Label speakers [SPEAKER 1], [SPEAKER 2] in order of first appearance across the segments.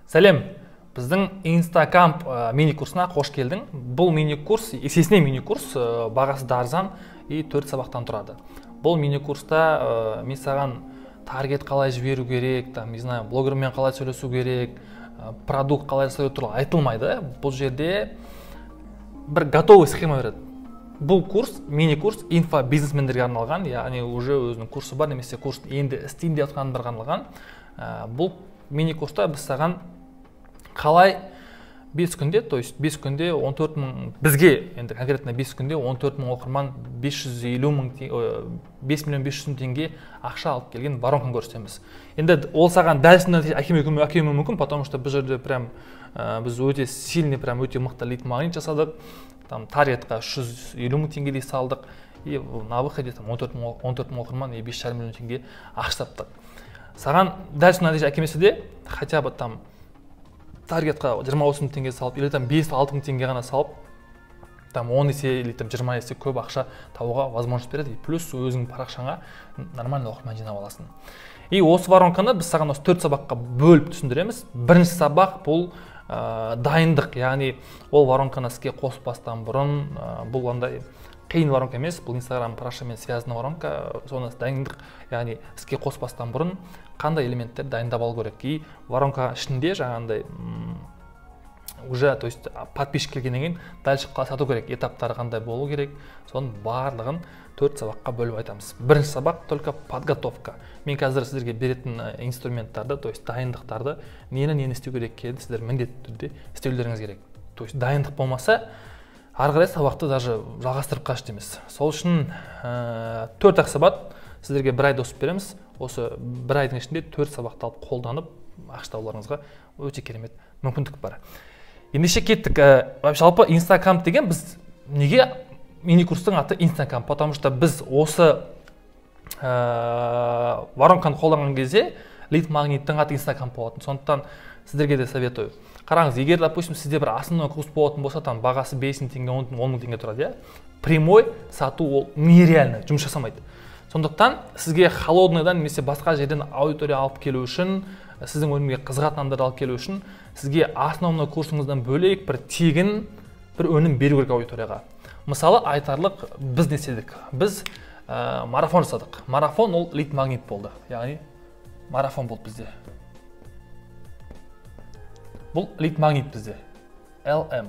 [SPEAKER 1] Сәлем, біздің Instacamp мини-курсына қош келдің. Бұл мини-курс, есесіне мини-курс, бағасы да арзан и 4 сабақтан тұрады. Бұл мини-курста мен саған таргет қалай жіберу керек, там, не знаю, блогермен қалай сөйлесу керек, продукт қалай жасау туралы айтылмайды. Бұл жерде бір готовый схема береді. Бұл курс, мини-курс инфобизнесмендерге арналған, яғни уже өзінің курсы бар, немесе курс енді істейін деп жатқандарға арналған. Бұл мини-курста біз саған қалай 5 күнде, то есть 5 күнде 14 мың, бізге енді конкретно 5 күнде 14 мың оқырман 5 миллион 500 мың теңге ақша алып келген воронканы көрсетеміз. Енді ол саған дәлсін әкелмеуі мүмкін, потому что бұл жерде прям біз өте сильный, прям өте мықты лид магнит жасадық. Там таргетқа 350 мың теңгедей салдық. И на выходе 14 мың оқырман и 5,5 миллион теңге ақша таптық. Саған дәлсін нәтиже әкелмесе де, хотя бы там таргетқа 20-30 мың теңге салып, или там 5-6 мың теңге ғана салып, там 10 есе или там 20 есе көп ақша табуға возможность береді. Плюс өзің парақшаңа нормальный оқырман жинап аласың. И осы воронканы біз саған осы 4 сабаққа бөліп түсіндіреміз. Бірінші сабақ бұл дайындық, яғни ол воронканы іске қоспастан бұрын, бұл андай қиын воронка емес, бұл Instagram парақшамен связаны воронка, соны дайындық, яғни іске қоспастан бұрын қандай элементтер дайындап алу керек. И воронка ішінде жаңағындай уже, то есть подписчик келгеннен кейін дальше қалай сату керек, этаптары қандай болу керек, соның барлығын 4 сабаққа бөліп айтамыз. Бірінші сабақ только подготовка. Мен қазір сіздерге беретін инструменттарды, то есть дайындықтарды, нені істеу керек екенін сіздер міндетті түрде істеулеріңіз керек. То есть дайындық болмаса, ары қарай сабақты даже жалғастырып қажет емес. Сол үшін 4 сабақ сіздерге 1 айда өсіп береміз. Осы 1 айдың ішінде 4 сабақты алып қолданып, ақша табуларыңызға өте керемет мүмкіндік бар. Ендеше кеттік. Жалпы Instacamp деген біз неге мини-курстың аты Instacamp? Потому что біз осы воронканы қолданған кезде лид магниттің аты Instacamp болатын. Сондықтан сіздерге де советую. Қараңыз, егер, допустим, сізде бір основной курс болатын болса, там бағасы 5 мың теңге, 10 мың теңге тұрады, я? Прямой сату ол нереально, жұмыс жасамайды. Сондықтан сізге холодныйдан немесе басқа жерден аудитория алып келу үшін, сіздің өнімге қызығатын адамдарды алып келу үшін, сізге основной курсыңыздан бөлек бір тегін бір өнім беру керек аудиторияға. Мысалы, айтарлық біз не істедік? Біз марафон жасадық. Марафон ол лид магнит болды. Яғни марафон болды бізде. Бұл лид магнит бізде. LM.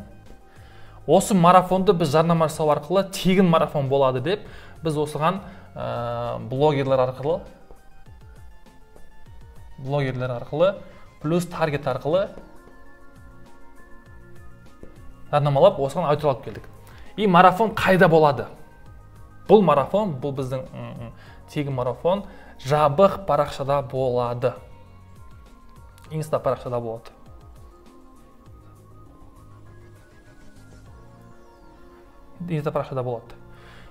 [SPEAKER 1] Осы марафонды біз жарнама жасау арқылы тегін марафон болады деп, біз осыған блогерлер арқылы плюс таргет арқылы жарнамалап осыған аудитория алып келдік. И марафон қайда болады? Бұл марафон, бұл біздің тегін марафон жабық парақшада болады. Инста парақшада болады. Инста парақшада болады.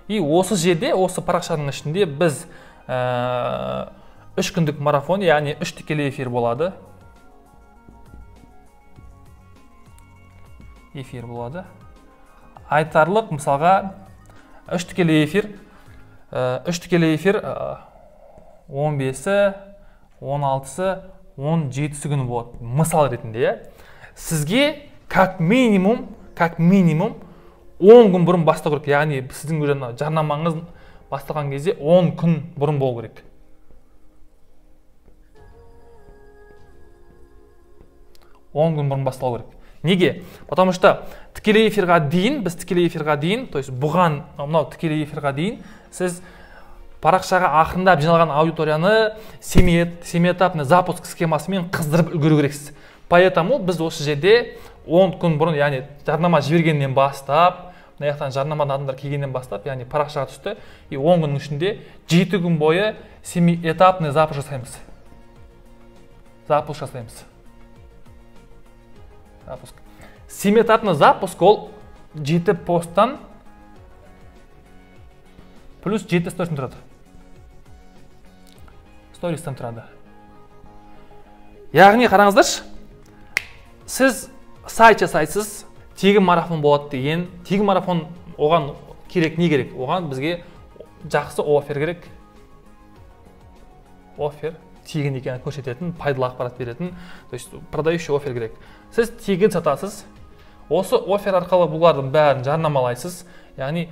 [SPEAKER 1] И осы жерде, осы парақшаның ішінде біз 3 күндік марафон, яғни 3 тікелей эфир болады. Эфир болады. Айтарлық, мысалға, 3 тікелей эфир 15-і, 16-сы, 17-сі күні болады. Мысал ретінде, сізге как минимум 10 күн бұрын бастау керек. Яғни сіздің жарнамаңыз басталған кезде 10 күн бұрын болу керек. 10 күн бұрын басталу керек. Неге? Потому что тікелей эфирға дейін, то есть бұған, мынау тікелей эфирға дейін, сіз парақшаға ақырындап жиналған аудиторияны семиэтапный запуск схемасымен қыздырып үлгеру керексіз. Поэтому біз осы жерде 10 күн бұрын, яғни жарнама жібергеннен бастап, мынаяқтан жарнамадан адамдар келгеннен бастап, яғни парақшаға түсті, и 10 күннің ішінде 7 күн бойы семиэтапный запуск жасаймыз. Семиэтапный запуск ол 7 посттан плюс 7 стористен тұрады. Стористен тұрады. Яғни қараңыздаршы, сіз сайт жасайсыз, тегін марафон болады деген, тегін марафон оған керек, не керек? Оған бізге жақсы офер керек. Офер, тегін екенін көрсететін, пайдалы ақпарат беретін, то есть продающий офер керек. Сіз тегін сатасыз. Осы офер арқылы бұлардың бәрін жарнамалайсыз. Яғни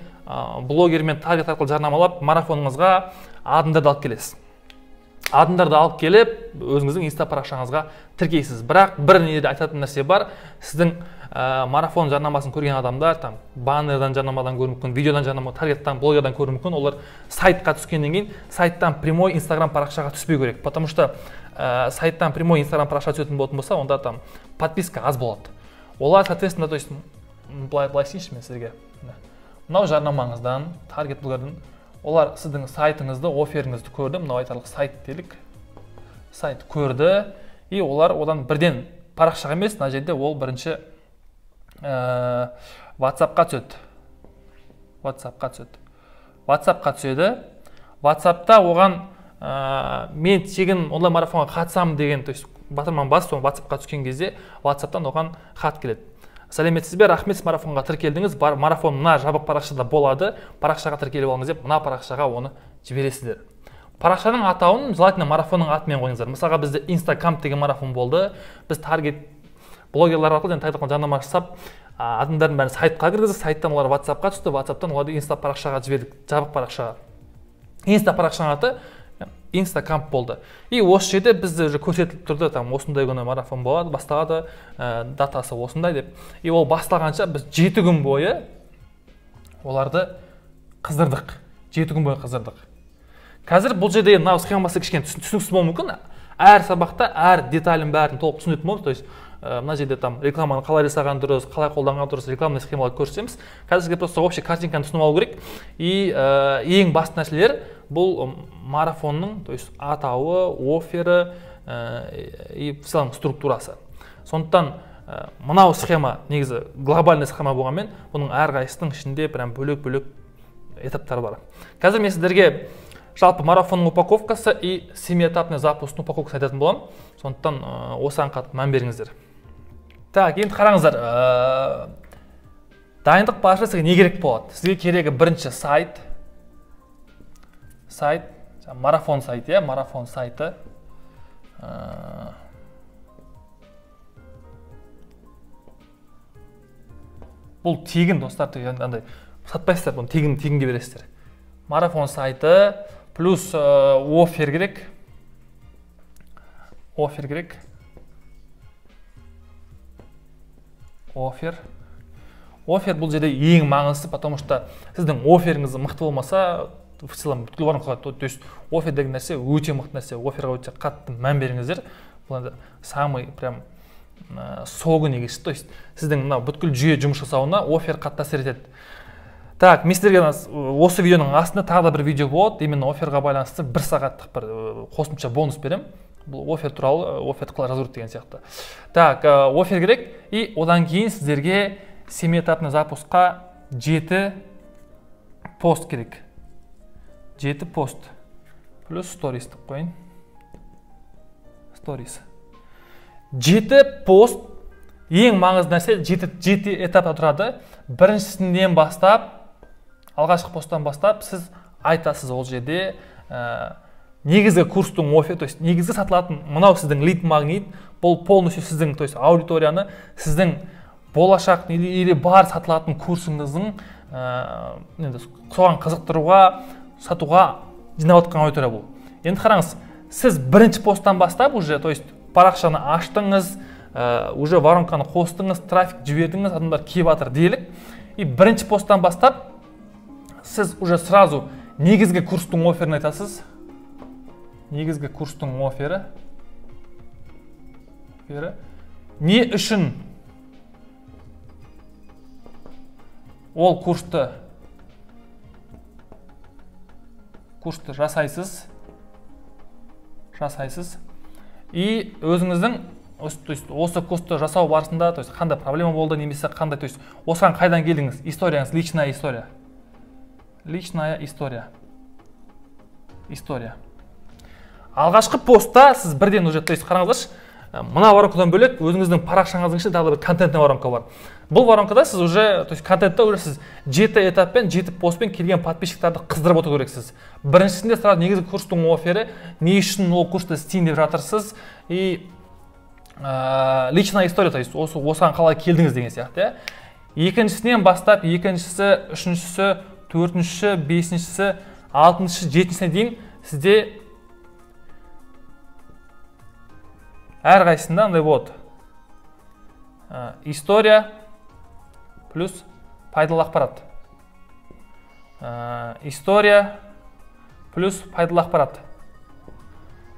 [SPEAKER 1] блогер мен таргет арқылы жарнамалап, марафоныңызға адамдарды алып келесіз. Адамдарды алып келіп, өзіңіздің инста парақшаңызға тіркейсіз. Бірақ бір неде айтатын нәрсе бар. Сіздің марафон жарнамасын көрген адамдар там баннердан жарнамадан көру мүмкін, видеодан жарнама, таргеттан, блогердан көру мүмкін. Олар сайтқа түскеннен кейін сайттан прямой инстаграм парақшаға түспеу керек. Потому что сайттан прямой инстаграм парақшаға түсетін болатын болса, онда там подписка аз болады. Олар, соответственно, то есть былай істейінші мен сізге. Мынау жарнамаңыздан, таргет блогерден, олар сіздің сайтыңызды, оферіңізді көрді, мынау айтарлық сайт делік. Сайт көрді, и олар одан бірден парақшаға емес, мына жерде ол бірінші WhatsApp-қа түседі. WhatsApp-қа түседі. WhatsApp-та оған мен тегін онлайн марафонға қатысамын деген, то есть батырман бас, соң WhatsApp-қа түскен кезде WhatsApp-тан оған хат келеді. Сәлеметсіз бе, рахмет, сіз марафонға тіркелдіңіз, марафон мына жабық парақшада болады, парақшаға тіркеліп алыңыз деп, мына парақшаға оны жібересіздер. Парақшаның атауын желательно марафонның атымен қойыңыздар. Мысалға бізде Instacamp деген марафон болды. Біз таргет блогерлар арқылы таргет жарнама жасап, адамдардың бәрін сайтқа кіргіздік, сайттан олар WhatsApp-қа түсті, WhatsApp-тан оларды Insta парақшаға жібердік, жабық парақшаға. Insta парақшаның аты Instacamp болды. И осы жерде бізде уже көрсетіліп тұрды, там осындай күні марафон болады, басталады, датасы осындай деп. И ол басталғанша біз 7 күн бойы оларды қыздырдық. 7 күн бойы қыздырдық. Қазір бұл жерде мынау схемасы кішкене түсініксіз болуы мүмкін. Әр сабақта әр деталін бәрін толық түсінетін болады. То есть мына жерде там рекламаны қалай жасаған дұрыс, қалай қолданған дұрыс, рекламный схемаларды көрсетеміз. Қазір сізге просто общий картинканы түсініп алу керек. И ең басты нәрселер бұл марафонның, то есть атауы, офері и в целом структурасы. Сондықтан мынау схема негізі глобальный схема болғанмен, бұның әрқайсысының ішінде прям бөлек-бөлек этаптар бар. Қазір мен сіздерге жалпы марафонның упаковкасы и 7-этапный запустың упаковкасы айтатын боламын. Сондықтан осыған қатты мән беріңіздер. Так, енді қараңыздар. Дайындық барысында сізге не керек болады? Сізге керегі бірінші сайт, марафон сайты, марафон сайты. Бұл тегін, достар, сатпайсыздар, бұны тегінге бересіздер. Марафон сайты плюс офер керек. Офер бұл жерде ең маңызды, потому что сіздің оферіңіз мықты болмаса, в целом бүткіл барын қалады. То есть офер деген нәрсе өте мықты нәрсе. Оферға өте қатты мән беріңіздер. Бұл самый прям соғы негізі. То есть сіздің бүткіл жүйе жұмыс жасауына офер қатты әсер етеді. Так, мен сіздерге осы видеоның астында тағы да бір видео болады. Именно оферға байланысты 1 сағаттық бір қосымша бонус берем. Бұл офер туралы, офер қалай разворот деген сияқты. Так, офер керек. И одан кейін сіздерге 7-этапный запускқа 7 пост керек. 7 пост. Плюс сторис деп қойын. Сторис. 7 пост. Ең маңызды нәрсе 7 этапта тұрады. Біріншісінен бастап, алғашқы посттан бастап, сіз айтасыз ол жерде негізгі курстың офер, то есть негізгі сатылатын мынау сіздің лид магнит, бұл полностью сіздің, то есть аудиторияны сіздің болашақ или бар сатылатын курсыңыздың соған қызықтыруға, сатуға жинап отқан аудитория бұл. Енді қараңыз, сіз бірінші посттан бастап уже, то есть парақшаны аштыңыз, уже воронканы қостыңыз, трафик жібердіңіз, адамдар келіп жатыр делік. И бірінші посттан бастап сіз уже сразу негізгі курстың оферін айтасыз. Негізгі курстың офері. Не үшін ол курсты жасайсыз. И өзіңіздің осы курсты жасау барысында, то есть қандай проблема болды, немесе қандай, то есть осыған қайдан келдіңіз? Историяңыз, личная история. Алғашқы постта сіз бірден уже, то есть қараңыздаршы, мына воронкадан бөлек өзіңіздің парақшаңыздың ішінде тағы бір контентный воронка бар. Бұл воронкада сіз уже, то есть контентте уже сіз 7 этаппен, 7 постпен келген подписчиктерді қыздырып отыру керексіз. Біріншісінде сразу негізгі курстың оффері, не үшін ол курсты істейін деп жатырсыз, и личная история, то есть осыған қалай келдіңіз деген сияқты. Екіншісінен бастап, екіншісі, үшіншісі, төртіншісі, бесіншісі, алтыншысы, жетіншісіне дейін сізде әрқайсысында андай болады. История плюс пайдалы ақпарат. История плюс пайдалы ақпарат.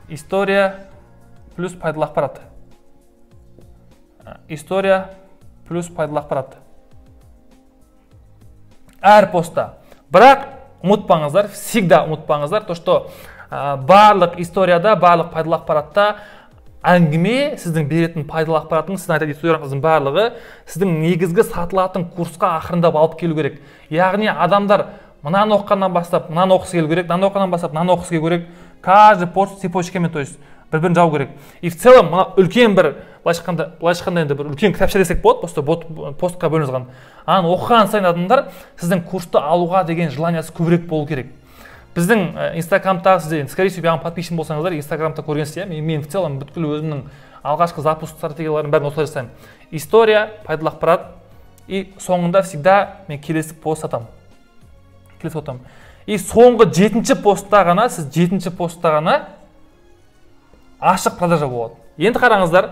[SPEAKER 1] История плюс пайдалы ақпарат. История плюс пайдалы ақпарат. Әр постта. Бірақ ұмытпаңыздар, всегда ұмытпаңыздар, то что барлық историяда, барлық пайдалы ақпаратта әңгіме сіздің беретін пайдалы ақпаратың, сіздің айтатын историяңыздың барлығы сіздің негізгі сатылатын курсқа ақырындап алып келу керек. Яғни адамдар мынаны оқығаннан бастап, мынаны оқысы келу керек, мынаны оқығаннан бастап, мынаны оқысы келу керек. Каждый пост цепочкамен, то есть бір-бірін жау керек. И в целом мына үлкен бір былайша айтқанда енді бір үлкен кітапша десек болады, просто постқа бөлінген. Аны оқыған сайын адамдар сіздің курсты алуға деген желаниясы көбірек болу керек. Біздің инстаграмдағы сіздер, скорее всего, яғни подписчик болсаңыздар, инстаграмда көргенсіз, мен в целом бүткіл өзімнің алғашқы запуск стратегияларын бәрін осылай жасаймын. История, пайдалы ақпарат, и соңында всегда мен келесі пост атамын. И соңғы 7-ші постта ғана, сіз 7-ші постта ғана ашық продажа болады. Енді қараңыздар,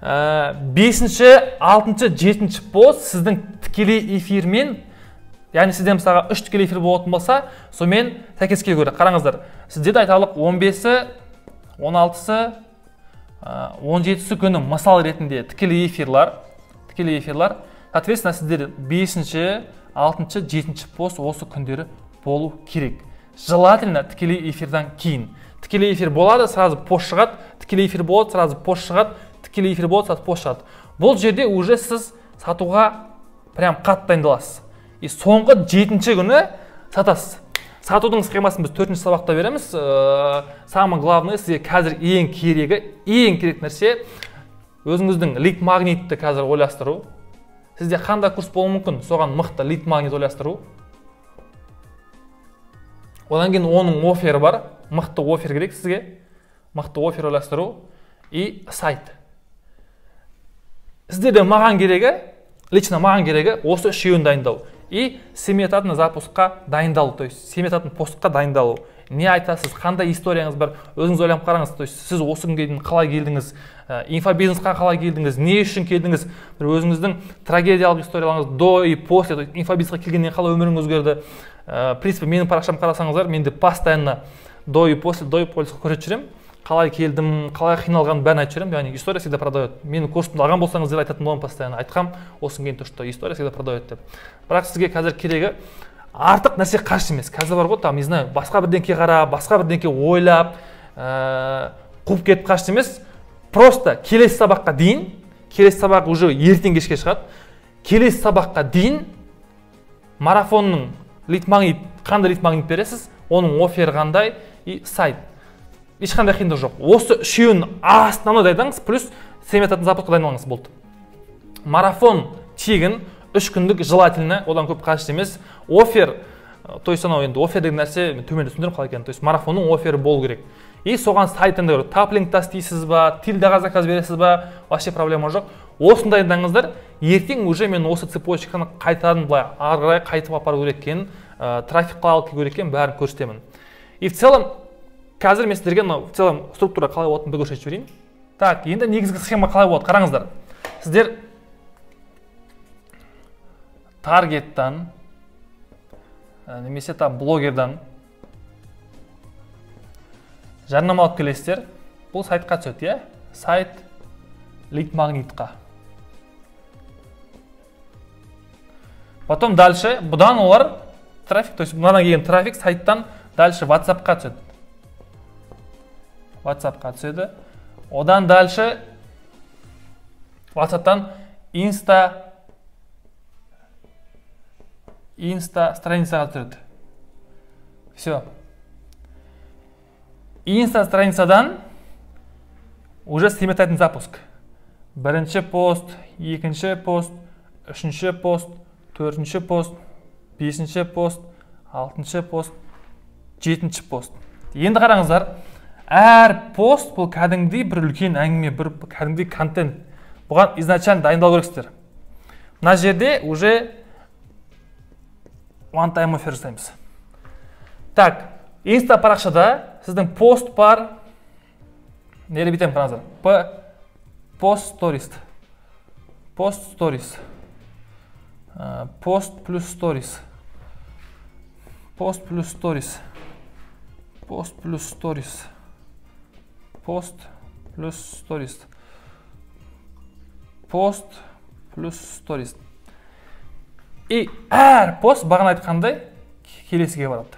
[SPEAKER 1] 5-ші, 6-ші, 7-ші пост сіздің тікелей эфирмен, яғни сізде мысалға 3 тікелей эфир болатын болса, сонымен сәйкес келу керек. Қараңыздар, сізде айталық 15-сі, 16-сы, 17-сі күні мысал ретінде тікелей эфирлар. Соответственно, сіздер 5-ші, 6-ші, 7-ші пост осы күндері болу керек. Желательно тікелей эфирдан кейін. Тікелей эфир болады, сразу пост шығады, тікелей эфир болады, сразу пост шығады, тікелей эфир болады, сразу пост шығады. Бұл жерде уже сіз сатуға прям қатты дайындаласыз. И соңғы 7-ші күні сатасыз. Сатудың схемасын біз 4-ші сабақта береміз. Самое главное, сізге қазір ең керек нәрсе өзіңіздің лид магнитті қазір ойластыру. Сізде қандай курс болуы мүмкін, соған мықты лид магнит ойластыру. Одан кейін оның оффері бар, мықты оффер керек сізге, мықты оффер ойластыру и сайт. Сіздерде маған керегі, лично маған керегі осы үшеуін дайындау. И семиетатын запускқа дайындалу, то есть семиетатын постқа дайындалу. Не айтасыз, қандай историяңыз бар, өзіңіз ойланып қараңыз, то есть сіз осы күнге дейін қалай келдіңіз, инфобизнесқа қалай келдіңіз, не үшін келдіңіз, бір өзіңіздің трагедиялық историяларыңыз до и после, то есть инфобизнесқа келгеннен қалай өміріңіз өзгерді. В принципе, менің парақшамды қарасаңыздар, менде постоянно до и после көрсетіп жүремін. Қалай келдім, қалай қиналғанын бәрін айтып жүремін. Яғни история всегда продает. Менің курсымды алған болсаңыздар айтатын боламын постоянно. Айтқам осыны кейін то, что история всегда продает деп. Бірақ сізге қазір керегі артық нәрсе қажет емес. Қазір бар ғой, там, не знаю, басқа бірдеңке қарап, басқа бірдеңке ойлап, қуып кетіп қажет емес. Просто келесі сабаққа дейін, келесі сабақ уже ертең кешке шығады. Келесі сабаққа дейін марафонның лид магнит, қандай лид магнит бересіз, оның оффері қандай и сайт. Ешқандай қиындық жоқ. Осы үшеуін основной дайындаңыз, плюс семиетатын запускқа дайындалыңыз болды. Марафон тегін, 3 күндік желательно, одан көп қажет емес. Оффер, то есть анау енді оффер деген нәрсе төменде түсіндірем қалай екенін. То есть марафонның оффері болу керек. И соған сайтында көріп, таплинг тастайсыз ба, тильдаға заказ бересіз ба, вообще проблема жоқ. Осындай дайындаңыздар. Ертең уже мен осы цепочканы қайтадан былай ары қарай қайтып апару керек екенін, трафик қалай алып келу керек екенін бәрін көрсетемін. И в целом қазір мен сіздерге в целом структура қалай болатынын бір көрсетіп жіберейін. Так, енді негізгі схема қалай болады? Қараңыздар. Сіздер таргеттан немесе там блогердан жарнама алып келесіздер. Бұл сайтқа түседі, иә? Сайт лид магнитқа. Потом дальше бұдан олар трафик, то есть бұдан келген трафик сайттан дальше WhatsApp-қа түседі. WhatsApp-қа түседі. Одан дальше WhatsApp-тан Инста страницаға түседі. Все. Инста страницадан уже сметайтын запуск. Бірінші пост, екінші пост, үшінші пост, төртінші пост, бесінші пост, алтыншы пост, жетінші пост. Енді қараңыздар, әр пост бұл кәдімгідей бір үлкен әңгіме, бір кәдімгідей контент. Бұған изначально дайындалу керексіздер. Мына жерде уже one time offer жасаймыз. Так, инста парақшада сіздің пост бар. Нелі бітем қараңыздар. Post stories. Post stories. Post плюс stories. Post плюс stories. Post плюс stories. Post плюс stories. Post плюс stories. И әр пост бағана айтқандай келесіге барады.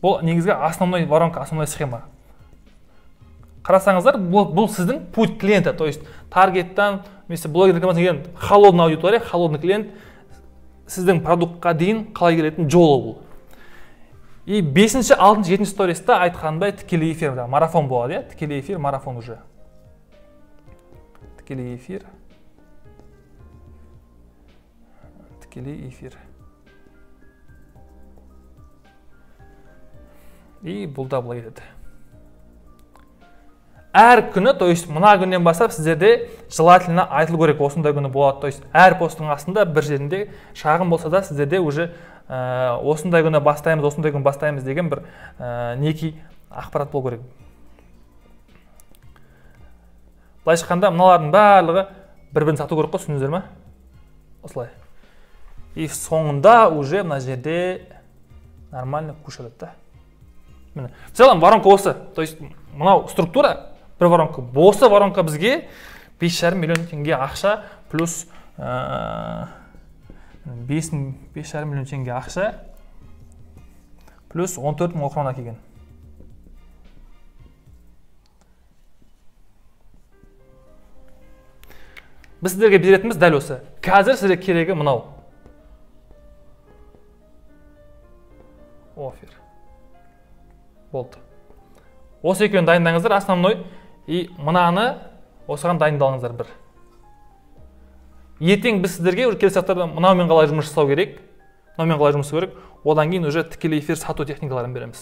[SPEAKER 1] Бұл негізгі основной воронка, основной схема. Қарасаңыздар, бұл сіздің путь клиента, то есть таргеттан, mesela блогер деген холодный аудитория, холодный клиент сіздің продуктқа дейін қалай келетін жолы бұл. И 5-ші, 6-ші, 7-ші сториста айтқандай тікелей эфир, марафон болады, тікелей эфир, марафон уже. Тікелей эфир. Тікелей эфир. И бұл да былай кетеді. Әр күні, то есть мына күннен бастап сіздерде желательно айтылу керек, осындай күні болады. То есть әр посттың астында бір жерінде шағын болса да сіздерде уже осындай күні бастаймыз, осындай күн бастаймыз деген бір некий ақпарат болу керек. Былайша айтқанда мыналардың барлығы бір-бірін сату керек қой, түсіндіңіздер ме? Осылай. И соңында уже мына жерде нормально кушалады да. Міне, в целом воронка осы. То есть мынау структура бір воронка. Осы воронка бізге 5,5 миллион теңге ақша плюс 5,5 миллион теңге ақша плюс 14 мың оқырман әкелген. Біз сіздерге беретініміз дәл осы. Қазір сіздерге керегі мынау. Офер. Болды. Осы екеуін дайындаңыздар, основной, и мынаны осыған дайындалыңыздар бір. Ертең біз сіздерге келесі аптада мынаумен қалай жұмыс жасау керек, мынаумен қалай жұмыс жасау керек, одан кейін уже тікелей эфир сату техникаларын береміз.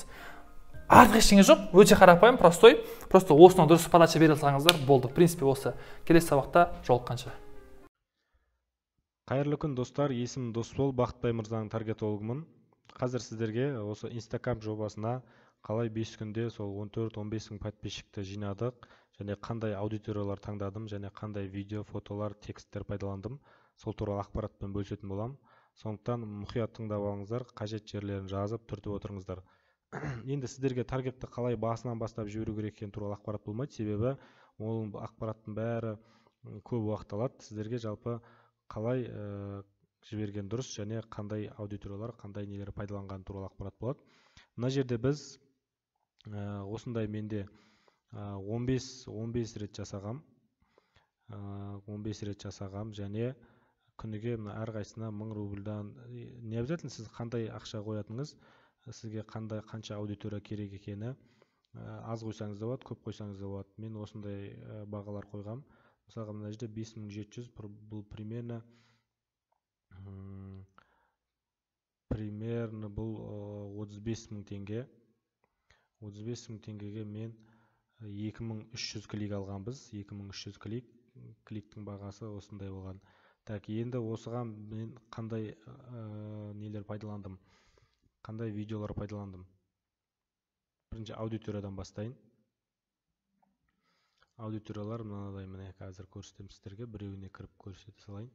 [SPEAKER 1] Артық ештеңе жоқ, өте қарапайым, простой, просто осыны дұрыс подача бере алсаңыздар болды. В принципе, осы. Келесі сабақта жолыққанша.
[SPEAKER 2] Қайырлы күн достар, есімім Досбол, Бақытбай мырзаның таргетологымын. Қазір сіздерге осы Instacamp жобасына қалай 5 күнде сол 14-15 мың подписчикті жинадық, және қандай аудиториялар таңдадым, және қандай видео, фотолар, тексттер пайдаландым, сол туралы ақпаратпен бөлісетін болам. Сондықтан мұқият тыңдап алыңыздар, қажет жерлерін жазып түртіп отырыңыздар. Енді сіздерге таргетті қалай басынан бастап жіберу керек екені туралы ақпарат болмайды, себебі ол ақпараттың бәрі көп уақыт алады. Сіздерге жалпы қалай жіберген дұрыс және қандай аудиториялар, қандай нелер пайдаланған туралы ақпарат болады. Мына жерде біз осындай менде 15 рет жасағам. 15 рет жасағам және күніге әрқайсысына 1000 рубльдан, не обязательно сіз қандай ақша қоятыныңыз, сізге қанша аудитория керек екені, аз қойсаңыз да болады, көп қойсаңыз да болады. Мен осындай бағалар қойғам. Мысалға мына жерде 5700, бұл примерно бұл 35 мың теңге. 35 мың теңгеге мен 2300 клик алғанбыз. 2300 кликтің бағасы осындай болған. Так, енді осыған мен қандай нелер пайдаландым, қандай видеолар пайдаландым. Бірінші аудиториядан бастайын. Аудиториялар мынадай, міне қазір көрсетемін сіздерге, біреуіне кіріп көрсете салайын.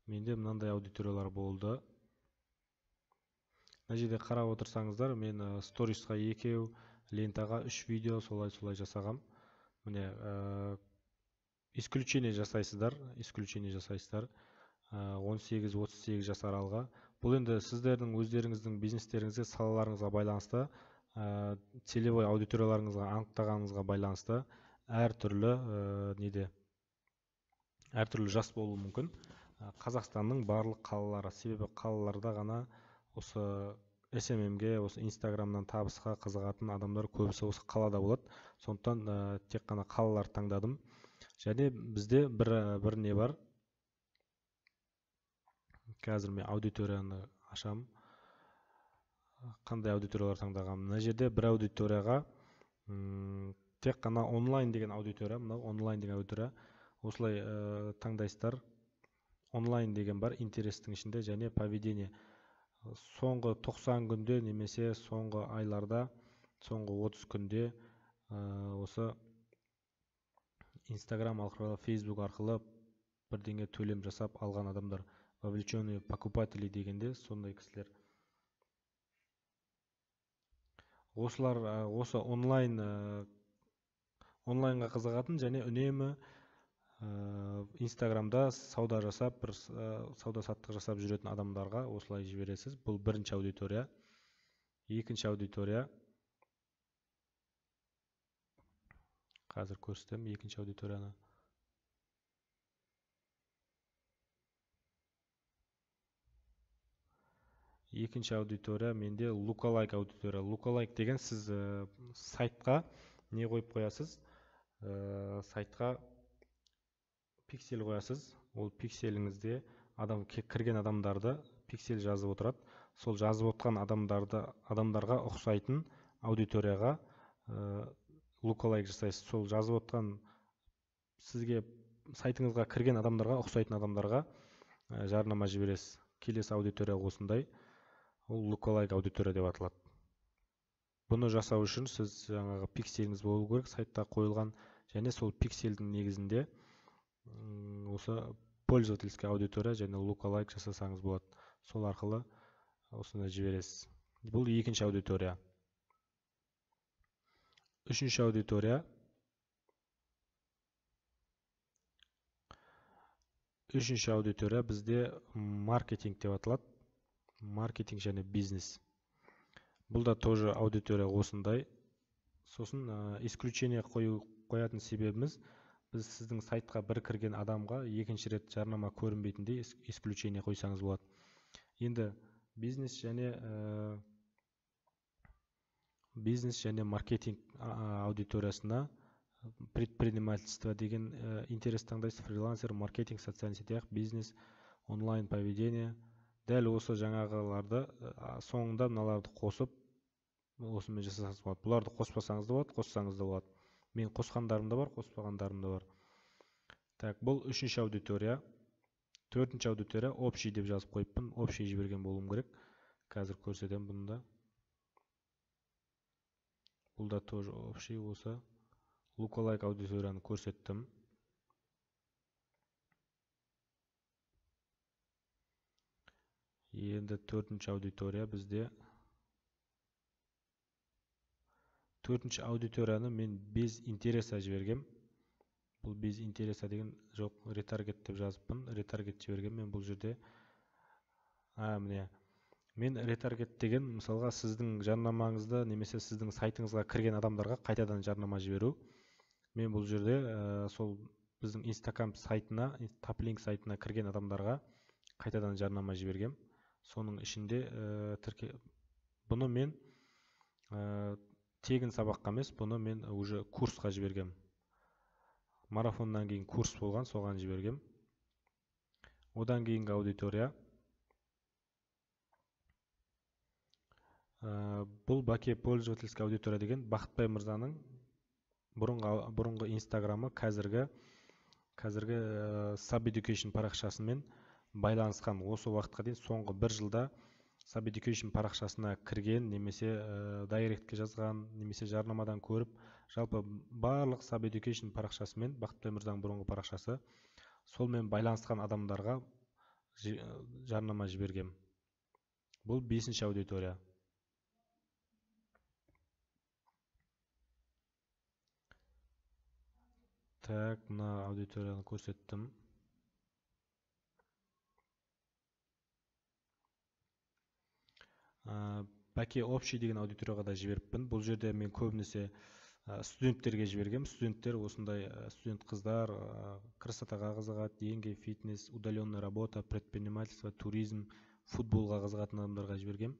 [SPEAKER 2] Менде мынандай аудиториялар болды. Мына жерде қарап отырсаңыздар, мен сторисқа 2, лентаға 3 видео солай жасағам. Міне исключение жасайсыздар. 18-38 жас аралға. Бұл енді сіздердің өздеріңіздің бизнестеріңізге, салаларыңызға байланысты, целевой аудиторияларыңызға анықтағаныңызға байланысты әртүрлі жас болуы мүмкін. Қазақстанның барлық қалалары, себебі қалаларда ғана осы SMM-ге, осы Инстаграмнан табысқа қызығатын адамдар көбісі осы қалада болады. Сондықтан тек қана қалалар таңдадым. Және бізде бір не бар. Қазір мен аудиторияны ашам. Қандай аудиториялар таңдағанмын? Мына жерде бір аудиторияға тек қана онлайн деген аудитория, мынау онлайн деген аудитория. Осылай таңдайсыздар. Онлайн деген бар, интерестің ішінде, және поведение. Соңғы 90 күнде немесе соңғы айларда, соңғы 30 күнде осы Instagram арқылы, Facebook арқылы бірдеңе төлем жасап алған адамдар, вовлеченные покупатели дегенде сондай кісілер. Осылар осы онлайнға қызығатын және үнемі Инстаграмда сауда жасап, бір сауда-саттық жасап жүретін адамдарға осылай жібересіз. Бұл бірінші аудитория. Екінші аудитория. Қазір көрсетем екінші аудиторияны. Екінші аудитория менде lookalike аудитория. Lookalike деген сіз сайтқа не қойып қоясыз? Сайтқа пиксель қоясыз. Ол пикселіңізде кірген адамдарды пиксель жазып отырады. Сол жазып отқан адамдарға ұқсайтын аудиторияға lookalike жасайсыз. Сол жазып отқан сізге сайтыңызға кірген адамдарға ұқсайтын адамдарға жарнама жібересіз. Келесі аудитория осындай. Ол lookalike аудитория деп аталады. Бұны жасау үшін сіз жаңағы пикселіңіз болу керек, сайтта қойылған, және сол пиксельдің негізінде осы пользовательский аудитория және lookalike жасасаңыз болады. Сол арқылы осыны жібересіз. Бұл екінші аудитория. Үшінші аудитория. Үшінші аудитория бізде маркетинг деп аталады. Маркетинг және бизнес. Бұл да тоже аудитория осындай. Сосын исключение қоятын себебіміз, біз сіздің сайтқа бір кірген адамға екінші рет жарнама көрінбейтіндей исключение қойсаңыз болады. Енді бизнес және маркетинг аудиториясына предпринимательство деген интерес таңдайсыз. Фрилансер, маркетинг, социальный сетях, бизнес, онлайн поведение. Дәл осы жаңағыларды соңында мыналарды қосып осымен жасасаңыз болады. Бұларды қоспасаңыз да болады, қоссаңыз да болады. Мен қосқандарым да бар, қоспағандарым да бар. Так, бұл үшінші аудитория. Төртінші аудитория общий деп жазып қойыппын. Общий жіберген болуым керек. Қазір көрсетем бұны да. Бұл да тоже общий осы. Lookalike аудиторияны көрсеттім. Енді төртінші аудитория бізде. Төртінші аудиторияны мен без интереса жібергем. Бұл без интереса деген жоқ, ретаргет деп жазыппын. Ретаргет жіберген мен бұл жерде. Міне. Мен ретаргет деген мысалға сіздің жарнамаңызды немесе сіздің сайтыңызға кірген адамдарға қайтадан жарнама жіберу. Мен бұл жерде сол біздің Instagram сайтына, Taplink сайтына кірген адамдарға қайтадан жарнама жібергем. Соның ішінде бұны мен тегін сабаққа емес, бұны мен уже курсқа жібергем. Марафоннан кейін курс болған, соған жібергем. Одан кейінгі аудитория. Бұл Баке пользовательский аудитория деген Бақытбай мырзаның бұрынғы Инстаграмы қазіргі Sub Education парақшасымен байланысқан. Осы уақытқа дейін соңғы бір жылда Sub Education парақшасына кірген, немесе дайректке жазған, немесе жарнамадан көріп, жалпы барлық Sub Education парақшасымен, Бақытбай мырзаның бұрынғы парақшасы, солмен байланысқан адамдарға жарнама жібергем. Бұл 5-ші аудитория. Так, мына аудиторияны көрсеттім. Бәке общий деген аудиторияға да жіберіппін. Бұл жерде мен көбінесе студенттерге жібергем. Студенттер осындай студент қыздар красотаға қызығады, деньги, фитнес, удаленная работа, предпринимательство, туризм, футболға қызығатын адамдарға жібергем.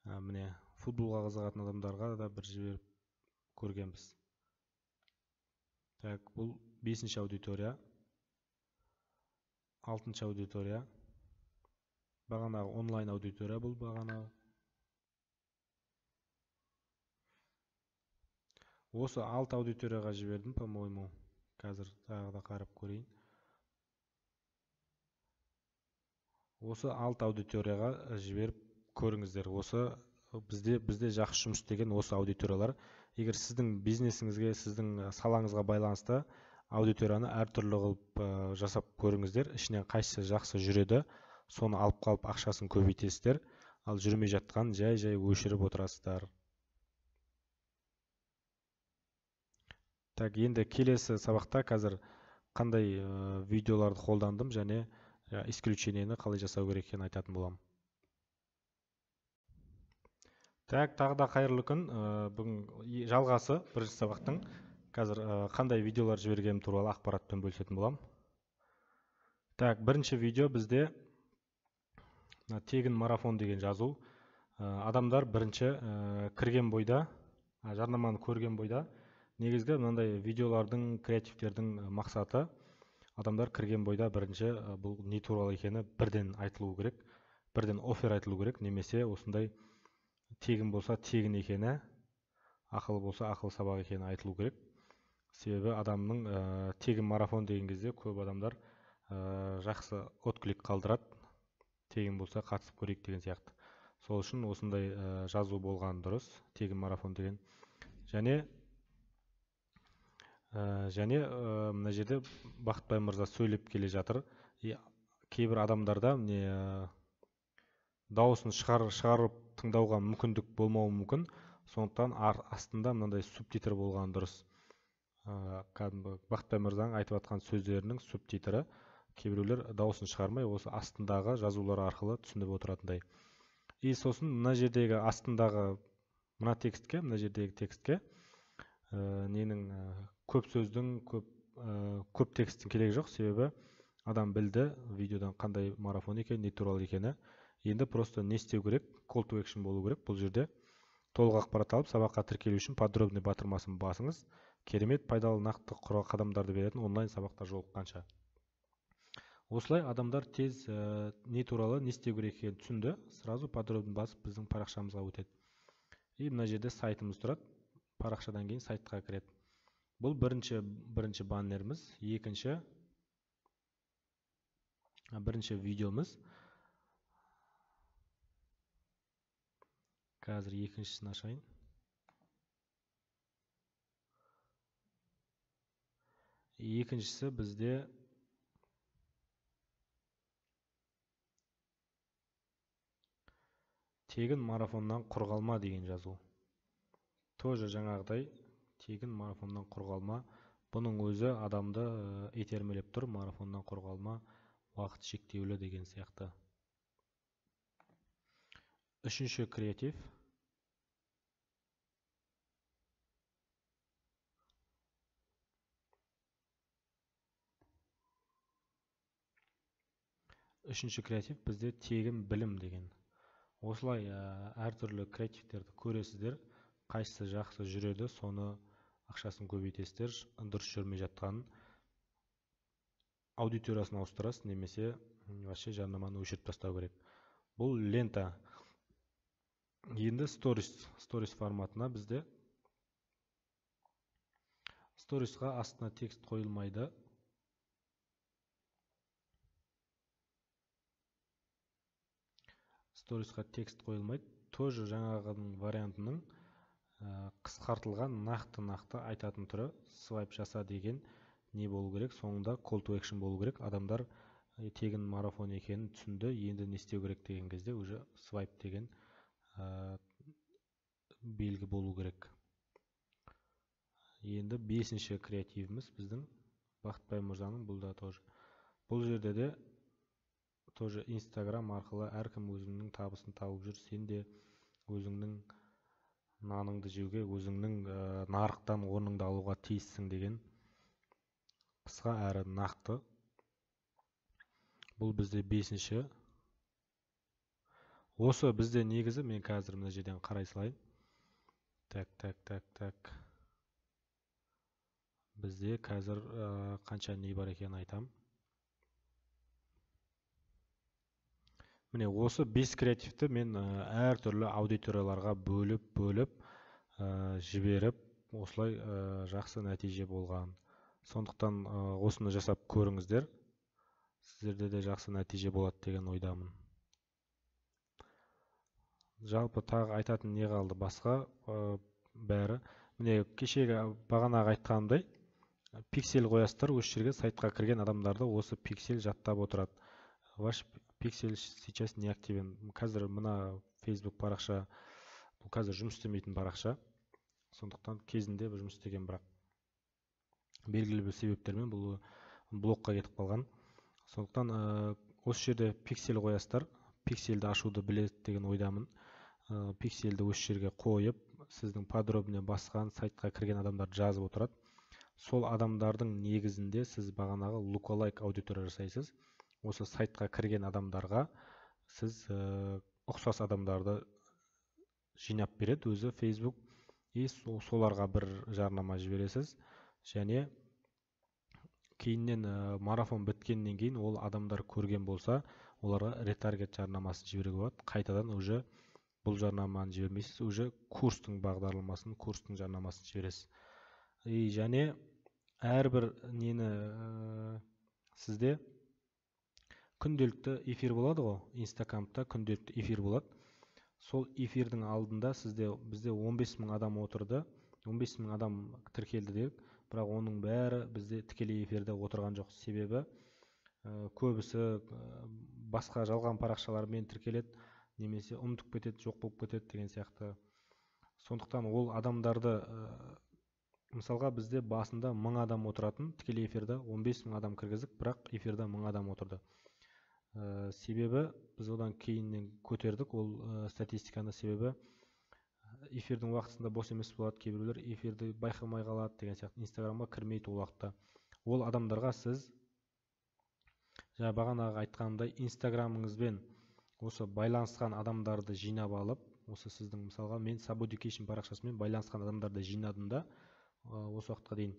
[SPEAKER 2] Міне футболға қызығатын адамдарға да бір жіберіп көргенбіз. Так, бұл 5-ші аудитория. 6-ші аудитория. Бағанағы онлайн аудитория бұл бағанағы. Осы 6 аудиторияға жібердім, по-моему. Қазір тағы да қарап көрейін. Осы 6 аудиторияға жіберіп көріңіздер. Осы бізде жақсы жұмыс істеген осы аудиториялар. Егер сіздің бизнесіңізге, сіздің салаңызға байланысты аудиторияны әртүрлі қылып жасап көріңіздер. Ішінен қайсысы жақсы жүреді, соны алып қалып ақшасын көбейтесіздер. Ал жүрмей жатқан жай өшіріп отырасыздар. Так, енді келесі сабақта қазір қандай видеоларды қолдандым және исключениені қалай жасау керек екенін айтатын боламын. Так, тағы да қайырлы күн. Бүгін жалғасы бірінші сабақтың. Қазір қандай видеолар жібергенім туралы ақпаратпен бөлісетін боламын. Так, бірінші видео бізде тегін марафон деген жазу. Адамдар бірінші кірген бойда, жарнаманы көрген бойда, негізгі мынандай видеолардың, креативтердің мақсаты адамдар кірген бойда бірінші бұл не туралы екені бірден айтылу керек, бірден оффер айтылу керек, немесе осындай тегін болса тегін екені, ақылы болса ақыл сабақ екені айтылу керек. Себебі адамның тегін марафон деген кезде көп адамдар жақсы отклик қалдырады, тегін болса қатысып көрейік деген сияқты. Сол үшін осындай жазу болған дұрыс, тегін марафон деген. Және мына жерде Бақытбай мырза сөйлеп келе жатыр. Кейбір адамдарда дауысын шығарып тыңдауға мүмкіндік болмауы мүмкін. Сондықтан астында мынандай субтитр болған дұрыс. Бақытбай мырзаның айтып жатқан сөздерінің субтитрі. Кейбіреулер дауысын шығармай, осы астындағы жазулар арқылы түсініп отыратындай. И сосын мына жердегі астындағы мына текстке, мына жердегі текстке көп сөздің, көп тексттің керегі жоқ, себебі адам білді видеодан қандай марафон екен, не туралы екені. Енді просто не істеу керек, call to action болу керек. Бұл жерде толық ақпарат алып, сабаққа тіркелу үшін подробный батырмасын басыңыз. Керемет, пайдалы, нақты қадамдарды беретін онлайн сабақта жолыққанша. Осылай адамдар тез не туралы, не істеу керек екенін түсінді, сразу подробный басып біздің парақшамызға өтеді. И мына жерде сайтымыз тұрады. Парақшадан кейін сайтқа кіреді. Бұл бірінші баннеріміз, бірінші видеомыз. Қазір екіншісін ашайын. Екіншісі бізде тегін марафоннан құр қалма деген жазу. Тоже жаңағыдай тегін марафоннан құр қалма. Бұның өзі адамды итермелеп тұр, марафоннан құр қалма, уақыт шектеулі деген сияқты. Үшінші креатив. Үшінші креатив бізде тегін білім деген. Осылай әртүрлі креативтерді көресіздер. Қайсысы жақсы жүреді, соны ақшасын көбейтесіздер. Дұрыс жүрмей жатқанын аудиториясын ауыстырасыз, немесе вообще жарнаманы өшіріп тастау керек. Бұл лента. Енді сторис форматына бізде сторисқа астына текст қойылмайды. Сторисқа текст қойылмайды. Тоже жаңағының вариантының қысқартылған нақты айтатын түрі свайп жаса деген не болу керек, соңында call to action болу керек. Адамдар тегін марафон екенін түсінді, енді не істеу керек деген кезде уже свайп деген белгі болу керек. Енді 5-ші креативіміз біздің Бақытбай мырзаның. Бұл жерде де тоже Instagram арқылы әркім өзінің табысын тауып жүр. Сен де өзіңнің наныңды жеуге өзіңнің нарықтан орныңды алуға тиіссің деген қысқа әрі нақты. Бұл бізде 5-ші. Осы бізде негізі, мен қазір мына жерден қарай салайын. Так. Бізде қазір қанша не бар екен айтам. Міне осы 5 креативті мен әртүрлі аудиторияларға бөліп жіберіп, осылай жақсы нәтиже болған. Сондықтан осыны жасап көріңіздер. Сіздерде де жақсы нәтиже болады деген ойдамын. Жалпы тағы айтатын не қалды басқа бәрі. Міне кешегі бағанағы айтқанымдай, пиксель қоясыздар, осы жерге сайтқа кірген адамдарды осы пиксель жаттап отырады. Ваш пиксель сейчас не активен. Қазір мына Facebook парақша, бұл қазір жұмыс істемейтін парақша. Сондықтан кезінде жұмыс істеген, бірақ белгілі бір себептермен бұл блокқа кетіп қалған. Сондықтан осы жерде пиксель қоясыздар, пиксельді ашуды біледі деген ойдамын. Пиксельді осы жерге қойып, сіздің подробно басқан сайтқа кірген адамдар жазып отырады. Сол адамдардың негізінде сіз бағанағы lookalike аудитория жасайсыз. Осы сайтқа кірген адамдарға сіз ұқсас адамдарды жинап береді өзі Facebook, и соларға бір жарнама жібересіз. Және кейіннен марафон біткеннен кейін ол адамдар көрген болса, оларға ретаргет жарнамасын жіберуге болады. Қайтадан уже бұл жарнаманы жібермейсіз, уже курстың бағдарламасын, курстың жарнамасын жібересіз. Және әрбір нені сізде күнделікті эфир болады ғой, Instagram'да күнделікті эфир болады. Сол эфирдің алдында бізде 15.000 адам отырды, 15.000 адам тіркелді дедік, бірақ оның бәрі бізде тікелей эфирде отырған жоқ. Себебі көбісі басқа жалған парақшалармен тіркеледі, немесе ұмытып кетеді, жоқ болып кетеді деген сияқты. Сондықтан ол адамдарды, мысалға бізде басында 1000 адам отыратын, тікелей эфирде 15.000 адам кіргіздік, бірақ эфирде 1000 адам отырды. Себебі біз одан кейіннен көтердік ол статистиканы, себебі эфирдің уақытысында бос емес болады, кейбіреулер эфирді байқамай қалады деген сияқты, Инстаграмға кірмейді ол уақытта. Ол адамдарға сіз жаңа бағанағы айтқанымдай Инстаграмыңызбен осы байланысқан адамдарды жинап алып, осы сіздің мысалға мен Sabo Education парақшасымен байланысқан адамдарды жинадым да осы уақытқа дейін.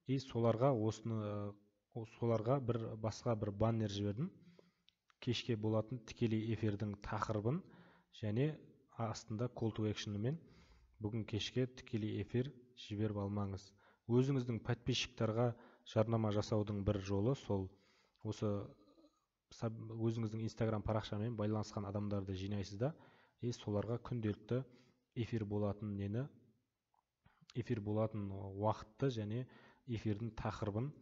[SPEAKER 2] И соларға басқа бір баннер жібердім. Кешке болатын тікелей эфирдің тақырыбын және астында call to action'ымен бүгін кешке тікелей эфир жіберіп алмаңыз. Өзіңіздің подписчиктарға жарнама жасаудың бір жолы сол осы өзіңіздің Instagram парақшамен байланысқан адамдарды жинайсыз да, соларға күнделікті эфир болатын уақытты және эфирдің тақырыбын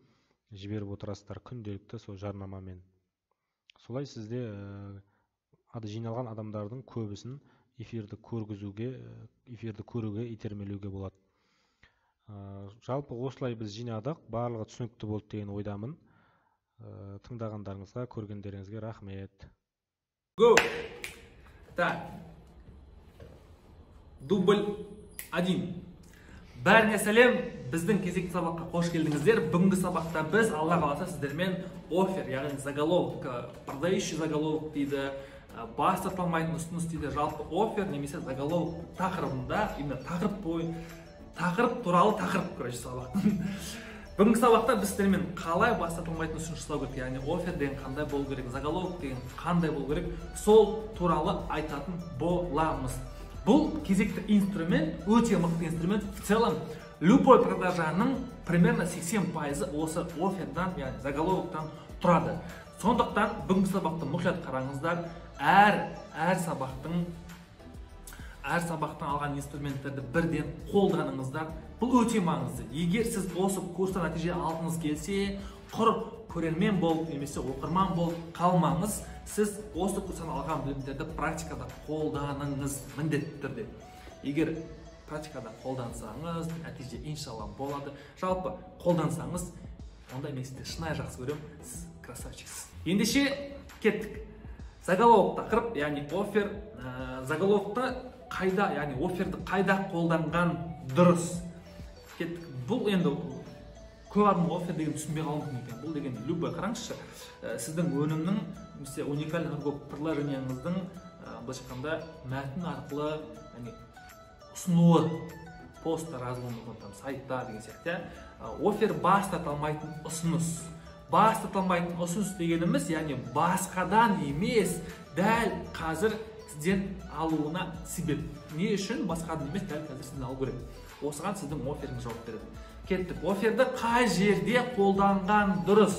[SPEAKER 2] жіберіп отырасыздар күнделікті сол жарнамамен. Солай сізде жиналған адамдардың көбісін эфирді көруге итермелеуге болады. Жалпы осылай біз жинадық, барлығы түсінікті болды деген ойдамын. Тыңдағандарыңызға, көргендеріңізге рахмет.
[SPEAKER 1] Go! Так. Дубль 1. Бәріне сәлем, біздің кезекті сабаққа қош келдіңіздер. Бүгінгі сабақта біз, Алла қаласа, сіздермен офер, яғни заголовок, продающий заголовок дейді, бас тартылмайтын ұсыныс дейді, жалпы офер немесе заголовок тақырыбында, именно тақырып туралы тақырып көреді сабақтың. Бүгінгі сабақта біз сіздермен қалай бас тартылмайтын ұсыныс жасау керек, яғни офер деген қандай болу керек, заголовок деген қандай болу керек, сол туралы айтатын боламыз. Бұл кезекті инструмент, өте мықты инструмент. В целом, любой продажаның примерно 80% осы офердан, яғни заголовоктан тұрады. Сондықтан бүгінгі сабақты мұқият қараңыздар. Әр сабақтан алған инструменттерді бірден қолданыңыздар. Бұл өте маңызды. Егер сіз осы курста нәтиже алғыңыз келсе, құр көрермен болып, немесе оқырман болып қалмаңыз. Сіз осы курстан алған білімдерді практикада қолданыңыз міндетті түрде. Егер практикада қолдансаңыз, нәтиже иншалла болады. Жалпы қолдансаңыз, онда мен сізді шынайы жақсы көремін. Сіз красавчиксіз. Ендеше кеттік. Заголовок тақырып, яғни офер. Заголовокта қайда, яғни оферді қайда қолданған дұрыс. Кеттік. Бұл енді көп адам офер деген түсінбей қалуы мүмкін екен. Бұл деген любой, қараңызшы, сіздің өнімнің немесе уникальный предложениеңіздің былайша айтқанда мәтін арқылы ұсынуы, постта жазылуы, сайтта деген сияқты. Офер бас тарта алмайтын ұсыныс. Бас тарта алмайтын ұсыныс дегеніміз, яғни басқадан емес, дәл қазір сізден алуына себеп. Не үшін басқадан емес, дәл қазір сізден алу керек? Осыған сіздің оферіңіз жауап береді. Кеттік. Оферді қай жерде қолданған дұрыс?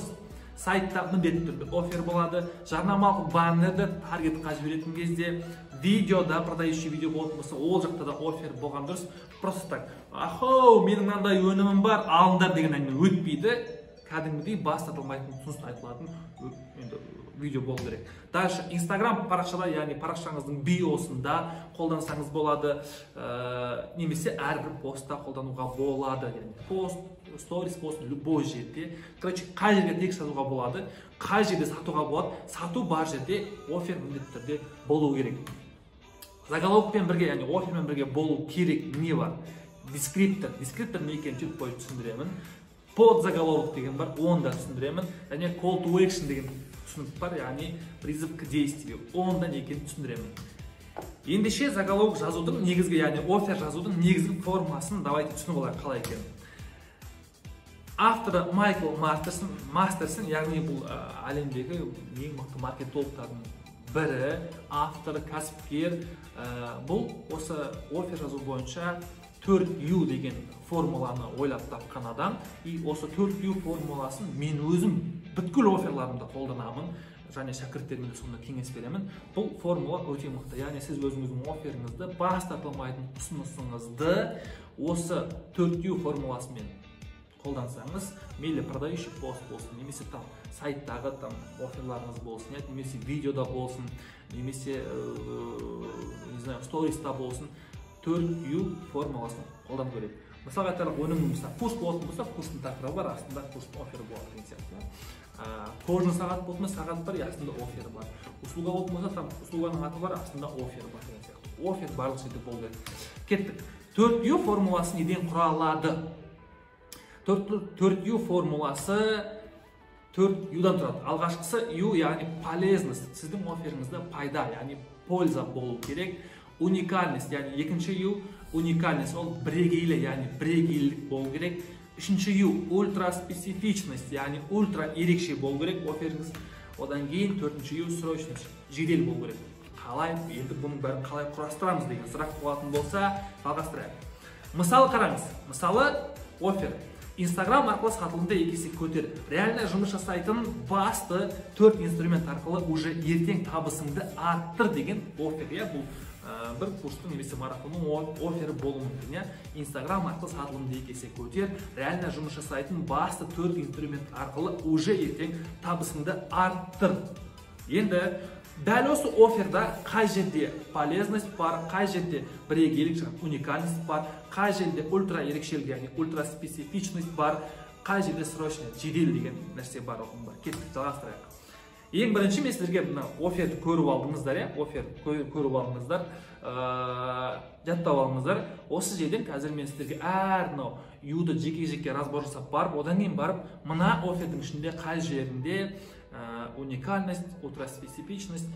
[SPEAKER 1] Сайтта міндетті түрде офер болады, жарнамалық баннерді таргетқа жіберетін кезде, видеода, продающий видео болатын болса, ол жақта да офер болған дұрыс. Просто так, ахоу, менің мынандай өнімім бар, алыңдар деген әңгіме өтпейді. Кәдімгідей бас тартылмайтын ұсыныс айтылатын видео болу керек. Дальше Instagram парақшада, яғни парақшаңыздың биосында қолдансаңыз болады, немесе әрбір постта қолдануға болады. Пост, сторис пост, любой жерде. Короче, қай жерге текст жазуға болады, қай жерде сатуға болады, сату бар жерде офер міндетті түрде болу керек. Заголовкпен бірге, яғни офермен бірге болу керек не бар? Дескриптор. Дескриптор не екенін чуть позже түсіндіремін. Подзаголовок деген бар, оны да түсіндіремін. Және call to action деген түсінік бар, яғни призыв к действию. Оны да не екенін түсіндіремін. Ендеше заголовок жазудың негізгі, яғни офер жазудың негізгі формасын давайте түсініп алайық қалай екенін. Авторы Майкл Мастерсон, яғни бұл әлемдегі ең мықты маркетологтардың бірі, авторы, кәсіпкер. Бұл осы офер жазу бойынша 4U деген формуланы ойлап тапқан адам. И осы 4U формуласын мен өзім бүткіл оферларымда қолданамын. Және шәкірттеріме де сонда кеңес беремін. Бұл формула өте мықты. Яғни сіз өзіңіздің оферіңізді, бас тартылмайтын ұсынысыңызды осы 4U формуласымен қолдансаңыз, мейлі продающий пост болсын, немесе там сайттағы там оферларыңыз болсын, немесе видеода болсын, немесе не знаю, сториста болсын, 4U формуласын қолдану керек. Мысалы айтарлық өнімнің курс болатын болса, курстың тақырыбы бар, астында курстың офері болады деген сияқты. Кожны сағат болатын болса, сағат бар, астында офері бар. Услуга болатын болса, там услуганың аты бар, астында офері бар деген сияқты. Офер барлық жерде болу керек. Кеттік. 4U формуласы неден құралады? 4U формуласы 4U'дан тұрады. Алғашқысы U, яғни полезность. Сіздің оферіңізде пайда, яғни польза болу керек. Уникальность, яғни екінші U, уникальность, ол бірегейлі, яғни бірегейлік болу керек. Үшінші U, ультраспецифичность, яғни ультра ерекше болу керек оферіңіз. Одан кейін төртінші U, срочность, жедел болу керек. Қалай, енді бұның бәрін қалай құрастырамыз деген сұрақ болатын болса, жалғастырайық. Мысалы қараңыз, мысалы офер. Instagram арқылы сатылымды екесе көтер. Реально жұмыс жасайтын басты 4 инструмент арқылы уже ертең табысыңды арттыр деген офер. Бұл бір курстың немесе марафонның офері болуы мүмкін. Instagram арқылы сатылымды екесе көтер. Реально жұмыс жасайтын басты 4 инструмент арқылы уже ертең табысыңды арттыр. Енді дәл осы оферда қай жерде полезность бар, қай жерде бірегейлік, уникальность бар, қай жерде ультра ерекшелік, яғни ультра специфичность бар, қай жерде срочность, жедел деген нәрсе бар. Кеттік, жалғастырайық. Ең бірінші мен сіздерге оферді көріп алдыңыздар, оферді көріп алдыңыздар, жаттап алдыңыздар. Осы жерден қазір мен сіздерге әр U-ды жеке-жеке разбор жасап барып, одан кейін барып, мына офердің ішінде қай жерінде уникальность, ультраспецифичность,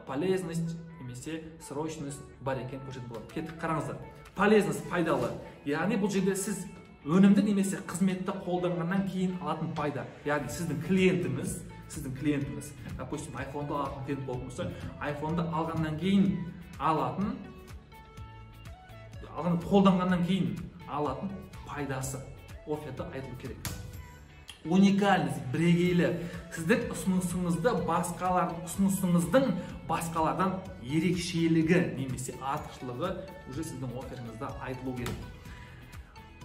[SPEAKER 1] полезность, немесе срочность бар екен көрсетіп болады. Кеттік, қараңыздар. Полезность пайдалы. Яғни бұл жерде сіз өнімді немесе қызметті қолданғаннан кейін алатын пайда. Яғни сіздің клиентіңіз, допустим, iPhone-ды алатын клиент болатын болса, iPhone-ды алғаннан кейін алатын, қолданғаннан кейін алатын пайдасы оферді айтылу керек. Уникальность, бірегейлі. Сіздің ұсынысыңыздың басқалардан ерекшелігі немесе артықшылығы уже сіздің оферіңізде айтылу керек.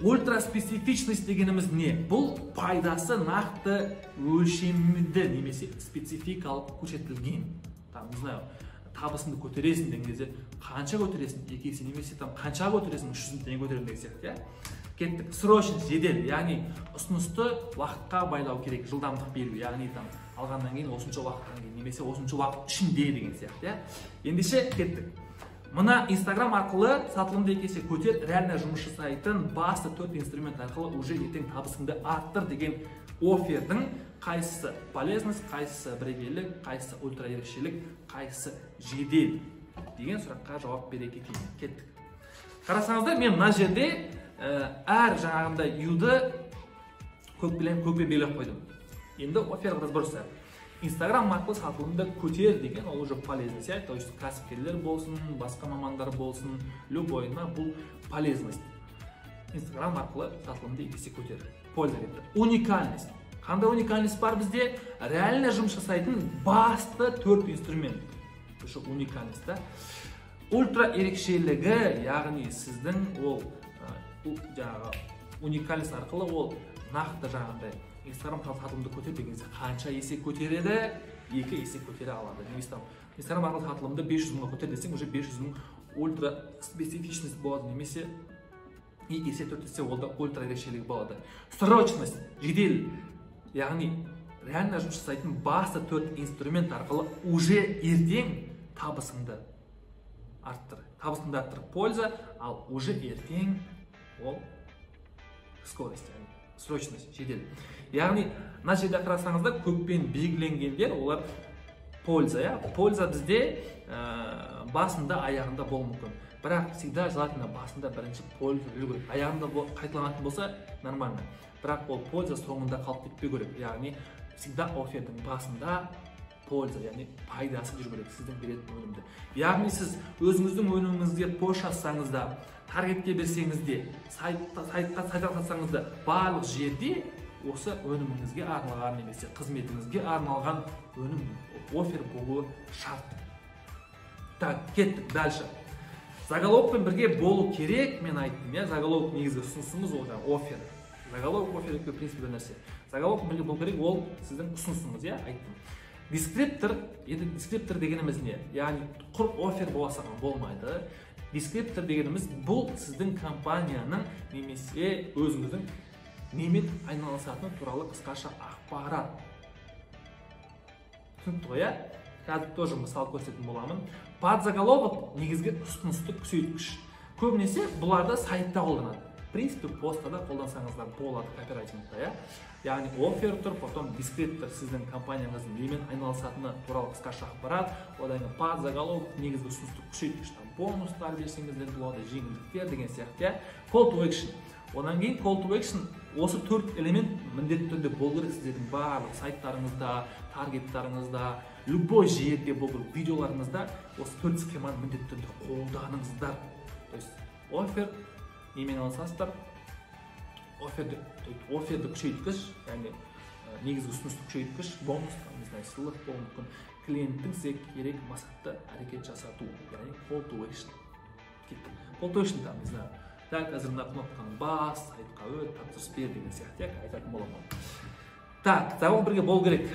[SPEAKER 1] Ультраспецифичность дегеніміз не? Бұл пайдасы нақты өлшемді немесе спецификалық көрсетілген. Не знаю, табысыңды көтересің деген кезде қанша көтересің? 2 есе немесе қанша көтересің? 300 теңге көтеремін деген сияқты. Кеттік, срочность, жедел, яғни ұсынысты уақытқа байлау керек, жылдамдық беру, яғни алғаннан кейін осынша уақыттан кейін немесе осынша уақыт ішінде деген сияқты. Ендеше кеттік. Мына Instagram арқылы сатылымды 2 есе көтер, реально жұмыс жасайтын басты 4 инструмент арқылы уже ертең табысыңды арттыр деген оффердің қайсысы полезность, қайсысы бірегейлік, қайсысы ультра ерекшелік, қайсысы жедел деген сұраққа жауап бере кетейін. Кеттік. Қарасаңыздар, мен мына жерде әр жаңағындай юды көкпен белгілеп қойдым. Енді оффер разборсы. Instagram арқылы сатылымды көтер деген ол уже полезность, то есть кәсіпкерлер болсын, басқа мамандар болсын, любойына бұл полезность. Instagram арқылы сатылымды 2 есе көтер. Польза кетті. Уникальность. Қандай уникальность бар бізде? Реально жұмыс жасайтын басты 4 инструмент. Осы уникальность та. Ультра ерекшелігі, яғни сіздің ол жаңағы уникальность арқылы ол нақты жаңағындай Instagram сатылымды көтер дегенде қанша есе көтереді? 2 есе көтере алады. Instagram арқылы сатылымды 500 мыңға көтер десең, уже 500 мың ультра специфичность болады, немесе 2 есе 4 есе ол да ультра ерекшелігі болады. Срочность, жедел, яғни реально жұмыс жасайтын басты 4 инструмент арқылы уже ертең табысыңды арттыр. Польза, ал уже ертең ол скорость, срочность, жедел. Яғни, мына жерде қарасаңыздар, көкпен белгіленгендер, олар польза. Польза бізде басында, аяғында болуы мүмкін. Бірақ всегда желательно басында бірінші польза білу керек. Аяғында қайталанатын болса нормально. Бірақ ол польза соңында қалып кетпеу керек. Яғни, всегда оффердің басында польза, яғни пайдасы жүру керек сіздің беретін өнімді. Яғни сіз өзіңіздің өніміңізге пост жазсаңыз да, таргетке берсеңіз де, сайтқа сатсаңыз да, барлық жерде осы өніміңізге арналған немесе қызметіңізге арналған өнім оффер болуы шарт. Так, кеттік дальше. Заголовкпен бірге болу керек, мен айттым, заголовок негізгі ұсынысыңыз ол жаңағы оффер. Заголовок оффер в принципе бір нәрсе. Заголовкпен бірге болу керек, ол сіздің ұсынысыңыз, айттым. Дескриптор дегеніміз не? Яғни құр оффер боласаған болмайды. Дескриптор дегеніміз бұл сіздің компанияның немесе өзіңіздің немен айналысатыны туралы қысқаша ақпарат. Түсінікті ғой, қазір тоже мысал көрсететін боламын. Подзаголовок негізгі ұсынысты күшейткіш. Көбінесе бұларды сайтта қолданады. В принципе, постта да қолдансаңыздар болады копирайтингта, яғни оффер тұр, потом дескриптор сіздің компанияңыздың немен айналысатыны туралы қысқаша ақпарат, одан кейін подзаголовок негізгі ұсынысты күшейткіш, бонустар берсеңіздер болады, жеңілдіктер деген сияқты, call to action. Одан кейін call to action осы 4 элемент міндетті түрде болу керек сіздердің барлық сайттарыңызда, таргеттарыңызда, любой жерде болу керек видеоларыңызда осы 4 схеманы міндетті түрде қолданыңыздар. То есть оффер немен алысасыздар? Офферді күшейткіш, яғни негізгі ұсынысты күшейткіш, бонус, сыйлық болуы мүмкін, клиенттің сізге керек мақсатты әрекет жасату, яғни call to action. Call to action там, не знаю, так, қазір мына кнопканы бас, сайтқа өт, тапсырыс бер деген сияқты айтатын боламын. Так, заголовок бірге болу керек.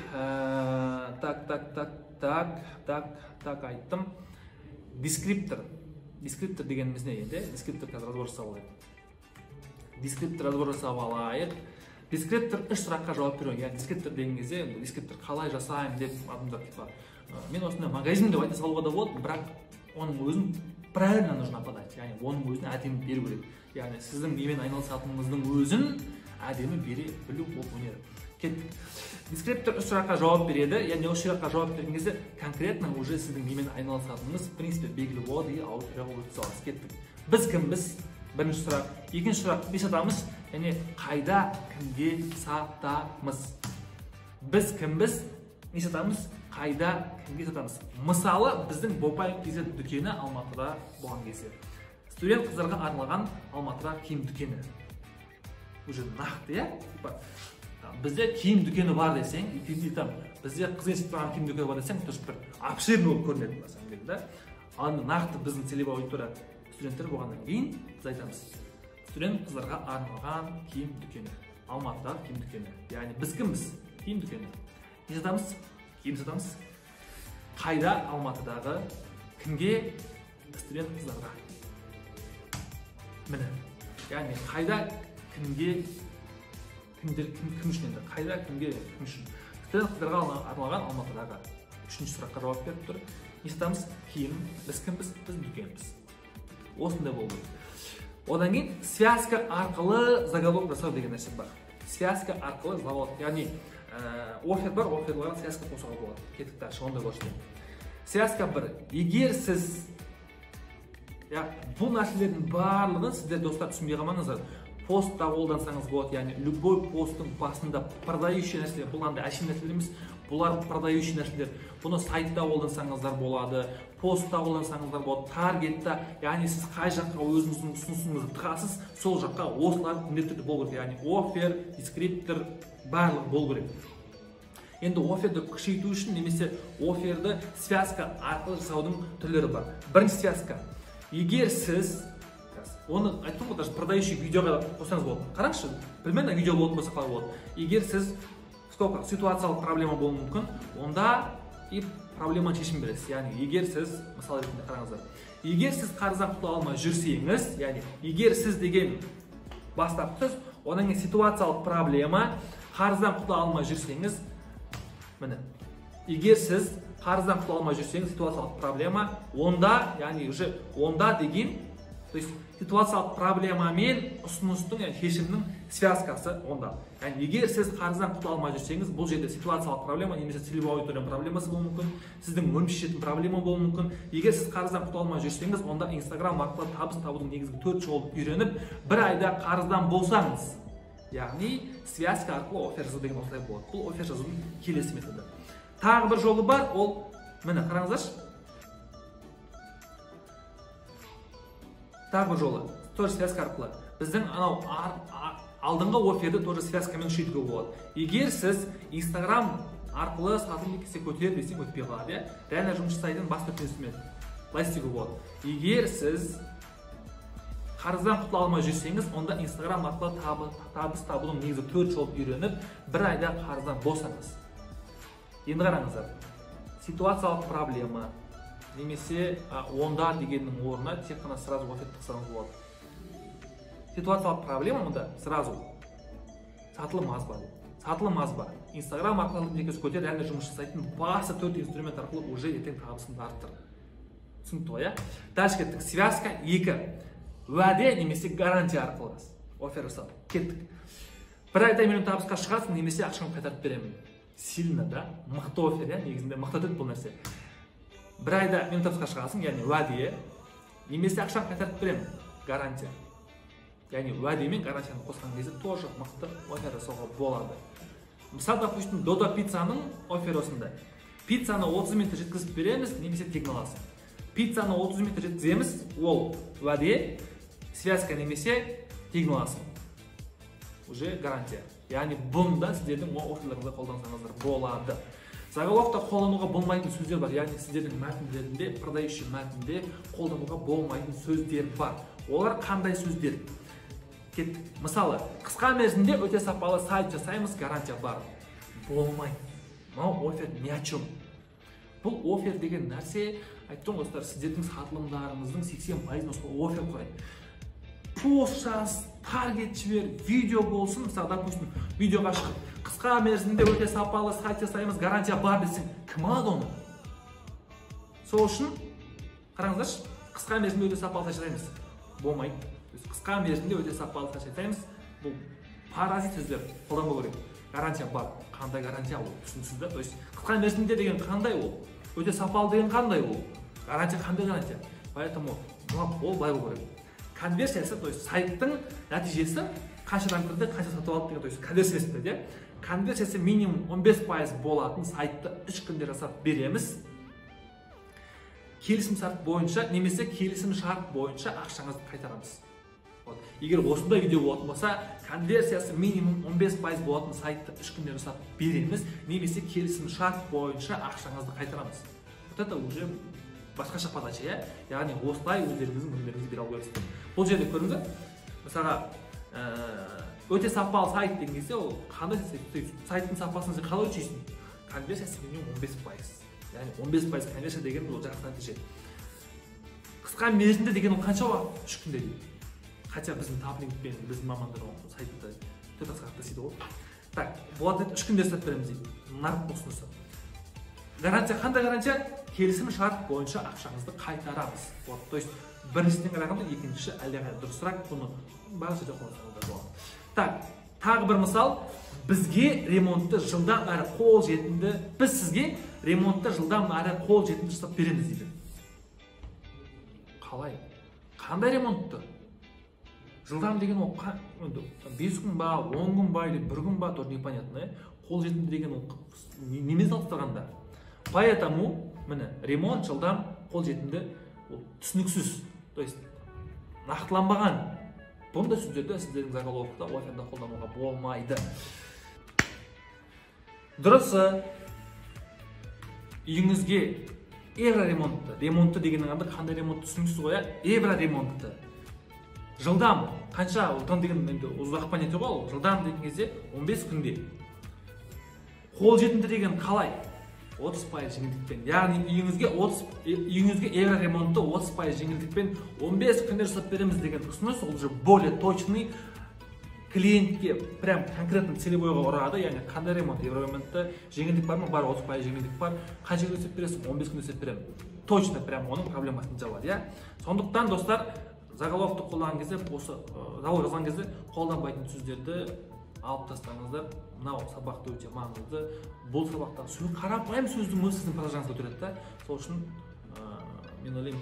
[SPEAKER 1] Так, айттым. Дескриптор дегеніміз не енді? Дескриптор қазір разбор жасап алайық. Дескриптор 3 сұраққа жауап беру. Яғни дескриптор деген кезде, дескриптор қалай жасаймын деп адамдар бар. Мен осындай магазин деп айта салуға да болады, бірақ оның өзін правильно нужно подать, яғни оның өзін әдемі беру керек. Яғни сіздің немен айналысатыныңыздың өзін әдемі бере білу ол өнер. Кеттік. Дескриптор 3 сұраққа жауап береді, яғни осы сұраққа жауап берген кезде конкретно уже сіздің немен айналысатыныңыз в принципе белгілі болады и аудиторияға өте саласыз. Кеттік. Біз кімбіз? Бірінші сұрақ. Екінші сұрақ, біз сатамыз, яғни қайда, кімге сатамыз? Біз кімбіз? Не сатамыз? Қайда, кімге сатамыз? Мысалы, біздің Бопай кз дүкені Алматыда болған кезде. Студент қыздарға арналған Алматыда киім дүкені. Уже нақты, бізде киім дүкені бар десең, бізде қыз есіп тұрған киім дүкені бар десең, тұрып бір обширный болып көрінеді на самом деле, ал нақты біздің целевой аудитория студенттер болғаннан кейін біз айтамыз. Студент қыздарға арналған киім дүкені. Алматыда киім дүкені. Яғни біз кімбіз? Киім дүкені. Не сатамыз? Киім сатамыз. Қайда? Алматыдағы. Кімге? Студент қыздарға. Міне. Яғни қайда, кімге, кім үшін енді? Қайда, кімге, кім үшін? Студент қыздарға арналған Алматыдағы. Үшінші сұраққа жауап беріп тұр. Не сатамыз? Киім. Біз кімбіз? Біз дүкенбіз. Осындай болды. Одан кейін связка арқылы заголовок жасау деген нәрсе бар. Связка арқылы заголовок, яғни офер бар, оферларға связка қосуға болады. Кеттік та ондай көрсетейін. Связка бір. Егер сіз бұл нәрселердің барлығын сіздер достар түсінбей қалмаңыздар. Постта қолдансаңыз болады, яғни любой посттың басында продающий нәрселер, бұл андай әшейін нәрселер емес, бұлар продающий нәрселер. Бұны сайтта қолдансаңыздар болады, постта қолдансаңыздар болады, таргетта, яғни сіз қай жаққа өзіңіздің ұсынысыңызды тығасыз, сол жаққа осылар міндетті түрде болу керек, яғни офер, дескриптор барлығы болу керек. Енді оферді күшейту үшін немесе оферді связка арқылы жасаудың түрлері бар. Бірінші связка. Егер сіз оны айттым ғой, даже продающий видеоға қосаңыз болады. Қараңызшы, примерно видео болатын болса қалай болады. Егер сіз ситуациялық проблема болуы мүмкін, онда и проблеманы шешім бересіз. Яғни, егер сіз, мысалы ретінде қараңыздар, егер сіз қарыздан құтыла алмай жүрсеңіз, яғни, егер сіз деген бастап сөз, одан кейін ситуациялық проблема, қарыздан құтыла алмай жүрсеңіз, міне, егер сіз қарыздан құтыла алмай жүрсеңіз, ситуациялық проблема, онда, яғни, уже онда деген, то есть ситуациялық проблема мен ұсыныстың, яғни шешімнің связкасы онда. Яғни егер сіз қарыздан құтыла алмай жүрсеңіз, бұл жерде ситуациялық проблема немесе целевой аудиторияның проблемасы болуы мүмкін, сіздің өлшенетін проблема болуы мүмкін. Егер сіз қарыздан құтыла алмай жүрсеңіз, онда Instagram арқылы табыс табудың негізгі 4 жолын үйреніп, бір айда қарыздан болсаңыз, яғни связка арқылы офер жазу деген осылай болады. Бұл офер жазудың келесі методы. Тағы бір жолы бар, ол міне қараңыздаршы. Тағы бір жолы, тоже связка арқылы. Біздің анау алдыңғы оферді тоже связкамен күшейтуге болады. Егер сіз Instagram арқылы сатылым кесе көтеріп десең өтпей қалады, реально жұмыс жасайтын басты инструмент. Былай істеуге болады. Егер сіз қарыздан құтыла алмай жүрсеңіз, онда Instagram арқылы табыс табудың негізі 4 жол үйреніп, бір айда қарыздан босаңыз. Енді қараңыздар. Ситуациялық проблема немесе онда дегеннің орнына тек қана сразу офер тықсаңыз болады. Ситуациялық проблема мұнда сразу сатылым аз ба. Сатылым аз ба. Instagram арқылы некесі көтер, реально жұмыс жасайтын басы 4 инструмент арқылы уже ертең табысыңды арттыр. Түсінікті ғой, Дальше кеттік. Связка 2. Уәде немесе гарантия арқылы офер жасау. Кеттік. Бір айда мен табысқа шығасың, немесе ақшаны қайтарып беремін. Сильно, да? Мықты офер, негізінде мықты деді бұл нәрсе. Бір айда мен табысқа шығасың, яғни уәде, немесе ақшаны қайтарып беремін. Гарантия. Яғни уәде мен гарантияны қосқан кезде тоже мықты офер жасауға болады. Мысалы, допустим, Додо пиццаның офері осындай. Пиццаны 30 минутта жеткізіп береміз, немесе тегін аласың. Пиццаны 30 минутта жеткіземіз, ол уәде, связка немесе тегін аласың. Уже гарантия. Яғни бұнда сіздердің оферлеріңізді қолдансаңыздар болады. Заголовокта қолдануға болмайтын сөздер бар. Яғни сіздердің мәтіндерінде, продающий мәтінде қолдануға болмайтын сөздер бар. Олар қандай сөздер? Кеттік. Мысалы, қысқа мерзімде өте сапалы сайт жасаймыз, гарантия бар. Болмайды. Мынау офер не о чем? Бұл офер деген нәрсе, айттым достар, сіздердің сатылымдарыңыздың 80%-ын осы офер құрайды. Пост жаз, таргет жібер, видео болсын, мысалы, допустим, видеоға шығып, қысқа мерзімде өте сапалы сайт жасаймыз, гарантия бар десең, кім алады оны? Сол үшін, қараңыздаршы, қысқа мерзімде өте сапалы сайт жасаймыз. Болмайды. Қысқа мерзімде өте сапалы сайт жасаймыз, бұл паразит сөздер қолданбау керек. Гарантия бар. Қандай гарантия ол? Түсінсіз да? То есть, қысқа мерзімде деген қандай ол? Өте сапалы деген қандай ол? Гарантия қандай гарантия? Поэтому, ол былай болу керек. Конверсиясы, то есть сайттың нәтижесі қаншадан кірді, қанша сатып алды деген, то есть конверсиясы дейді. Конверсиясы минимум 15% болатын сайтты 3 күнде жасап береміз. Келісім шарт бойынша немесе келісім шарт бойынша ақшаңызды қайтарамыз. Егер осындай видео болатын болса, конверсиясы минимум 15% болатын сайтты 3 күнде жасап береміз, немесе келісім шарт бойынша ақшаңызды қайтарамыз. Вот это уже басқаша подача, яғни осылай өздеріңіздің өнімдеріңізді бере алу керексіздер. Бұл жерде көріңіздер, мысалға өте сапалы сайт деген кезде ол қандай сайттың сапасын қалай өлшейсің? Конверсиясы минимум 15%. Яғни 15% конверсия деген ол жақсы нәтиже. Қысқа мерзімде деген ол қанша уақыт? 3 күнде дейді. Хотя біздің таблингпен біздің мамандар сайтты төрт асқақта істейді ғой. Так, болады 3 күнде жасап береміз дейді. Нарық ұсынысы. гарантия қандай гарантия? Келісім шарт бойынша ақшаңызды қайтарамыз. Вот, то есть біріншіден қарағанда екінші әлдеқайда дұрысырақ, бұны барлық жерде қолдануға болады. Так, тағы бір мысал, бізге ремонтты жылдам әрі қолжетімді, біз сізге ремонтты жылдам әрі қолжетімді жасап береміз дейді. Қалай? Қандай ремонтты? Жылдам деген ол 5 күн ба, 10 күн ба, или 1 күн ба, тоже непонятно. Қолжетімді деген ол немен салыстырғанда? Поэтому, міне, ремонт жылдам, қолжетімді, ол түсініксіз. То есть, нақтыланбаған. Бұндай сөздерді сіздердің заголовкта оферда қолдануға болмайды. Дұрысы, үйіңізге евроремонтты, ремонтты дегеннің аты қандай ремонтты түсініксіз ғой, евроремонтты. Жылдам, қанша жылдам деген ұзақ понятие ғой, жылдам деген кезде 15 күнде. Қолжетімді деген қалай? 30% жеңілдікпен. Яғни үйіңізге евроремонтты 30% жеңілдікпен 15 күнде жасап береміз деген ұсыныс, ол же более точный, клиентке прям конкретно целевойға ұрады. Яғни қандай ремонт, евроремонтты жеңілдік бар ма? Бар, 30% жеңілдік бар. Қанша күнде жасап бересің? 15 күнде жасап беремін. Точно прям оның проблемасын жабады, иә? Сондықтан достар, заголовкты қолданған кезде, осы заголовок жазған кезде қолданбайтын сөздерді алып тастаңыздар. Мынау сабақта өте маңызды. Бұл сабақтағы сөз қарапайым сөздің өзі сіздің продажаңызды көтереді да. Сол үшін мен ойлаймын,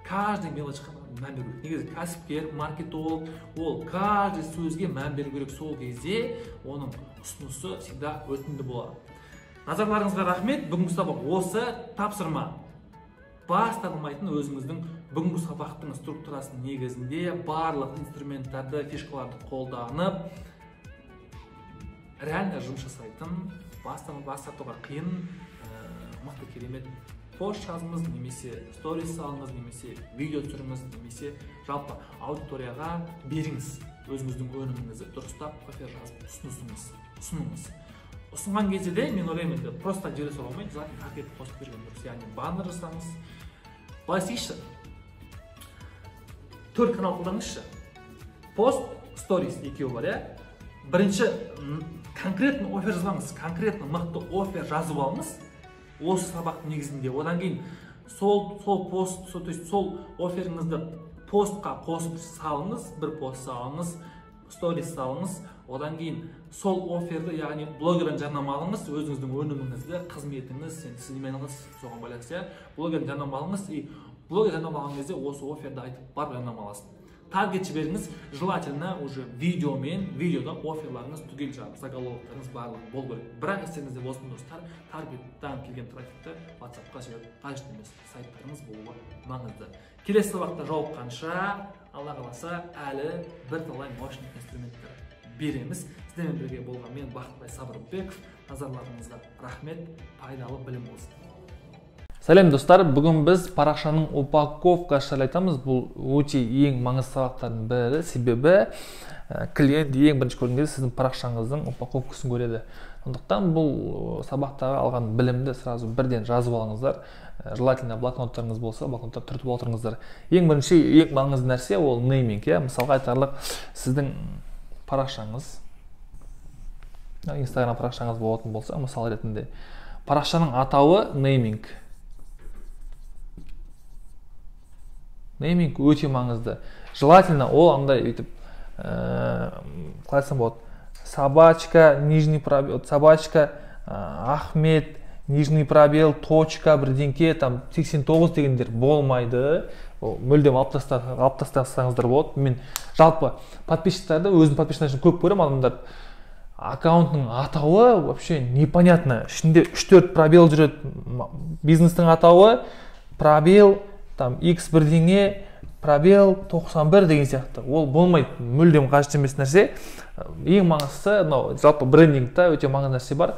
[SPEAKER 1] каждый мелочқа мән беру керек. Негізі кәсіпкер, маркетолог, ол каждый сөзге мән беру керек. Сол кезде оның ұсынысы всегда өтімді болады. Назарларыңызға рахмет. Бүгінгі сабақ осы. Тапсырма. Бас тағылмайтын өзіңіздің бүгінгі сабақтың структурасының негізінде барлық инструменттарды, фишкаларды қолданып, реально жұмыс жасайтын, бас тартуға қиын, мықты керемет пост жазыңыз, немесе сторис салыңыз, немесе видео түсіріңіз, немесе жалпы аудиторияға беріңіз. Өзіңіздің өніміңізді дұрыстап офер жазып ұсыныңыз. Ұсынған кезде де мен ойлаймын, просто так жібере салмай, zaten пакет қосып берген дұрыс. Яғни баннер жасаңыз. Былай істейікші. 4 канал қолданыңызшы. Пост, сторис екеуі бар, иә? Бірінші конкретно офер жазбаңыз, конкретно мықты офер жазып алыңыз. Осы сабақтың негізінде. Одан кейін сол пост, сол оферіңізді постқа қосып салыңыз, бір пост салыңыз, сторис салыңыз. Одан кейін сол оферді, яғни блогерден жарнамалыңыз, өзіңіздің өніміңізді, қызметіңіз, сіз немен алыңыз, соған байланысты, блогерден жарнамалыңыз, и блогер жарнамалған кезде осы оферді айтып барып жарнамаласын. Таргет жіберіңіз, желательно уже видеода оферларыңыз түгел жағып, заголовоктарыңыз барлығы бол керек. Бірақ естеріңізде болсын достар, таргеттан келген трафикті WhatsApp-қа жіберіп, қажет емес сайттарыңыз болуы маңызды. Келесі сабақта жолыққанша, Алла қаласа, әлі бірталай мощный инструменттер береміз. Сіздермен бірге болған мен Бақытбай Сабырбеков. Назарларыңызға рахмет, пайдалы білім болсын.
[SPEAKER 3] Сәлем достар, бүгін біз парақшаның упаковкасы жайлы айтамыз. Бұл өте ең маңызды сабақтардың бірі, себебі клиент ең бірінші көрген кезде сіздің парақшаңыздың упаковкасын көреді. Сондықтан бұл сабақтағы алған білімді сразу бірден жазып алыңыздар. Желательно блокноттарыңыз болса, блокноттар түртіп отырыңыздар. Ең бірінші, ең маңызды нәрсе ол нейминг, иә? Мысалға айтарлық, сіздің парақшаңыз, Instagram парақшаңыз болатын болса, мысал ретінде, парақшаның атауы нейминг. Нейминг өте маңызды. Желательно ол андай өйтіп, қалай айтсам болады, собачка, нижний пробел, собачка, Ахмет, нижний пробел, точка, бірдеңке, там 89 дегендер болмайды. Мүлдем алып тастаңыздар болады. Мен жалпы подписчиктарды, өзім подписчиктар көп көремін, адамдар аккаунтның атауы вообще непонятно. Ішінде 3-4 пробел жүреді. Бизнестің атауы пробел, там X бірдеңе, пробел 91 деген сияқты. Ол болмайды, мүлдем қажет емес нәрсе. Ең маңыздысы, жалпы брендингта өте маңызды нәрсе бар.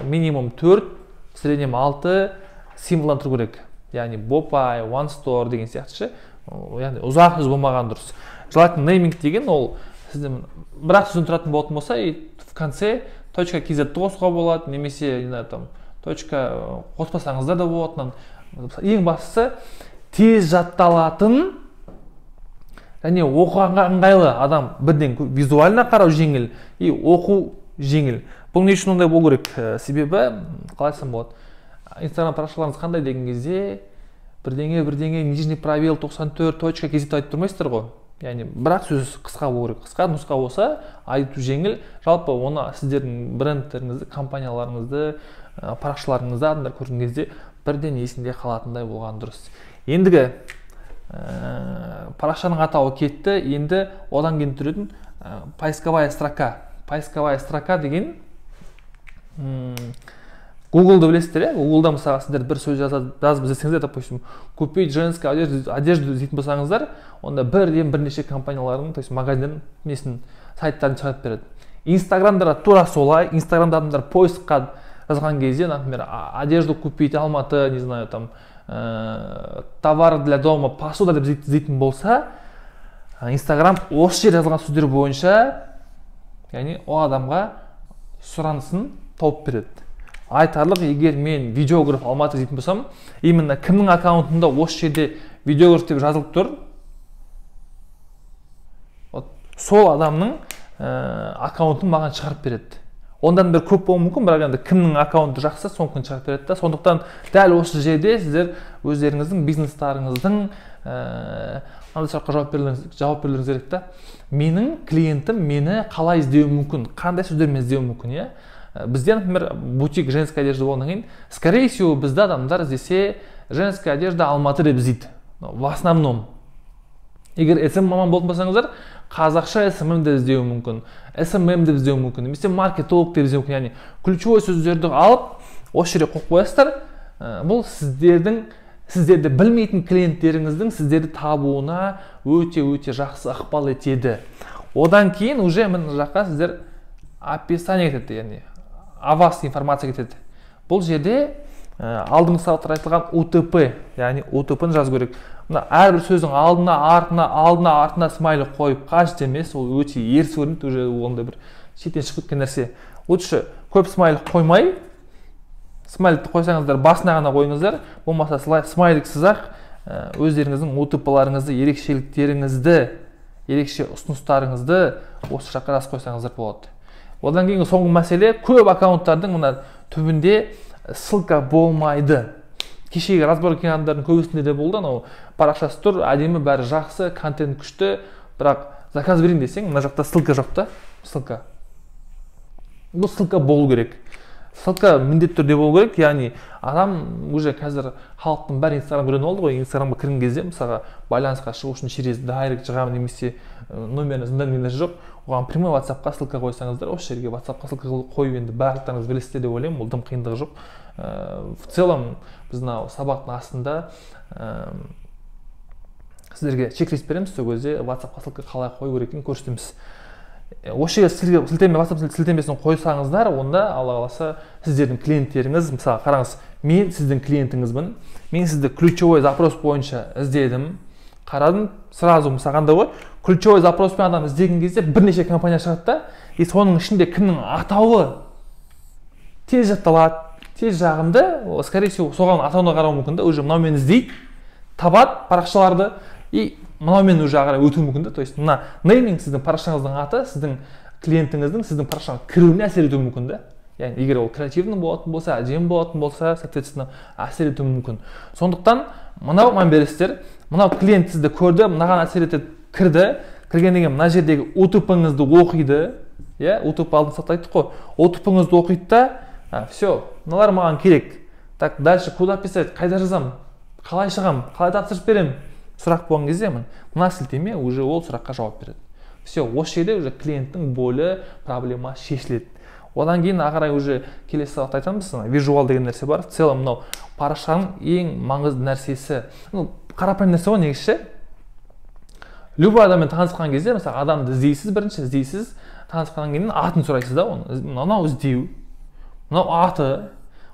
[SPEAKER 3] Минимум 4, в среднем 6 символдан тұру керек. Яғни Bopay, One Store деген сияқты. Яғни ұзақ сөз болмаған дұрыс. Желательно нейминг деген ол сіздің бірақ сөзден тұратын болатын болса, в конце .kz қосуға болады, немесе точка қоспасаңыздар да болады. Ең бастысы тез жатталатын және оқуға ыңғайлы. Адам бірден визуально қарау жеңіл и оқу жеңіл. бұл не үшін ондай болу керек? Себебі қалай айтсам болады, инстаграм парақшаларыңыз қандай деген кезде бірдеңе нижний пробел 94 точка kz айтып тұрмайсыздар ғой. Яғни бірақ сөз қысқа болу керек. Қысқа нұсқа болса айту жеңіл. Жалпы оны сіздердің брендтеріңізді, компанияларыңызды, парақшаларыңызды адамдар көрген кезде бірден есінде қалатындай болған дұрыс. Ендігі парақшаның атауы кетті. Енді одан кейін тұратын поисковая строка. Поисковая строка деген Google-ды білесіздер, Google-да мысалы сіздер бір сөз жазып іздесеңіздер, допустим, купить женскую одежду дейтін болсаңыздар, онда бірнеше компаниялардың, то есть магазиндердің сайттарын шығарып береді. Инстаграмда тура солай. Инстаграмда адамдар поискқа жазған кезде, например, одежду купить Алматы, не знаю, там товар для дома, посуда деп іздейтін болса, Инстаграм осы жерде жазылған сөздер бойынша, яғни ол адамға сұранысын тауып береді. Айтарлық, егер мен видеограф Алматы дейтін болсам, именно кімнің аккаунтында осы жерде видеограф деп жазылып тұр, сол адамның аккаунтын маған шығарып береді. Ондан бір көп болуы мүмкін, бірақ енді кімнің аккаунты жақсы, сонысын шығарып береді да. Сондықтан дәл осы жерде сіздер өздеріңіздің бизнестарыңыздың мынандай сұраққа жауап берулеріңіз керек та. Менің клиентім мені қалай іздеуі мүмкін, қандай сөздермен іздеуі мүмкін, иә? Бізде, например, бутик женская одежда болғаннан кейін, скорее всего, бізде адамдар іздесе женская одежда Алматы деп іздейді. В основном. Егер SMM маман болатын болсаңыздар, қазақша SMM деп іздеуі мүмкін, SMM деп іздеуі мүмкін, немесе маркетолог деп іздеуі мүмкін. Яғни ключевой сөздерді алып, осы жерге қойып қоясыздар. Бұл сіздерді білмейтін клиенттеріңіздің сіздерді табуына өте жақсы ықпал етеді. Одан кейін уже мына жаққа сіздер описание кетеді, яғни о вас информация кетеді. Бұл жерде алдыңғы сауаттар айтылған UTP, яғни UTP-ны жазу керек. Мына әрбір сөздің алдына артына смайлы қойып қажет емес, ол өте ерсі көрінеді, уже ондай бір шеттен шығып кеткен нәрсе. Лучше көп смайлы қоймай, смайлікті қойсаңыздар басына ғана қойыңыздар, болмаса смайліксіз-ақ өздеріңіздің UTP-ларыңызды, ерекшеліктеріңізді, ерекше ұсыныстарыңызды осы жаққа жазып қойсаңыздар болады. Одан кейін соңғы мәселе, көп аккаунттардың мына түбінде ссылка болмайды. Кешегі разбор кинолардың көбісінде де болды, анау парақшасы тұр, әдемі, бәрі жақсы, контент күшті, бірақ заказ берейін десең, мына жақта ссылка жоқ та, ссылка. Бұл ссылка болу керек. Ссылка міндетті түрде болу керек, яғни адам уже қазір халықтың бәрі Инстаграмға үйреніп алды ғой. Инстаграмға кірген кезде, мысалға байланысқа шығу үшін через дайрект жағамын немесе номеріңіз мындай жоқ, оған прямой WhatsApp-қа ссылка қойсаңыздар, осы жерге WhatsApp-қа ссылка қойып енді барлықтарыңыз білесіздер деп ойлаймын, ол дым қиындығы жоқ. В целом біз мынау сабақтың астында сіздерге чек-лист береміз, сол кезде WhatsApp-қа ссылка қалай қою керек екенін көрсетеміз. Осы жерге WhatsApp сілтемесін қойсаңыздар, онда алла қаласа сіздердің клиенттеріңіз, мысалы қараңыз, мен сіздің клиентіңізбін, мен сізді ключевой запрос бойынша іздедім, қарадым, сразу мысалы қандай ғой, ключевой запроспен адам іздеген кезде бірнеше компания шығады да, и соның ішінде кімнің атауы тез жатталады, тез жағымды, скорее всего, соған атауына қарау мүмкін да, уже мынаумен іздейді, табады парақшаларды, и мынаумен уже ағарай өтуі мүмкін да. То есть мына нейминг сіздің парақшаңыздың аты сіздің клиентіңіздің сіздің парақшаға кіруіне әсер етуі мүмкін да. Яғни егер ол креативный болатын болса, әдемі болатын болса, соответственно әсер етуі мүмкін. Сондықтан мынау мән бересіздер, мынау клиент сізді көрді, мынаған әсер етіп кірді, кіргеннен кейін мына жердегі UTP-ңызды оқиды, иә, UTP алдын сатып айттық қой, UTP-ңызды оқиды да, все, мыналар маған керек. Так, дальше куда писать, қайда жазамын, қалай шығамын, қалай тапсырып беремін? Сұрақ болған кезде мына сілтеме уже ол сұраққа жауап береді. Все, осы жерде уже клиенттің болі проблема шешіледі. Одан кейін ағарай уже келесі сабақта айтамыз, визуал деген нәрсе бар. В целом мынау парақшаның ең маңызды нәрсесі. Қарапайым нәрсе ғой негізі. Любой адаммен танысқан кезде, мысалы адамды іздейсіз, бірінші іздейсіз, танысқаннан кейін атын сұрайсыз да, оны. Мынау іздеу, мынау аты.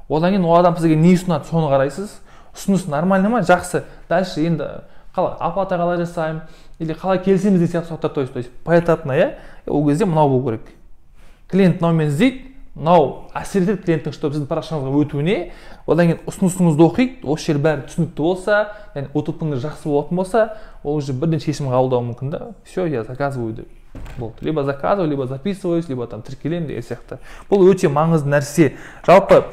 [SPEAKER 3] Одан кейін ол адам сізге не ұсынады, соны қарайсыз. Ұсыныс нормальный ма, жақсы. Дальше енді қалай оплата қалай жасаймын, или қалай келісеміз деген сияқты сұрақтар, то есть поэтапно, иә, ол кезде мынау болу керек. Клиент мынаумен іздейді, мынау әсер етеді клиенттің чтобы сіздің парақшаңызға өтуіне, одан кейін ұсынысыңызды оқиды, осы жер бәрі түсінікті болса, яғни UTP-ңыз жақсы болатын болса, ол уже бірден шешім қабылдауы мүмкін да. Все, я заказываю деп. болды. Либо заказывай, либо записываюсь, либо там тіркелемін деген сияқты. Бұл өте маңызды нәрсе. Жалпы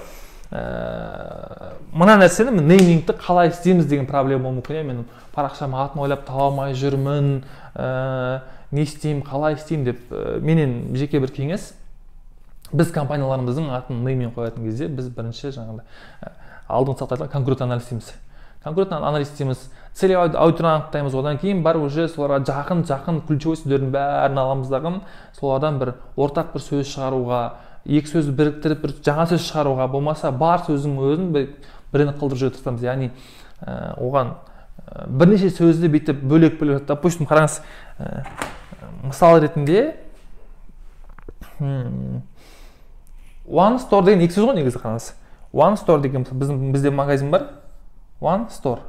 [SPEAKER 3] мына нәрсені неймингті қалай істейміз деген проблема мүмкін. Мен парақшама атын ойлап таба алмай жүрмін, не істеймін, қалай істеймін деп менен жеке бір кеңес. Біз компанияларымыздың атын нейминг қоятын кезде біз бірінші жаңағыдай алдыңғы сақта айтылған конкурентный анализ істейміз. Конкурентный анализ істейміз, целевой аудиторияны анықтаймыз, одан кейін бар уже соларға жақын ключевой сөздердің бәрін аламыз дағы, солардан бір ортақ бір сөз шығаруға, екі сөзді біріктіріп бір жаңа сөз шығаруға, болмаса бар сөздің өзін бренд қылдырып жүре тырысамыз. Яғни оған бірнеше сөзді бүйтіп бөлек допустим, қараңыз, мысал ретінде One Store деген екі сөз ғой негізі. Қараңыз, One Store деген бізде магазин бар, One Store.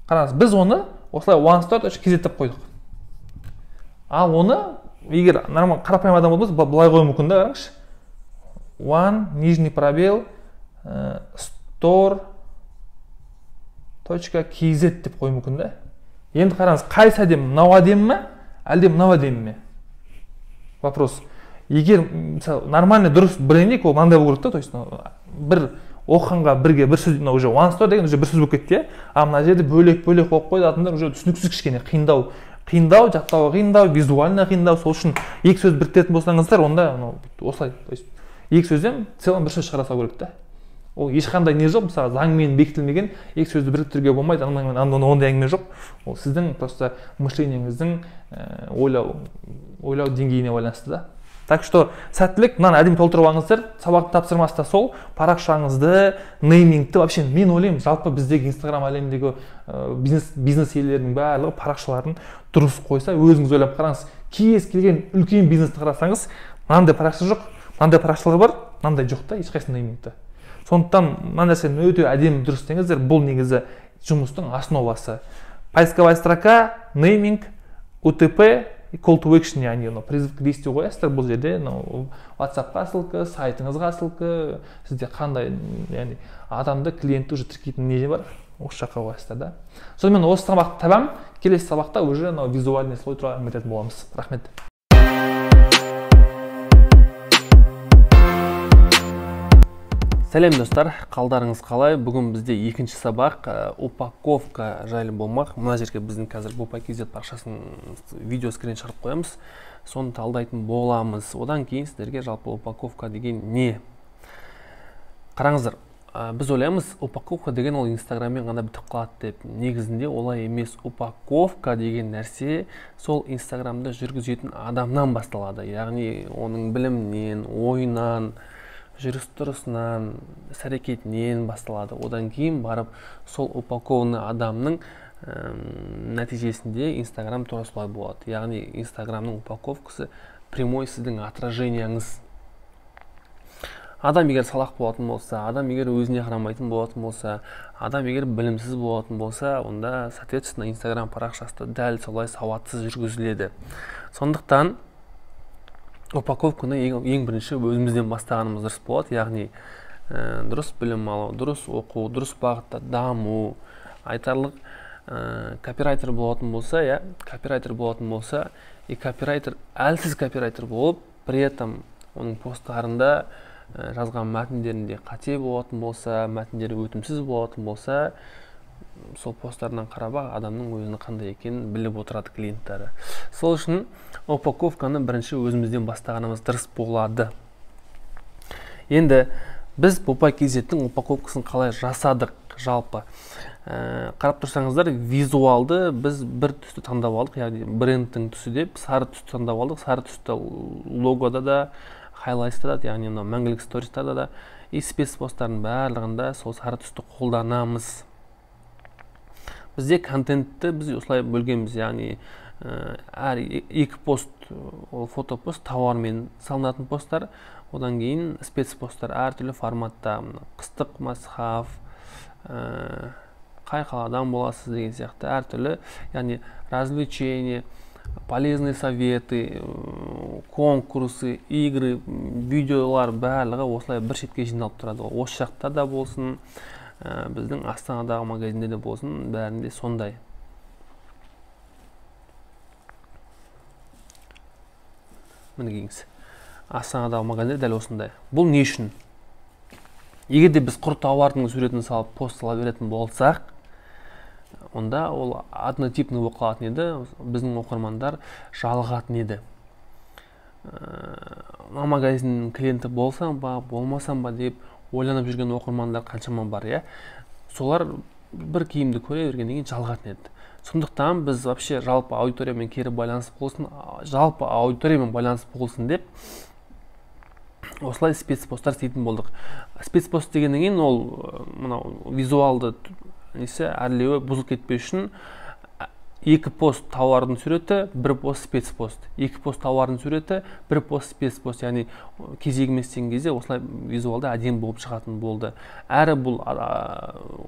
[SPEAKER 3] Қараңыз, біз оны осылай onestore.kz деп қойдық. Ал оны егер нормал қарапайым адам болмаса, былай қою мүмкін да, қараңызшы. One нижний пробел store.kz деп қою мүмкін да. Енді қараңыз, қайсы әдемі, мынау әдемі ме, әлде мынау әдемі ме? Вопрос. Егер нормальный дұрыс брендинг ол мынандай болу керек та, то есть бір оқығанға бірге бір сөз, уже One Store деген уже бір сөз болып кетті. А мына жерде бөлек қойып қойды, адамдар уже түсініксіз кішкене қиындау, жаттауға қиындау, визуально қиындау. Сол үшін екі сөз біріктіретін болсаңыздар, онда осылай, то есть екі сөзден целом бір сөз шығара салу керек та. Ол ешқандай не жоқ, мысалы заңмен бекітілмеген екі сөзді біріктіруге болмайды, ондай әңгіме жоқ. Ол сіздің просто мышлениеңіздің ойлау деңгейіне байланысты да. Так что сәттілік, мынаны әдемі толтырып алыңыздар. Сабақ тапсырмасы да сол, парақшаңызды, неймингті, вообще мен ойлаймын, жалпы біздегі Инстаграм әлеміндегі бизнес иелерінің барлығы парақшаларын дұрыс қойса, өзіңіз ойлап қараңыз, кез келген үлкен бизнесті қарасаңыз, мынандай парақша жоқ, мынандай парақшалар бар, мынандай жоқ та, ешқайсысы неймингті. Сондықтан мына нәрсені өте әдемі дұрыс істеңіздер, бұл негізі жұмыстың основасы. Поисковая строка, нейминг, UTP, call to action, яғни призыв к действию қоясыздар. Бұл жерде WhatsApp-қа ссылка, сайтыңызға ссылка, сізде қандай, яғни адамды, клиентті уже тіркейтін не бар, осы жаққа қоясыздар да. Сонымен осы сабақты табам, келесі сабақта уже визуальный слой туралы әңгіме ететін боламыз. Рахмет.
[SPEAKER 4] Сәлем достар, қалдарыңыз қалай? Бүгін бізде екінші сабақ упаковка жайлы болмақ. Мына жерге біздің қазір Bopay.kz парақшасын видео скрин шығарып қоямыз. Соны талдайтын боламыз. Одан кейін сіздерге жалпы упаковка деген не? Қараңыздар, біз ойлаймыз, упаковка деген ол Инстаграммен ғана бітіп қалады деп. Негізінде олай емес. Упаковка деген нәрсе сол Инстаграмды жүргізетін адамнан басталады. Яғни оның білімнен, ойынан, жүріс-тұрысынан, іс-әрекетінен басталады. Одан кейін барып сол упакованы адамның нәтижесінде Инстаграм тура солай болады. Яғни Инстаграмның упаковкасы прямой сіздің отраженияңыз. Адам егер салақ болатын болса, адам егер өзіне қарамайтын болатын болса, адам егер білімсіз болатын болса, онда соответственно Инстаграм парақшасы дәл солай сауатсыз жүргізіледі. Сондықтан упаковканы ең бірінші өзімізден бастағанымыз дұрыс болады. Яғни дұрыс білім алу, дұрыс оқу, дұрыс бағытта даму, айтарлық копирайтер болатын болса, и копирайтер әлсіз копирайтер болып, при этом оның посттарында жазған мәтіндерінде қате болатын болса, мәтіндері өтімсіз болатын болса, сол посттарынан қарап адамның өзінің қандай екенін біліп отырады клиенттері. Сол үшін упаковканы бірінші өзімізден бастағанымыз дұрыс болады. Енді біз Bopay.kz-тің упаковкасын қалай жасадық жалпы? Қарап тұрсаңыздар, визуалды біз бір түсті таңдап алдық, яғни брендтің түсі деп сары түсті таңдап алдық. Сары түсті логода да, хайлайтста да, яғни мәңгілік стористарда да, и спецпосттардың барлығында сол сары түсті қолданамыз. Бізде контентті біз осылай бөлгенбіз, яғни әр екі пост, ол фотопост, тауармен салынатын посттар, одан кейін спецпосттар әртүрлі форматта, қыстық масхаф, қай қаладан боласыз деген сияқты әртүрлі, яғни развлечение, полезные советы, конкурсы, игры, видеолар барлығы осылай бір шетке жиналып тұрады. Осы жақта да болсын, біздің Астанадағы магазинде де болсын, бәрінде сондай. мінекейіңіз. Астанадағы магазиндар дәл осындай. Бұл не үшін? Егер де біз құр тауардың суретін салып пост сала беретін болсақ, онда ол однотипный болып қалатын еді, біздің оқырмандар жалығатын еді. Магазиннің клиенті болсам ба, болмасам ба деп ойланып жүрген оқырмандар қаншама бар, иә. Солар бір киімді көре бергеннен кейін жалығатын еді. Сондықтан біз вообще жалпы аудиториямен кері байланыс болсын, деп осылай спецпосттар істейтін болдық. Спецпост дегеннен кейін ол мынау визуалды әрлеуі бұзылып кетпеу үшін 2 пост тауардың суреті, 1 пост спецпост. 2 пост тауардың суреті, 1 пост спецпост. Яғни кезегіместен кезде осылай визуалды әдемі болып шығатын болды. Әрі бұл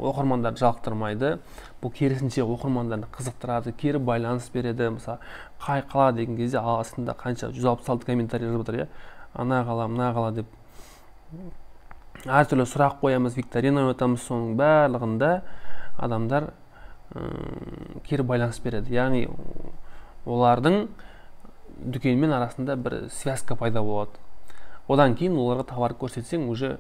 [SPEAKER 4] оқырмандарды жалықтырмайды. Бұл керісінше оқырмандарды қызықтырады, кері байланыс береді. Мысалы, қай қала деген кезде астында қанша 166 комментарий жазып отыр, иә. Ана қала, мына қала деп. Әртүрлі сұрақ қоямыз, викторина өтамыз, соның барлығында адамдар кері байланыс береді. Яғни олардың дүкенмен арасында бір связка пайда болады. Одан кейін оларға товар көрсетсең, уже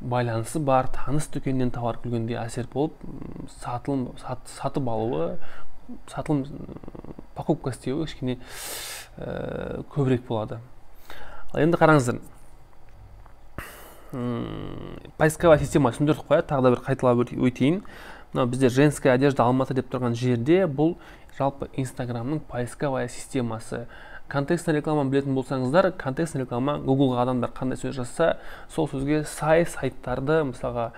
[SPEAKER 4] байланысы бар, таныс дүкеннен товар күлгенде әсер болып, сатып алуы, покупка істеуі кішкене көбірек болады. Енді қараңыздар, поисковая система түсіндірдік қояды, тағы да бір қайталап өтейін. Бізде женская одежда Алматы деп тұрған жерде бұл жалпы Инстаграмның поисковая системасы. Контекстный реклама білетін болсаңыздар, контекстный реклама Google-ға адамдар қандай сөз жазса, сол сөзге сай сайттарды, мысалға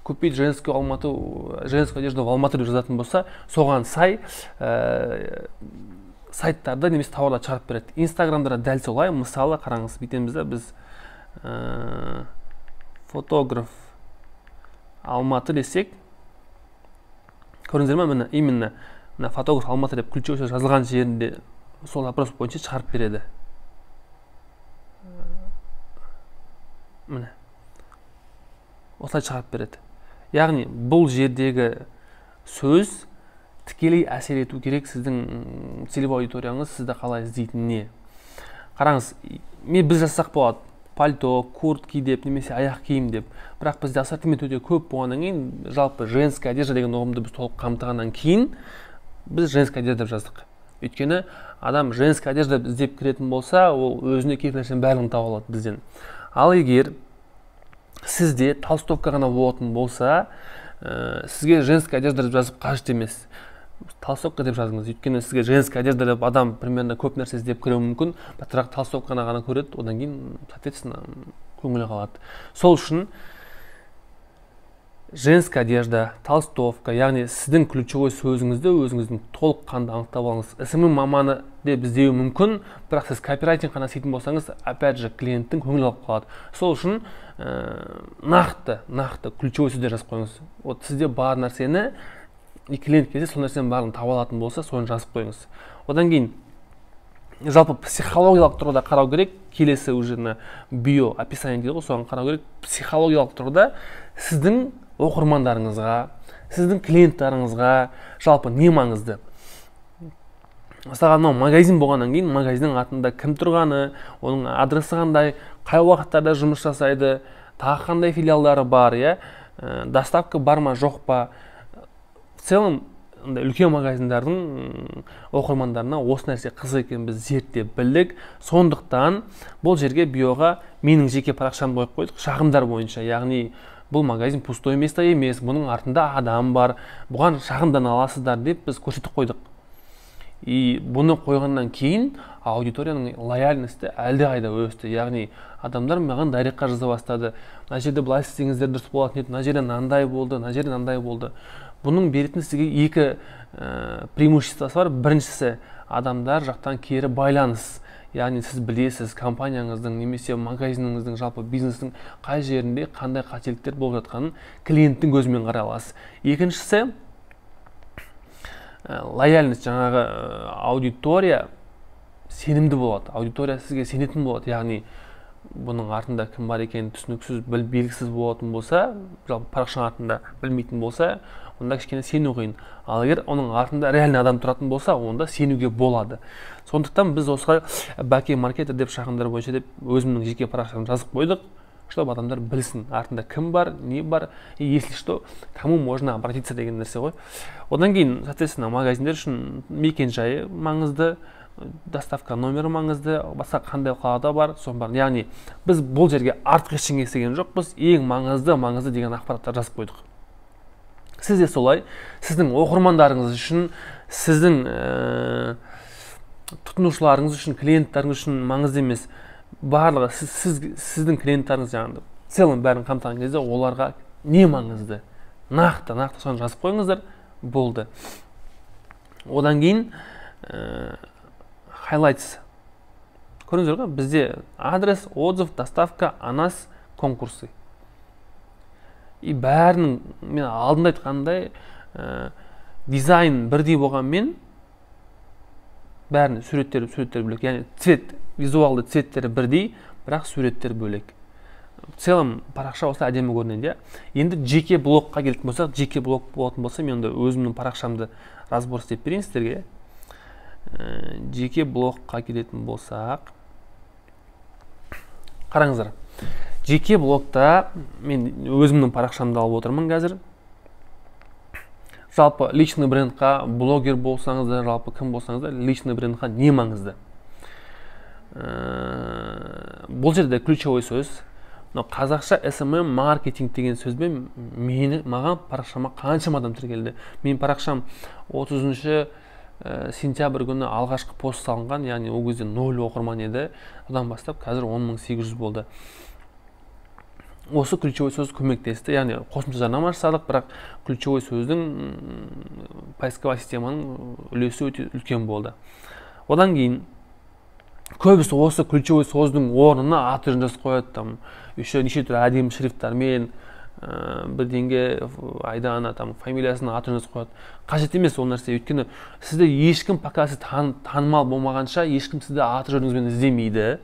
[SPEAKER 4] купить женскую одежду в Алматы деп жазатын болса, соған сай сайттарды немесе тауарларды шығарып береді. Инстаграмда дәл солай. Мысалы, қараңыз, бүйтеміз да біз фотограф Алматы десек, көріңіздер ме, міне именно фотограф Алматы деп ключевой сөз жазылған жерінде сол запрос бойынша шығарып береді. Міне осылай шығарып береді. Яғни бұл жердегі сөз тікелей әсер ету керек сіздің целевой аудиторияңыз сізді қалай іздейтініне. Қараңыз, біз жазсақ болады, пальто, куртки деп, немесе аяқ киім деп. Бірақ бізде ассортимент өте көп болғаннан кейін, жалпы женская одежда деген ұғымды біз толық қамтығаннан кейін, біз женская одежда деп жаздық. Өйткені адам женская одежда іздеп кіретін болса, ол өзіне керек нәрсенің бәрін таба алады бізден. Ал егер сізде толстовка ғана болатын болса, сізге женская одежда деп жазып қажет емес. Толстовка деп жазыңыз. Өйткені сізге женская одежда деп адам примерно көп нәрсе іздеп кіруі мүмкін, бірақ толстовканы ғана көреді, одан кейін, соответственно, көңілі қалады. Сол үшін женская одежда, толстовка, яғни сіздің ключевой сөзіңізді өзіңіздің толыққанды анықтап алыңыз. СММ маманы деп іздеуі мүмкін, бірақ сіз копирайтинг қана істейтін болсаңыз, опять же, клиенттің көңілі алып қалады. Сол үшін нақты ключевой сөздер жазып қойыңыз. Вот сізде бар нәрсені и клиент келсе сол нәрсенің барлығын таба алатын болса, соны жазып қойыңыз. Одан кейін жалпы психологиялық тұрғыда қарау керек. Келесі уже био описание дейді ғой, соған қарау керек. Психологиялық тұрғыда сіздің оқырмандарыңызға, сіздің клиенттарыңызға жалпы не маңызды? Мысалға, магазин болғаннан кейін, магазиннің атында кім тұрғаны, оның адресі қандай, қай уақыттарда жұмыс жасайды, тағы қандай филиалдары бар, доставка бар ма, жоқ па. В целом, үлкен магазиндардың оқырмандарына осы нәрсе қызық екенін біз зерттеп білдік. Сондықтан бұл жерге биоға менің жеке парақшамды қойып қойдық, шағымдар бойынша. Яғни бұл магазин пустой место емес, бұның артында адам бар, бұған шағымдан аласыздар деп біз көрсетіп қойдық. И бұны қойғаннан кейін аудиторияның лояльності әлдеқайда өсті. Яғни адамдар маған дайректқа жаза бастады. Мына жерде былай істеңіздер дұрыс болатын еді, мына жерде мынандай болды, мына жерде мынандай болды. Бұның беретін сізге екі преимуществосы бар. Біріншісі, адамдар жақтан кері байланыс. Яғни сіз білесіз компанияңыздың немесе магазиніңіздің жалпы бизнестің қай жерінде қандай қателіктер болып жатқанын клиенттің көзімен қарай аласыз. Екіншісі, лояльность, жаңағы аудитория сенімді болады. Аудитория сізге сенетін болады. Яғни бұның артында кім бар екені түсініксіз, белгісіз болатын болса, жалпы парақшаның артында білмейтін болса, онда кішкене сену қиын. Ал егер оның артында реальный адам тұратын болса, онда сенуге болады. Сондықтан біз осыға Бәке маркетер деп шағымдар бойынша деп өзімнің жеке парақшамды жазып қойдық, чтобы адамдар білсін, артында кім бар, не бар, и если что, кому можно обратиться деген нәрсе ғой. Одан кейін, соответственно, магазиндер үшін мекен-жайы маңызды, доставка номері маңызды, басқа қандай қалада бар, соның бар. Яғни біз бұл жерге артық ештеңе істеген жоқпыз, ең маңызды деген ақпараттар жазып қойдық. Сіз де солай, сіздің оқырмандарыңыз үшін, сіздің тұтынушыларыңыз үшін, клиенттарыңыз үшін маңызды емес. Барлығы сіздің клиенттарыңыз жаңағы целым бәрін қамтыған кезде оларға не маңызды? Нақты соны жазып қойыңыздар, болды. Одан кейін highlights. Көріңіздер ғой, бізде адрес, отзыв, доставка, анас, конкурсы. И бәрінің, мен алдында айтқандай, дизайн бірдей болғанмен, бәрінің суреттері бөлек. Яғни цвет, визуалды цветтері бірдей, бірақ суреттер бөлек. В целом парақша болса әдемі көрінеді. Енді жеке блогқа келетін болсақ, жеке блог болатын болса, мен онда өзімнің парақшамды разбор істеп берейін сіздерге. Жеке блогқа келетін болсақ, қараңыздар. Жеке блогта мен өзімнің парақшамды алып отырмын қазір. Жалпы личный брендқа блогер болсаңыздар, жалпы кім болсаңыздар, личный брендқа не маңызды? Бұл жерде ключевой сөз. Қазақша SMM маркетинг деген сөзбен маған парақшама қаншама адам тіркелді. Мен парақшам 30 сентябрь күні алғашқы пост салынған, яғни ол кезде 0 оқырман еді. Одан бастап қазір 10.800 болды. Осы ключевой сөз көмектесті, яғни қосымша жарнама жасадық, бірақ ключевой сөздің поисковая системаның үлесі өте үлкен болды. Одан кейін көбісі осы ключевой сөздің орнына аты жөнін жазып қояды, там еще неше түрлі әдемі шрифттармен бірдеңе Айдана там фамилиясының атын жазып қояды. Қажет емес ол нәрсе, өйткені сізді ешкім пока сіз танымал болмағанша ешкім сізді аты жөніңізбен іздемейді.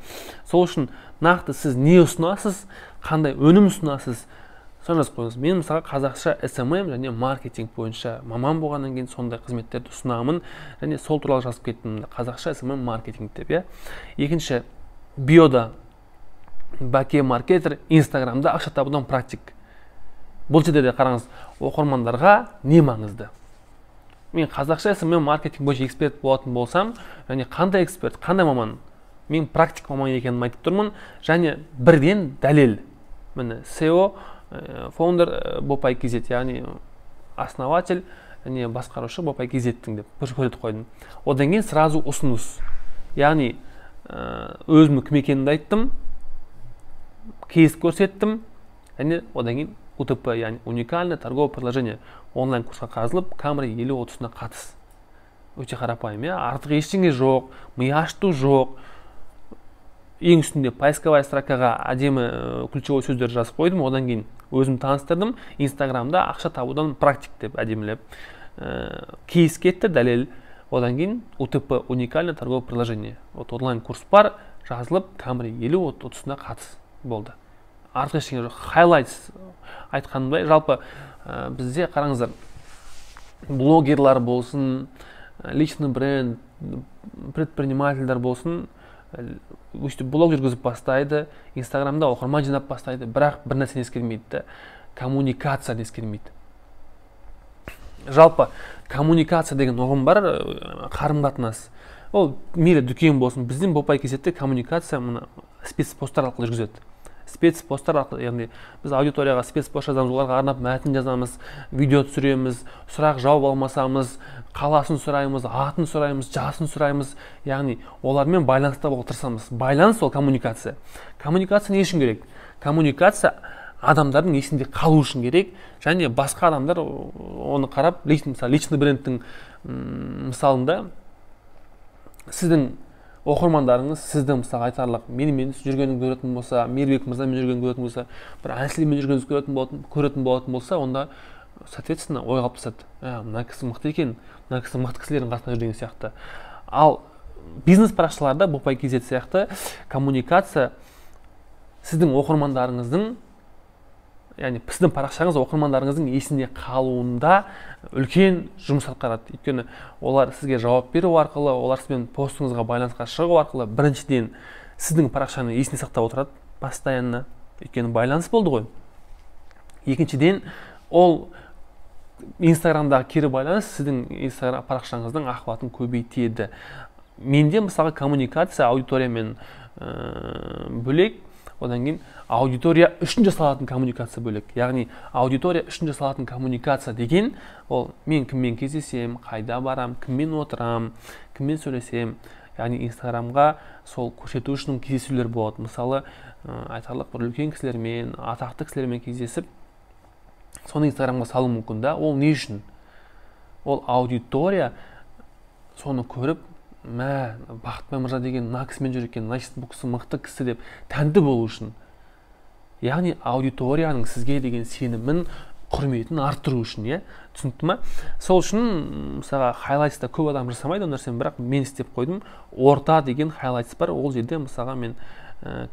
[SPEAKER 4] Сол үшін нақты сіз не ұсынасыз, қандай өнім ұсынасыз, соны жазып қойыңыз. Мен мысалы қазақша SMM және маркетинг бойынша маман болғаннан кейін сондай қызметтерді ұсынамын, және сол туралы жазып кеттім, қазақша SMM маркетинг деп, иә. Екінші, биода Бәке маркетер, Инстаграмда ақша табудан практик. Бұл жерде де қараңыз, оқырмандарға не маңызды? Мен қазақша SMM маркетинг бойынша эксперт болатын болсам, және қандай эксперт, қандай маман? Мен практик маман екенін айтып тұрмын, және бірден дәлел. Міне SEO, фаундер Бопай KZ, яғни основатель, және басқарушы Бопай KZ-тің деп көрсетіп қойдым. Одан кейін сразу ұсыныс. Яғни өзім кім екенімді айттым, кейс көрсеттім, және одан кейін УТП, яғни уникальное торговое предложение, онлайн курсқа қазылып, камера 50-30-на қатыс. Өте қарапайым, артық ештеңе жоқ, ми ашту жоқ. Ең үстінде поисковая строкаға әдемі ключевой сөздер жазып қойдым, одан кейін өзім таныстырдым, Инстаграмда ақша табудан практик деп әдемілеп. Кейс кетті, дәлел, одан кейін УТП, уникальное торговое предложение. Онлайн курс бар, жазылып, камера 50-30-на қатыс болды. Артық ештеңе жоқ. Highlights айтқанымдай, жалпы бізде қараңыздар, блогерлар болсын, личный бренд, предпринимательдер болсын, блог жүргізіп бастайды, Инстаграмда оқырман жинап бастайды, бірақ бір нәрсені ескермейді, коммуникация ескермейді. Жалпы коммуникация деген ұғым бар, қарым-қатынас. Ол мейлі дүкен болсын, біздің Бопай KZ-те коммуникация спецпосттар арқылы жүргізеді. Спецпосттар арқылы, яғни біз аудиторияға спецпост жазамыз, оларға арнап мәтін жазамыз, видео түсіреміз, сұрақ жауап алмасамыз, қаласын сұраймыз, атын сұраймыз, жасын сұраймыз, яғни олармен байланыста болуға тырысамыз. Байланыс ол коммуникация. Коммуникация не үшін керек? Коммуникация адамдардың есінде қалу үшін керек, және басқа адамдар оны қарап, личный брендтің мысалында сіздің оқырмандарыңыз сіздің мысалы айтарлық менімен жүргенін көретін болса, Мейірбек мырзамен жүргенін көретін болса, бір Әншілермен жүргенін көретін болатын болса, онда соответственно ой қалыптасады. Мына кісі мықты екен, мына кісі мықты кісілердің қасында жүрген сияқты. Ал бизнес парақшаларда Бопай KZ сияқты коммуникация сіздің оқырмандарыңыздың, яғни сіздің парақшаңыз оқырмандарыңыздың есінде қалуында үлкен жұмыс атқарады. Өйткені олар сізге жауап беру арқылы, олар сізбен постыңызға байланысқа шығу арқылы біріншіден сіздің парақшаны есіне сақтап отырады постоянно, өйткені байланыс болды ғой. Екіншіден, ол Инстаграмдағы кері байланыс сіздің Инстаграм парақшаңыздың охватын көбейтеді. Менде мысалы коммуникация аудиториямен бөлек, одан кейін аудитория үшін жасалатын коммуникация бөлек. Яғни аудитория үшін жасалатын коммуникация деген ол мен кіммен кездесем, қайда барам, кіммен отырам, кіммен сөйлесем. Яғни Инстаграмға сол көрсету үшін кездесулер болады. Мысалы, айтарлық бір үлкен кісілермен, атақты кісілермен кездесіп, соны Инстаграмға салу мүмкін да. Ол не үшін? Ол аудитория соны көріп, Бақытбай мырза деген мына кісімен жүр екен, значит бұл кісі мықты кісі деп тәнті болу үшін. Яғни аудиторияның сізге деген сенімін, құрметін арттыру үшін, түсінікті ма? Сол үшін мысалға хайлайтста көп адам жасамайды ол нәрсені, бірақ мен істеп қойдым. Орта деген хайлайтс бар. Ол жерде мысалға мен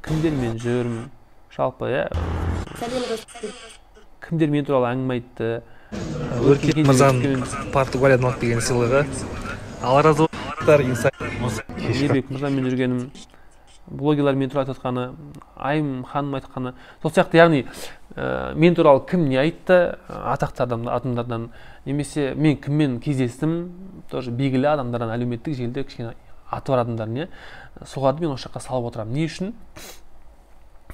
[SPEAKER 4] кімдермен жүрмін, жалпы кімдермен туралы әңгіме айтты.
[SPEAKER 3] Өркет мырзаның Португалиядан алып келген сыйлығы. Алла разы болсын.
[SPEAKER 4] Ербек мырзамен жүргенім, блогерлермен туралы айтқаны, Айым ханым айтқаны. Сол сияқты, яғни мен туралы кім не айтты, атақты адамдардан, немесе мен кіммен кездестім, тоже белгілі адамдардан, әлеуметтік желіде кішкене аты бар адамдар, соларды мен осы жаққа салып отырамын. Не үшін?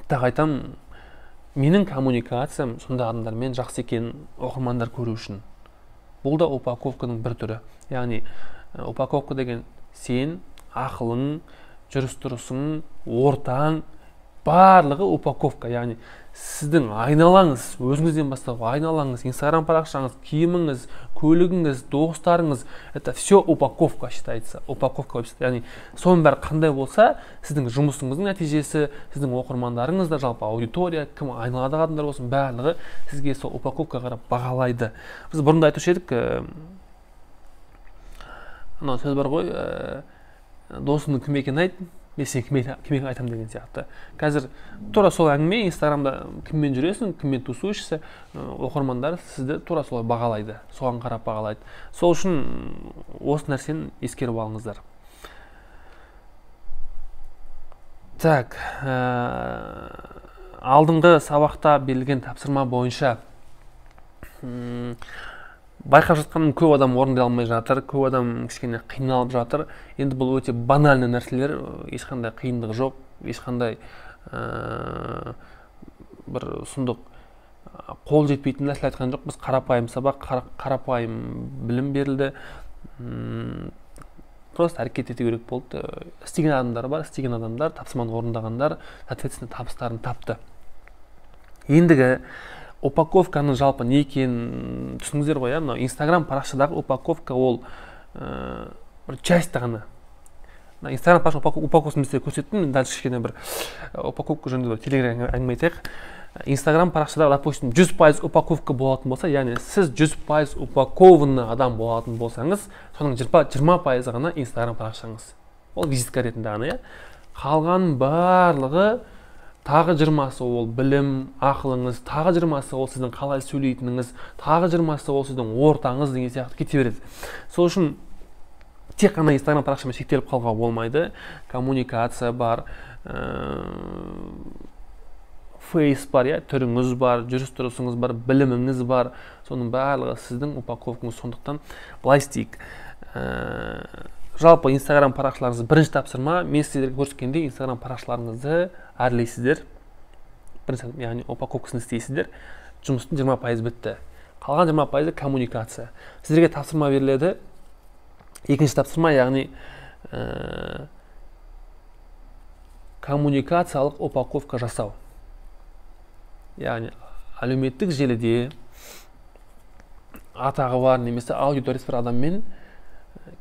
[SPEAKER 4] Тағы айтам, менің коммуникациям сонда адамдармен жақсы екенін оқырмандар көру үшін. Бұл да упаковканың бір түрі. Яғни упаковка деген сен, ақылың, жүріс-тұрысың, ортаң, барлығы упаковка. Яғни сіздің айналаңыз, өзіңізден бастап айналаңыз, Инстаграм парақшаңыз, киіміңіз, көлігіңіз, достарыңыз, это все упаковка считается. Упаковка. Яғни соның бәрі қандай болса, сіздің жұмысыңыздың нәтижесі, сіздің оқырмандарыңыз да, жалпы аудитория, кім айналадағы адамдар болсын, барлығы сізге сол упаковка қарап бағалайды. Біз бұрында айтушы едік, сөз бар ғой, досыңның кім екенін айт, мен сен кім айтам деген сияқты. Қазір тура сол әңгіме Инстаграмда кіммен жүресің, кіммен тусуешсің, оқырмандар сізді тура солай бағалайды, соған қарап бағалайды. Сол үшін осы нәрсені ескеріп алыңыздар. Так, алдыңғы сабақта берілген тапсырма бойынша байқап жатқаным, көп адам орындай алмай жатыр, көп адам кішкене қиналып жатыр. Енді бұл өте банальный нәрселер, ешқандай қиындығы жоқ, ешқандай бір сұмдық қол жетпейтін нәрсе айтқан жоқ. Біз қарапайым сабақ, қарапайым білім берілді. Просто әрекет ету керек болды. Істеген адамдар бар, істеген адамдар, тапсырманы орындағандар, соответственно, табыстарын тапты. Ендігі упаковканың жалпы не екенін түсініңіздер ғой, Инстаграм парақшадағы упаковка ол бір часть ғана. Инстаграм парақша упаковкасын бізде көрсеттім, дальше кішкене бір упаковка жөнінде бір телеграм әңгіме айтайық. Инстаграм парақшадағы, допустим, 100% упаковка болатын болса, яғни сіз 100% упакованный адам болатын болсаңыз, соның 20% ғана Инстаграм парақшаңыз. Ол визитка ретінде ғана, қалған барлығы тағы 20-сы ол білім, ақылыңыз, тағы 20-сы ол сіздің қалай сөйлейтініңіз, тағы 20-сы ол сіздің ортаңыз деген сияқты кете береді. Сол үшін тек қана Инстаграм парақшамен шектеліп қалуға болмайды. Коммуникация бар, фейс бар, түріңіз бар, жүріс-тұрысыңыз бар, біліміңіз бар. Соның барлығы сіздің упаковкаңыз. Сондықтан былай істейік. Жалпы Инстаграм парақшаларыңызды бірінші тапсырма, мен сіздерге көрсеткенде Инстаграм парақшаларыңызды әрлейсіздер. Яғни упаковкасын істейсіздер. Жұмыстың 20% бітті. Қалған 20% коммуникация. Сіздерге тапсырма беріледі. Екінші тапсырма, яғни коммуникациялық упаковка жасау. Яғни әлеуметтік желіде атағы бар, немесе аудиториясы бар адаммен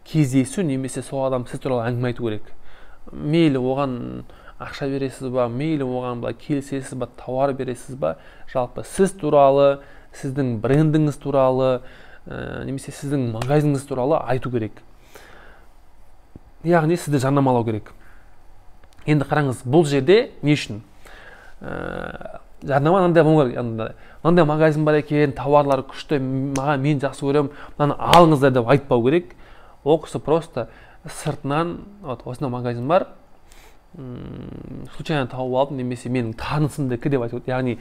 [SPEAKER 4] кездесу, немесе сол адам сіз туралы әңгіме айту керек. Мейлі оған ақша бересіз ба, мейлі оған келісесіз ба, тауар бересіз ба, жалпы сіз туралы, сіздің брендіңіз туралы, немесе сіздің магазиніңіз туралы айту керек. Яғни сізді жарнамалау керек. Енді қараңыз, бұл жерде не үшін? жарнама мынандай болу керек, мынандай магазин бар екен, тауарлары күшті, маған мен жақсы көремін, мынаны алыңыздар деп айтпау керек. Ол кісі просто сыртынан осындай магазин бар, случайно тауып алдым, немесе менің танысымдікі деп айтып, яғни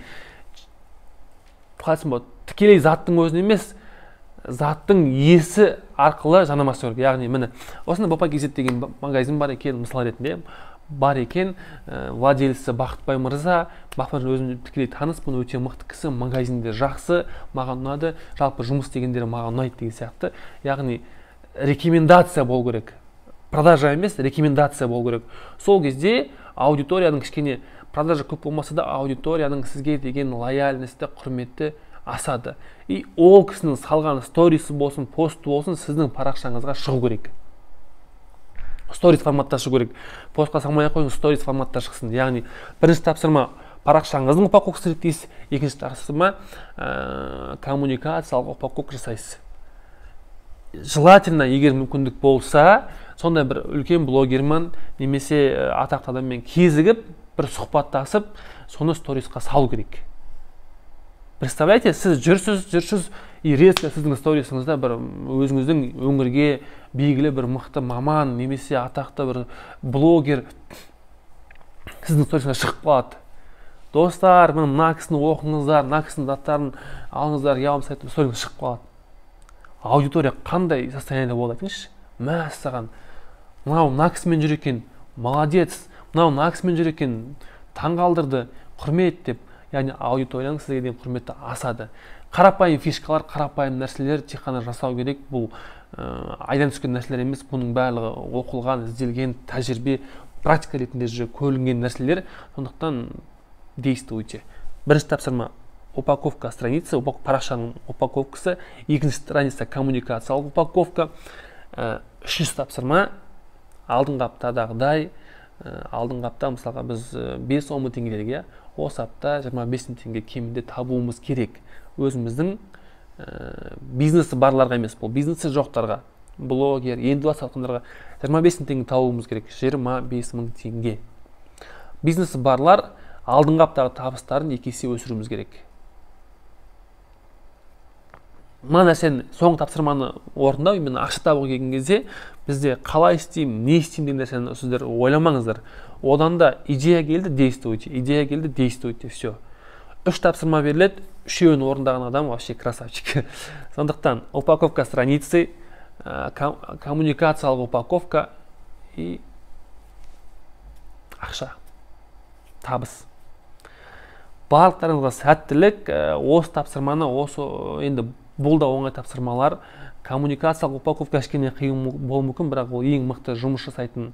[SPEAKER 4] қалайсың болады, тікелей заттың өзін емес, заттың иесі арқылы жарнамасы керек. Яғни міне осындай Бопа KZ деген магазин бар екен, мысал ретінде бар екен, владелісі Бақытбай мырза, Бақытбай өзім тікелей таныспын, өте мықты кісі, магазинде жақсы, маған ұнады, жалпы жұмыс дегендері маған ұнайды деген сияқты. Яғни рекомендация болу керек, продажа емес, рекомендация болу керек. Сол кезде аудиторияның кішкене, продажа көп болмаса да, аудиторияның сізге деген лояльності, құрметті асады. И ол кісінің салған сторисі болсын, посты болсын, сіздің парақшаңызға шығу керек. Сторис форматта шығу керек. Постқа салмай қойыңыз, сторис форматта шықсын. Яғни бірінші тапсырма парақшаңыздың упаковкасы реттейсіз, екінші тапсырма коммуникациялық упаковка жасайсыз. Желательно, егер мүмкіндік болса, сондай бір үлкен блогермен немесе атақты адаммен кезігіп, бір сұхбаттасып, соны сторисқа салу керек. Представляете, сіз жүрсіз, и резко сіздің сторисіңізде бір өзіңіздің өңірге белгілі бір мықты маман немесе атақты бір блогер сіздің сторисіңізге шығып қалады. Достар, мына кісіні оқыңыздар, мына кісінің заттарын алыңыздар, ұялым сайтта сторисіңізге шығып қалады. Аудитория қандай состояниеде болады айтыңызшы? Мәссаған, мына кісімен жүр екен, молодец, мына кісімен жүр екен, таңғалдырды, құрмет деп. Яғни аудиторияның сізге деген құрметті асады. Қарапайым фишкалар, қарапайым нәрселер тек қана жасау керек. Бұл айдан түскен нәрселер емес, бұның барлығы оқылған, ізделген, тәжірибе, практика ретінде көрінген нәрселер. Сондықтан действуйте. Бірінші тапсырма упаковка страницы, парақшаның упаковкасы, екінші страница коммуникациялық упаковка, үшінші тапсырма алдыңғы аптадағыдай, алдыңғы апта мысалға біз 5-10 мың теңгелерге, осы апта 25 мың теңге кемінде табуымыз керек. Өзіміздің бизнесі барларға емес, бұл бизнесі жоқтарға, блогер, ендуаз салқындарға 25 мың теңге табуымыз керек. 25 мың теңге. Бизнесі барлар алдыңғы аптаға табыстарын 2 есе өсіруіміз керек. Мына нәрсені, соңғы тапсырманы орындау, мен ақша табуға келген кезде бізде қалай істеймін, не істеймін деген нәрсені сіздер ойламаңыздар. Одан да идея келді, действуйте, идея келді, действуйте, все. 3 тапсырма беріледі, 3-еуін орындаған адам вообще красавчик. Сондықтан упаковка страницы, коммуникациялық упаковка и ақша, табыс. Барлықтарыңызға сәттілік. Осы тапсырманы, енді бұл да оңай тапсырмалар. Коммуникациялық упаковка кішкене қиын болуы мүмкін, бірақ ол ең мықты жұмыс жасайтын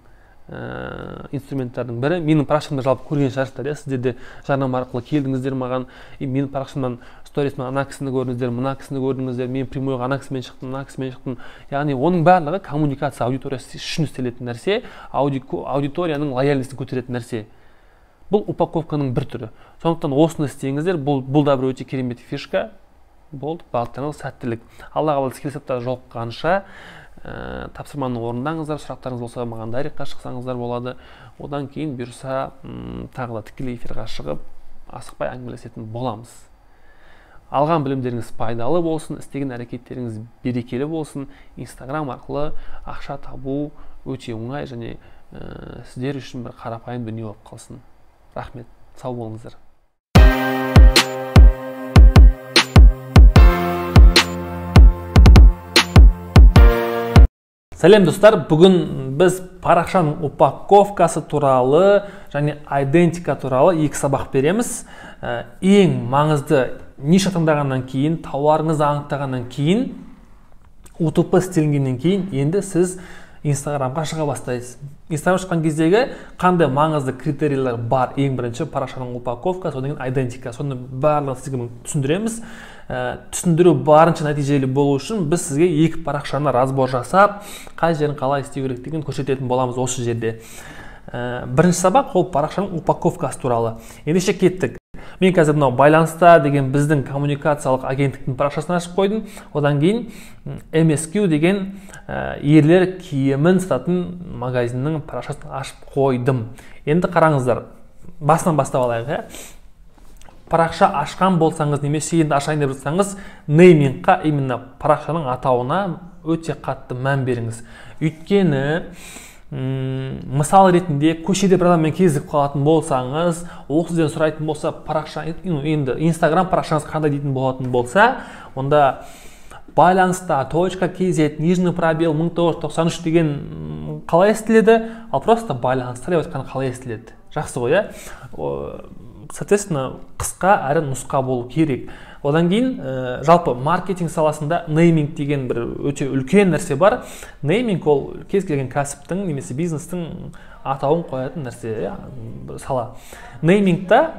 [SPEAKER 4] инструменттардың бірі. Менің парақшамда жалпы көрген шығарсыздар, сіздер де жарнама арқылы келдіңіздер маған, менің парақшамнан сторисмен ана кісіні көрдіңіздер, мына кісіні көрдіңіздер, мен прямойға ана кісімен шықтым, мына кісімен шықтым. Яғни оның барлығы коммуникация аудиториясы үшін істелетін нәрсе, аудиторияның лояльностін көтеретін нәрсе. Бұл упаковканың бір түрі. Сондықтан осыны істеңіздер, бұл да бір өте керемет фишка. Болды, барлықтарыңыз сәттілік. Алла қаласа келесі аптада жолыққанша тапсырманы орындаңыздар, сұрақтарыңыз болса маған дайректқа шықсаңыздар болады. Одан кейін бұйырса тағы да тікелей эфирға шығып, асықпай әңгімелесетін боламыз. Алған білімдеріңіз пайдалы болсын, істеген әрекеттеріңіз берекелі болсын. Инстаграм арқылы ақша табу өте оңай және сіздер үшін бір қарапайым дүние болып қалсын. Рахмет, сау болыңыздар.
[SPEAKER 3] Сәлем достар, бүгін біз парақшаның упаковкасы туралы және идентика туралы 2 сабақ береміз. Ең маңызды ниша таңдағаннан кейін, тауарыңызды анықтағаннан кейін, UTP істелгеннен кейін, енді сіз Инстаграмға шыға бастайсыз. Инстаграм шыққан кездегі қандай маңызды критерийлер бар? Ең бірінші парақшаның упаковкасы, содан кейін идентика. Соны барлығын сізге түсіндіреміз. Түсіндіру барынша нәтижелі болу үшін біз сізге 2 парақшаны разбор жасап, қай жерін қалай істеу керектігін көрсететін боламыз осы жерде. Бірінші сабақ ол парақшаның упаковкасы туралы. Ендеше кеттік. Мен қазір мынау байланыста деген біздің коммуникациялық агенттіктің парақшасын ашып қойдым. Одан кейін MSQ деген ерлер киімін сататын магазиннің парақшасын ашып қойдым. Енді қараңыздар, басынан бастап алайық, иә. Парақша ашқан болсаңыз немесе енді ашайын деп жатсаңыз, неймингқа, именно парақшаның атауына өте қатты мән беріңіз. Өйткені мысал ретінде көшеде бір адаммен кездесіп қалатын болсаңыз, ол сізден сұрайтын болса, парақша, енді Instagram парақшаңыз қандай дейтін болатын болса, онда байланыста .kz нижний пробел 1993 деген қалай естіледі, ал просто байланыста деп айтқан қалай естіледі. Жақсы ғой, иә. Соответственно, қысқа әрі нұсқа болу керек. Одан кейін жалпы маркетинг саласында нейминг деген бір өте үлкен нәрсе бар. Нейминг ол кез келген кәсіптің немесе бизнестің атауын қоятын нәрсе, сала. Неймингта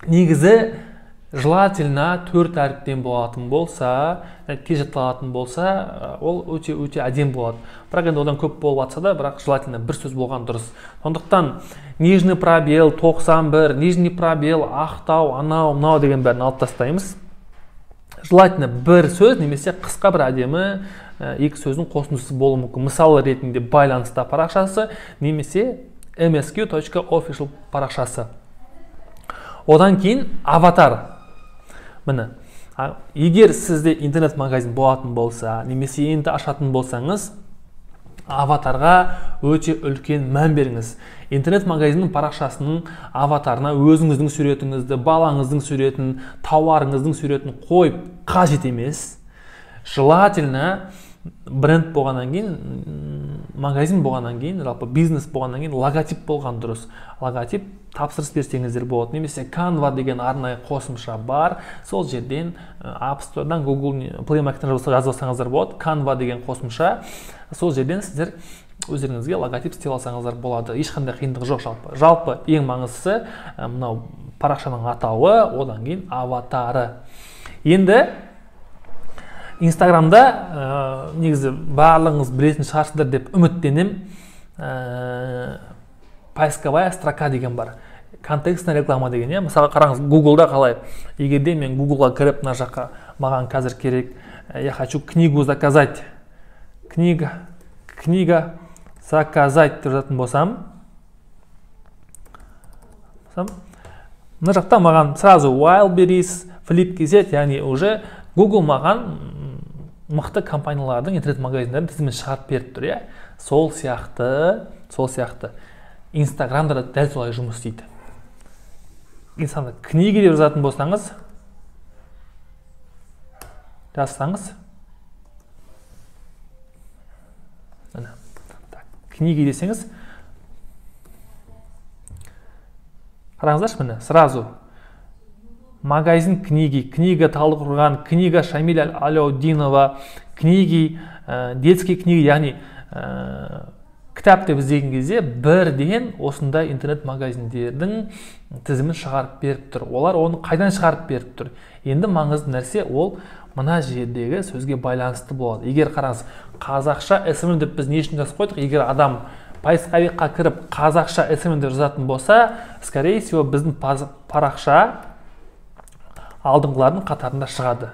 [SPEAKER 3] негізі желательно 4 әріптен болатын болса, тез жатталатын болса, ол өте әдемі болады. Бірақ енді одан көп болып жатса да, бірақ желательно бір сөз болған дұрыс. Сондықтан нижний пробел 91, нижний пробел Ақтау, анау, мынау деген бәрін алып тастаймыз. Желательно бір сөз немесе қысқа бір әдемі екі сөздің қосындысы болуы мүмкін. Мысалы ретінде байланыста парақшасы немесе msq.official парақшасы. Одан кейін аватар. Міне, егер сізде интернет-магазин болатын болса, немесе енді ашатын болсаңыз, аватарға өте үлкен мән беріңіз. Интернет-магазиннің парақшасының аватарына өзіңіздің суретіңізді, балаңыздың суретін, тауарыңыздың суретін қойып қажет емес. Желательно бренд болғаннан кейін, магазин болғаннан кейін, жалпы бизнес болғаннан кейін логотип болған дұрыс. Логотип тапсырыс берсеңіздер болады. Немесе Canva деген арнайы қосымша бар. Сол жерден App Store-дан, Google Play Market-тен жазбасаңыздар болады. Canva деген қосымша. Сол жерден сіздер өздеріңізге логотип істей алсаңыздар болады. Ешқандай қиындық жоқ жалпы. Жалпы ең маңыздысы мынау парақшаның атауы, одан кейін аватары. Енді Инстаграмда негізі барлығыңыз білетін шығарсыздар деп үміттенем. Поисковая строка деген бар. Контекстная реклама деген, иә. Мысалы қараңыз, Google'да қалай. Егерде мен Google'ға кіріп, мына жаққа маған қазір керек, я хочу книгу заказать. Книга заказать деп жазатын болсам, мына жақта маған сразу Wildberries, Flip.kz, яғни уже Google маған мықты компаниялардың интернет-магазиндерін тізімін шығарып беріп тұр, иә. Сол сияқты Инстаграмда да дәл солай жұмыс істейді. Инстаграмда книги деп жазатын болсаңыз, книги десеңіз, қараңыздаршы, міне, сразу магазин книги, книга Талдықорған, книга Шамиль Аляудинова, книги, детские книги, яғни кітап деп іздеген кезде бірден осындай интернет-магазиндердің тізімін шығарып беріп тұр. Олар оны қайдан шығарып беріп тұр? Енді маңызды нәрсе ол мына жердегі сөзге байланысты болады. Егер қараңыз, қазақша SMM деп біз не үшін жазып қойдық? Егер адам поисковикқа кіріп қазақша SMM деп жазатын болса, скорее всего біздің парақша алдыңғылардың қатарында шығады.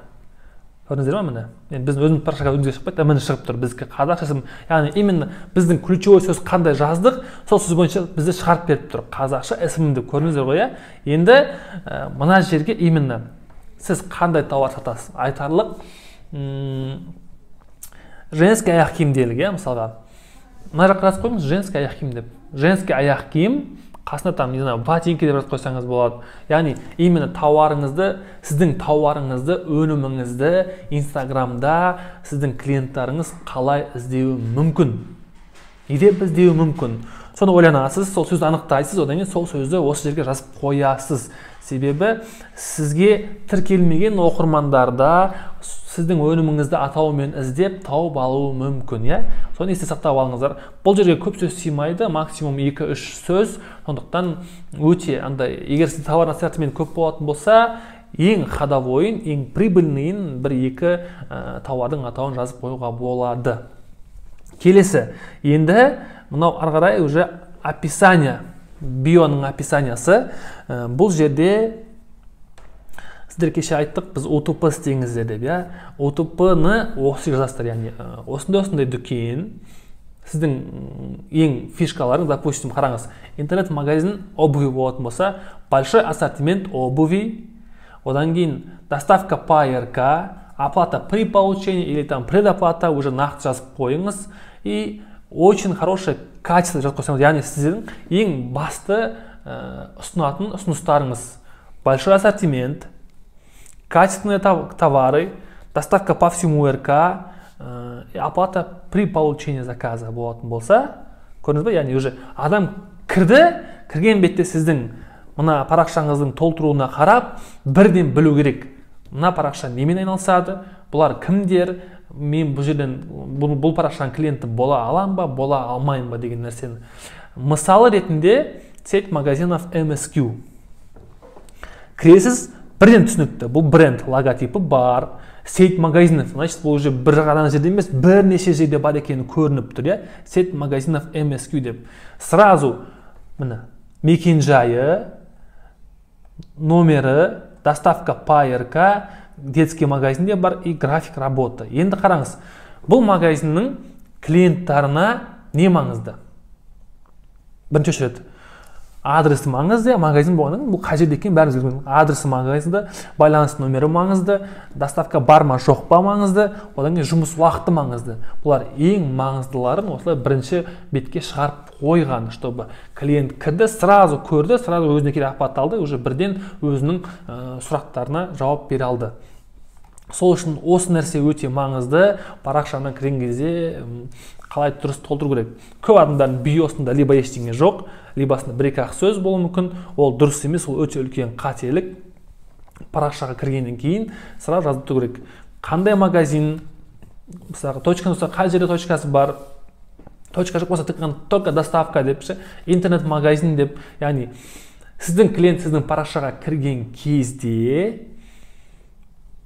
[SPEAKER 3] Көрдіңіздер ме міне? Біздің өзіміз парақшаға өзімізге шықпайды, міне шығып тұр. Бізге қазақша SMM, яғни именно біздің ключевой сөз қандай жаздық, сол сөз бойынша бізді шығарып беріп тұр. Қазақша SMM деп көрдіңіздер ғой, иә? Енді мына жерге именно сіз қандай тауар сатасыз? Айтарлық женский аяқ киім делік, иә, мысалға. Мына жаққа жазып қойыңыз, женский аяқ киім деп. Женский аяқ киім, қасына там, не знаю, ботинки деп жазып қойсаңыз болады. Яғни именно тауарыңызды, сіздің тауарыңызды, өніміңізді Инстаграмда сіздің клиенттарыңыз қалай іздеуі мүмкін? Не деп іздеуі мүмкін? Соны ойланасыз, сол сөзді анықтайсыз, одан кейін сол сөзді осы жерге жазып қоясыз. Себебі сізге тіркелмеген оқырмандарда сіздің өніміңізді атауымен іздеп тауып алуы мүмкін, иә? Соны есте сақтап алыңыздар. Бұл жерге көп сөз сыймайды, максимум 2-3 сөз. Сондықтан өте андай, егер сіз тауар ассортименті көп болатын болса, ең ходовойын, ең прибыльныйын 1-2 тауардың атауын жазып қоюға болады. Келесі, енді мынау ары қарай уже описание, бионың описаниясы. Бұл жерде сіздер кеше айттық, біз OTP істеңіздер деп, иә. OTP-ны осы жазасыздар, яғни осындай дүкен, сіздің ең фишкаларың, допустим, қараңыз, интернет-магазин обуви болатын болса, большой ассортимент обуви, одан кейін доставка по РК, оплата при получении или там предоплата уже нақты жазып қойыңыз, и очень хорошее качество жазып қойсаңыз, яғни сіздің ең басты ұсынатын ұсыныстарыңыз большой ассортимент, качественные товары, доставка по всему РК, оплата при получении заказа болатын болса, көрдіңіз ба, яғни уже адам кірген бетте сіздің мына парақшаңыздың толтыруына қарап, бірден білу керек. Мына парақша немен айналысады, бұлар кімдер, мен бұл жерден бұл парақшаның клиенті бола алам ба, бола алмайым ба деген нәрсені. Мысалы ретінде сеть магазинов MSQ. Кіресіз, бірден түсінікті, бұл бренд логотипі бар, сеть магазинов, значит, бұл уже бір ғана жерде емес, бірнеше жерде бар екені көрініп тұр, сеть магазинов MSQ деп. Сразу міне мекен-жайы, номері, доставка по РК, детский магазинде бар и график работы. Енді қараңыз, бұл магазиннің клиенттарына не маңызды? Бірінші очередь адресі маңызды, магазин болғаннан бұл қай жерде екенін бәріміз білеміз. Адресі маңызды, байланыс номері маңызды, доставка бар ма жоқ па маңызды, одан кейін жұмыс уақыты маңызды. Бұлар ең маңыздыларын осылай бірінші бетке шығарып қойған, чтобы клиент кірді, сразу көрді, сразу өзіне керек ақпарат алды, уже бірден өзінің сұрақтарына жауап бере алды. Сол үшін осы нәрсе өте маңызды. Парақшаны кірген кезде қалай дұрыс толтыру керек. Көп адамдардың биосында либо ештеңе жоқ, либосында бір-екі ақ сөз болуы мүмкін. Ол дұрыс емес, ол өте үлкен қателік. Парақшаға кіргеннен кейін сразу жазып тұру керек. Қандай магазин, мысалы, точканы болса, қай жерде точкасы бар, точка жоқ болса, только доставка деп, интернет-магазин деп, яғни сіздің клиент сіздің парақшаға кірген кезде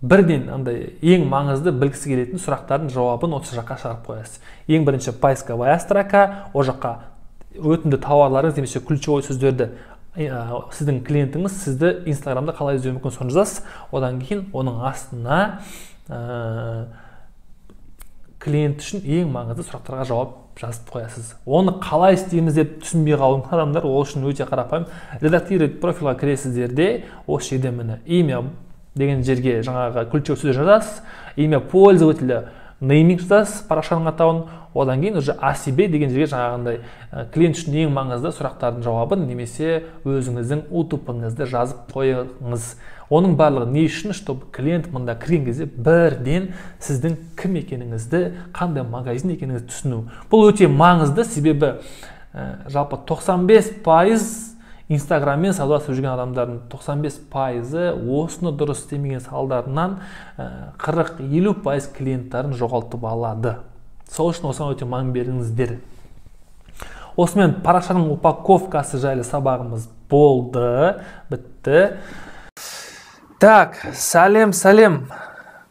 [SPEAKER 3] бірден андай ең маңызды білгісі келетін сұрақтардың жауабын осы жаққа шығарып қоясыз. Ең бірінші поисковая строка, о жаққа өтімді тауарларыңыз немесе ключевой сөздерді сіздің клиентіңіз сізді Инстаграмда қалай іздеуі мүмкін соны жазасыз. Одан кейін оның астына клиент үшін ең маңызды сұрақтарға жауап жазып қоясыз. Оны қалай істейміз деп түсінбей қалған адамдар, ол үшін өте қарапайым. Редактировать профильға кіресіздер де, осы жерде міне имя деген жерге жаңағы ключевой сөздер жазасыз, имя пользователя, нейминг жазасыз, парақшаның атауын, одан кейін уже о себе деген жерге жаңағындай клиент үшін ең маңызды сұрақтардың жауабын немесе өзіңіздің утп-ыңызды жазып қойыңыз. Оның барлығы не үшін, чтобы клиент мында кірген кезде бірден сіздің кім екеніңізді, қандай магазин екеніңізді түсіну. Бұл өте маңызды, себебі жалпы 95% Инстаграммен саудаласып жүрген адамдардың 95% осыны дұрыс істемеген салдарынан 40-50% клиенттарын жоғалтып алады. Сол үшін осыған өте мән беріңіздер. Осымен парақшаның упаковкасы жайлы сабағымыз болды, бітті. Так, сәлем.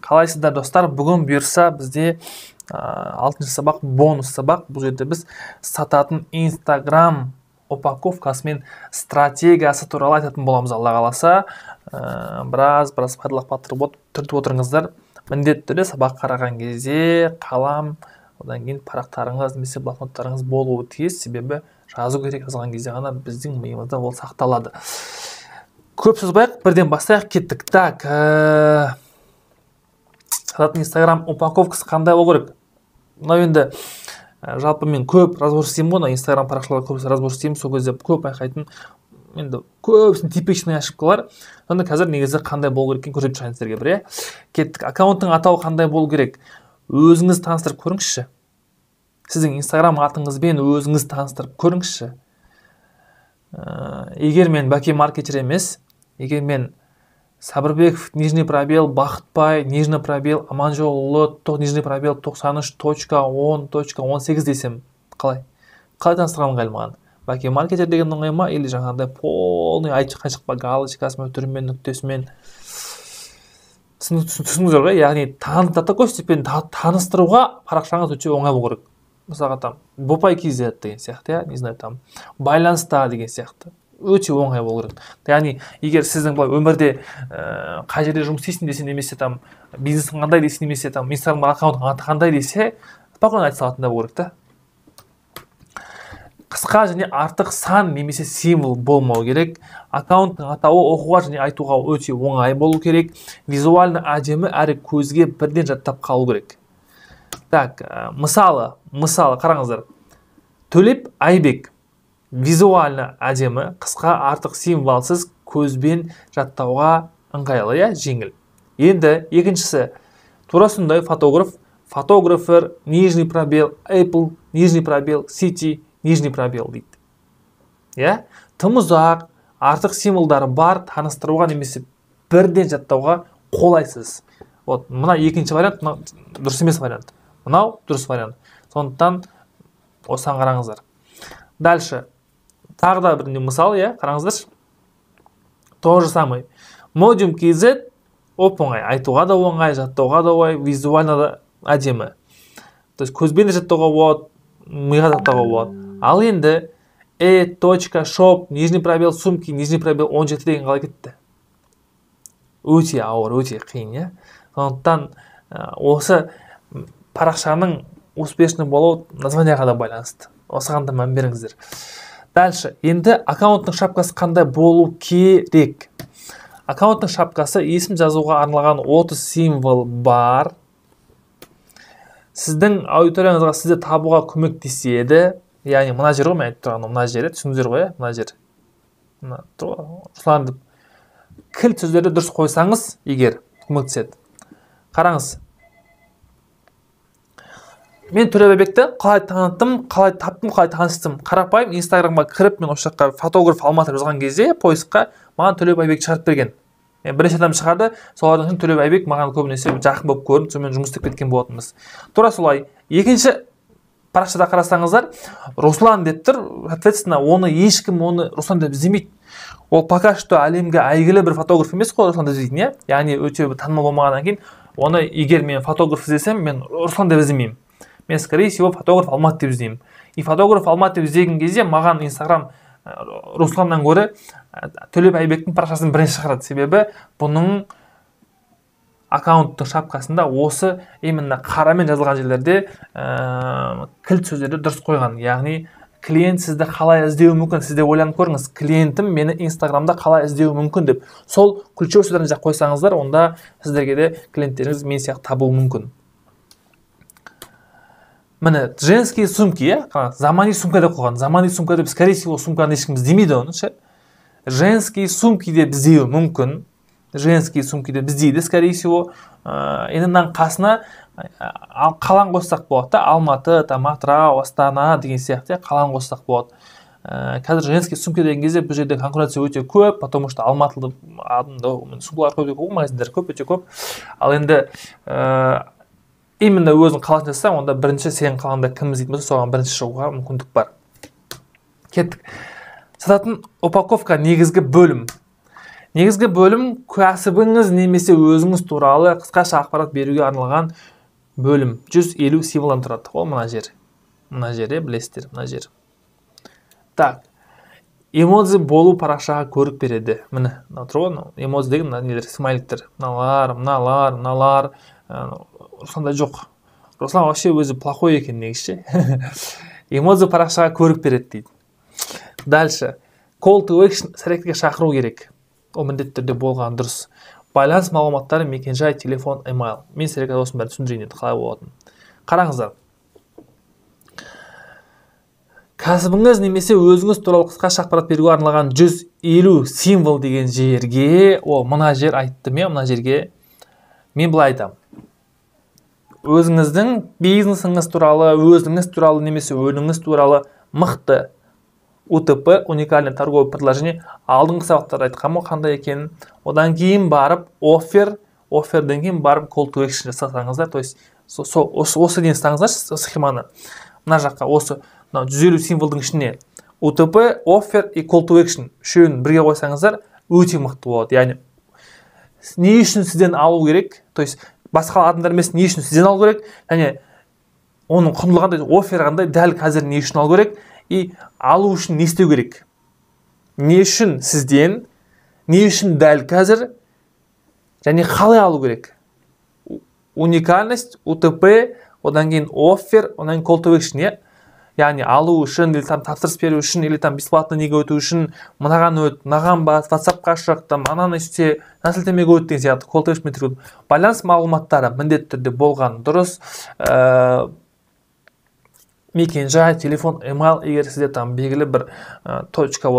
[SPEAKER 3] Қалайсыздар достар? Бүгін бұйырса бізде 6-шы сабақ, бонус сабақ. Бұл жерде біз сататын Инстаграм упаковкасы мен стратегиясы туралы айтатын боламыз, Алла қаласа. Біраз пайдалы ақпараттар түртіп отырыңыздар. Міндетті түрде сабақ қараған кезде қалам, одан кейін парақтарыңыз немесе блокноттарыңыз болуы тиіс, себебі жазу керек, жазған кезде ғана біздің миымызда ол сақталады. Көп сөзбайық, бірден бастайық, кеттік. Так, сататын Инстаграм упаковкасы қандай болу керек? Мынау енді жалпы мен көп разбор істеймін ғой, Инстаграм парақшаларда көп разбор істеймін, сол кезде көп байқайтын, енді көбісін типичный ошибкалар. Сонда қазір негізі қандай болу керек екенін көрсетіп шығайын сіздерге бір. Кеттік. Аккаунттың атауы қандай болу керек? Өзіңіз таныстырып көріңізші. Сіздің Инстаграм атыңызбен өзіңіз таныстырып көріңізші. Егер мен Бәке маркетер емес, егер мен Сабырбеков, нижний пробел, Бақытбай, нижний пробел, Аманжолұлы, нижний пробел, 93.10.18 десем, қалай таныстырған ыңғайлы маған? Бәке маркетер деген оңай ма, или жаңағыдай полный айчық-қайшық галочкасымен, түрімен, нүктесімен? Түсіңіздер ғой, яғни таныстыруға парақшаңыз өте оңай болу керек. Мысалға там Бопай KZ деген сияқты, не знаю, там байланыста деген сияқты. Өте оңай болу керек. Яғни, егер сіздің былай өмірде қай жерде жұмыс істейсің десе, немесе там бизнесің қандай десе, немесе там Инстаграм аккаунтың аты қандай десе, спокойно айта салатындай болу керек та. қысқа және артық сан немесе символ болмау керек. Аккаунттың атауы оқуға және айтуға өте оңай болу керек. Визуально әдемі әрі көзге бірден жаттап қалу керек. Так, мысалы қараңыздар. Төлеп Айбек. Визуально әдемі, қысқа артық символсыз, көзбен жаттауға ыңғайлы, жеңіл. Енді екіншісі, тура сондай фотограф, фотографер, нижний пробел, Apple, нижний пробел, City, нижний пробел дейді. Тым ұзақ, артық символдары бар, таныстыруға немесе бірден жаттауға қолайсыз. Вот, мына екінші вариант, дұрыс емес вариант. Мынау дұрыс вариант. Сондықтан осыған қараңыздар. Дальше. Тағы да бір мысал, қараңыздар. То же самый. Modium KZ оп-оңай, айтуға да оңай, жаттауға да оңай, визуально да әдемі. То есть көзбен де жаттауға болады, миға жаттауға болады. Ал енді e.shop, нижний пробел, сумки, нижний пробел 17 деген қалай кетті? Өте ауыр, өте қиын, Сондықтан осы парақшаның успешный болу названияға да байланысты. Осыған да мән беріңіздер. Дальше, енді аккаунттың шапкасы қандай болу керек? Аккаунттың шапкасы есім жазуға арналған 30 символ бар. Сіздің аудиторияңызға сізді табуға көмектеседі. Яғни мына жер ғой, мен айтып тұрғаным, мына жері, түсіндіңіздер ғой, мына жер. Руслан деп кілт сөздерді дұрыс қойсаңыз, егер көмектеседі. Қараңыз. Мен Төлеп Айбекті қалай таныттым, қалай таптым, қалай таныстым. Қарапайым Инстаграмға кіріп, мен осы жаққа фотограф Алматы жазған кезде поискқа маған Төлеп Айбек шығарып берген. Бірінші адам шығарды, солардың үшін Төлеп Айбек маған көбінесе жақын болып көрінді, сонымен жұмыс істеп кеткен болатынбыз. Тура солай. Екінші парақшада қарасаңыздар, Руслан деп тұр, соответственно, ешкім Руслан деп іздемейді. Ол пока что әлемге әйгілі бір фотограф емес қой, Руслан деп іздейтін, яғни өте танымал болмағаннан кейін, оны егер мен фотограф іздесем, мен Руслан деп іздемеймін. Мен, скорее всего, фотограф Алматы деп іздеймін. И фотограф Алматы деп іздеген кезде маған Инстаграм Русланнан гөрі Төлеп Айбектің парақшасын бірінші шығарады. Себебі бұның аккаунттың шапкасында осы именно қарамен жазылған жерлерде кілт сөздерді дұрыс қойған. Яғни клиент сізді қалай іздеуі мүмкін, сізде ойланып көріңіз, клиентім мені Инстаграмда қалай іздеуі мүмкін деп. Сол ключевой сөздерін жақ қойсаңыздар, онда сіздерге де клиенттеріңіз мен сияқты табуы мүмкін. Міне, женские сумки, замани сумка деп қойған. Замани сумка деп, скорее всего, сумканы ешкім іздемейді оны, женские сумки деп іздеуі мүмкін. Женские сумки деп іздейді, скорее всего. Енді мынаның қасына қалан қоссақ болады, Алматы, Атырау, Астана деген сияқты қалан қоссақ болады. Қазір женские сумки деген кезде бұл жерде конкуренция өте көп, потому что Алматылы сумкалар көп, магазиндар көп, өте көп. Ал енді именно өзің қаласын жасасаң, онда бірінші сен қалаңда кім іздейтін болса, соған бірінші шығуға мүмкіндік бар. Кеттік. Сататын упаковка негізгі бөлім. Негізгі бөлім кәсібіңіз немесе өзіңіз туралы қысқаша ақпарат беруге арналған бөлім. 150 символдан тұрады. Ол мына жер. Мына жерде білесіздер, мына жер. Так. Эмодзи болу парақшаға көрік береді. Міне, эмодзи деген нелер, смайликтер. Мыналар. Русланда жоқ. Руслан вообще өзі плохой екен негізше. Эмодзи парақшаға көрік береді дейді. Дальше. Call to action әрекетке шақыру керек. Ол міндетті түрде болған дұрыс. Байланыс мағлұматтары, мекенжай, телефон, email. Мен сіздерге осының бәрін түсіндірейін еді, қалай болатын. Қараңыздар. Кәсібіңіз немесе өзіңіз туралы қысқаша ақпарат беруге арналған 150 символ деген жерге, ол мына жер айтты мен, мына жерге мен былай айтамын. Өзіңіздің бизнесіңіз туралы, өзіңіз туралы немесе өніміңіз туралы мықты УТП, уникальный торговый предложение, алдыңғы сабақтарда айтқанмын қандай екенін, одан кейін барып офферден кейін барып call to action жасасаңыздар, то есть осы дейін ұстаңыздар схеманы. Мына жаққа осы 150 символдың ішіне УТП, оффер и call to action үшеуін бірге қойсаңыздар, өте мықты болады. Яғни не үшін сізден алу керек, то есть басқа адамдар емес, не үшін сізден алу керек, және оның құндылығындай, оффер қандай, дәл қазір не үшін алу керек, и алу үшін не істеу керек. Не үшін сізден, не үшін дәл қазір, және қалай алу керек. Уникальность, УТП, одан кейін оффер, одан кейін call to action, яғни алу үшін или там тапсырыс беру үшін или там бесплатно неге өту үшін мынаған өт, мынаған бас, WhatsApp-қа шық, там ананы істе, мына сілтемеге өт деген сияқты call to action метод. Байланыс мағлұматтары міндетті түрде болған дұрыс. Мекен-жай, телефон, email, егер сізде там белгілі бір точка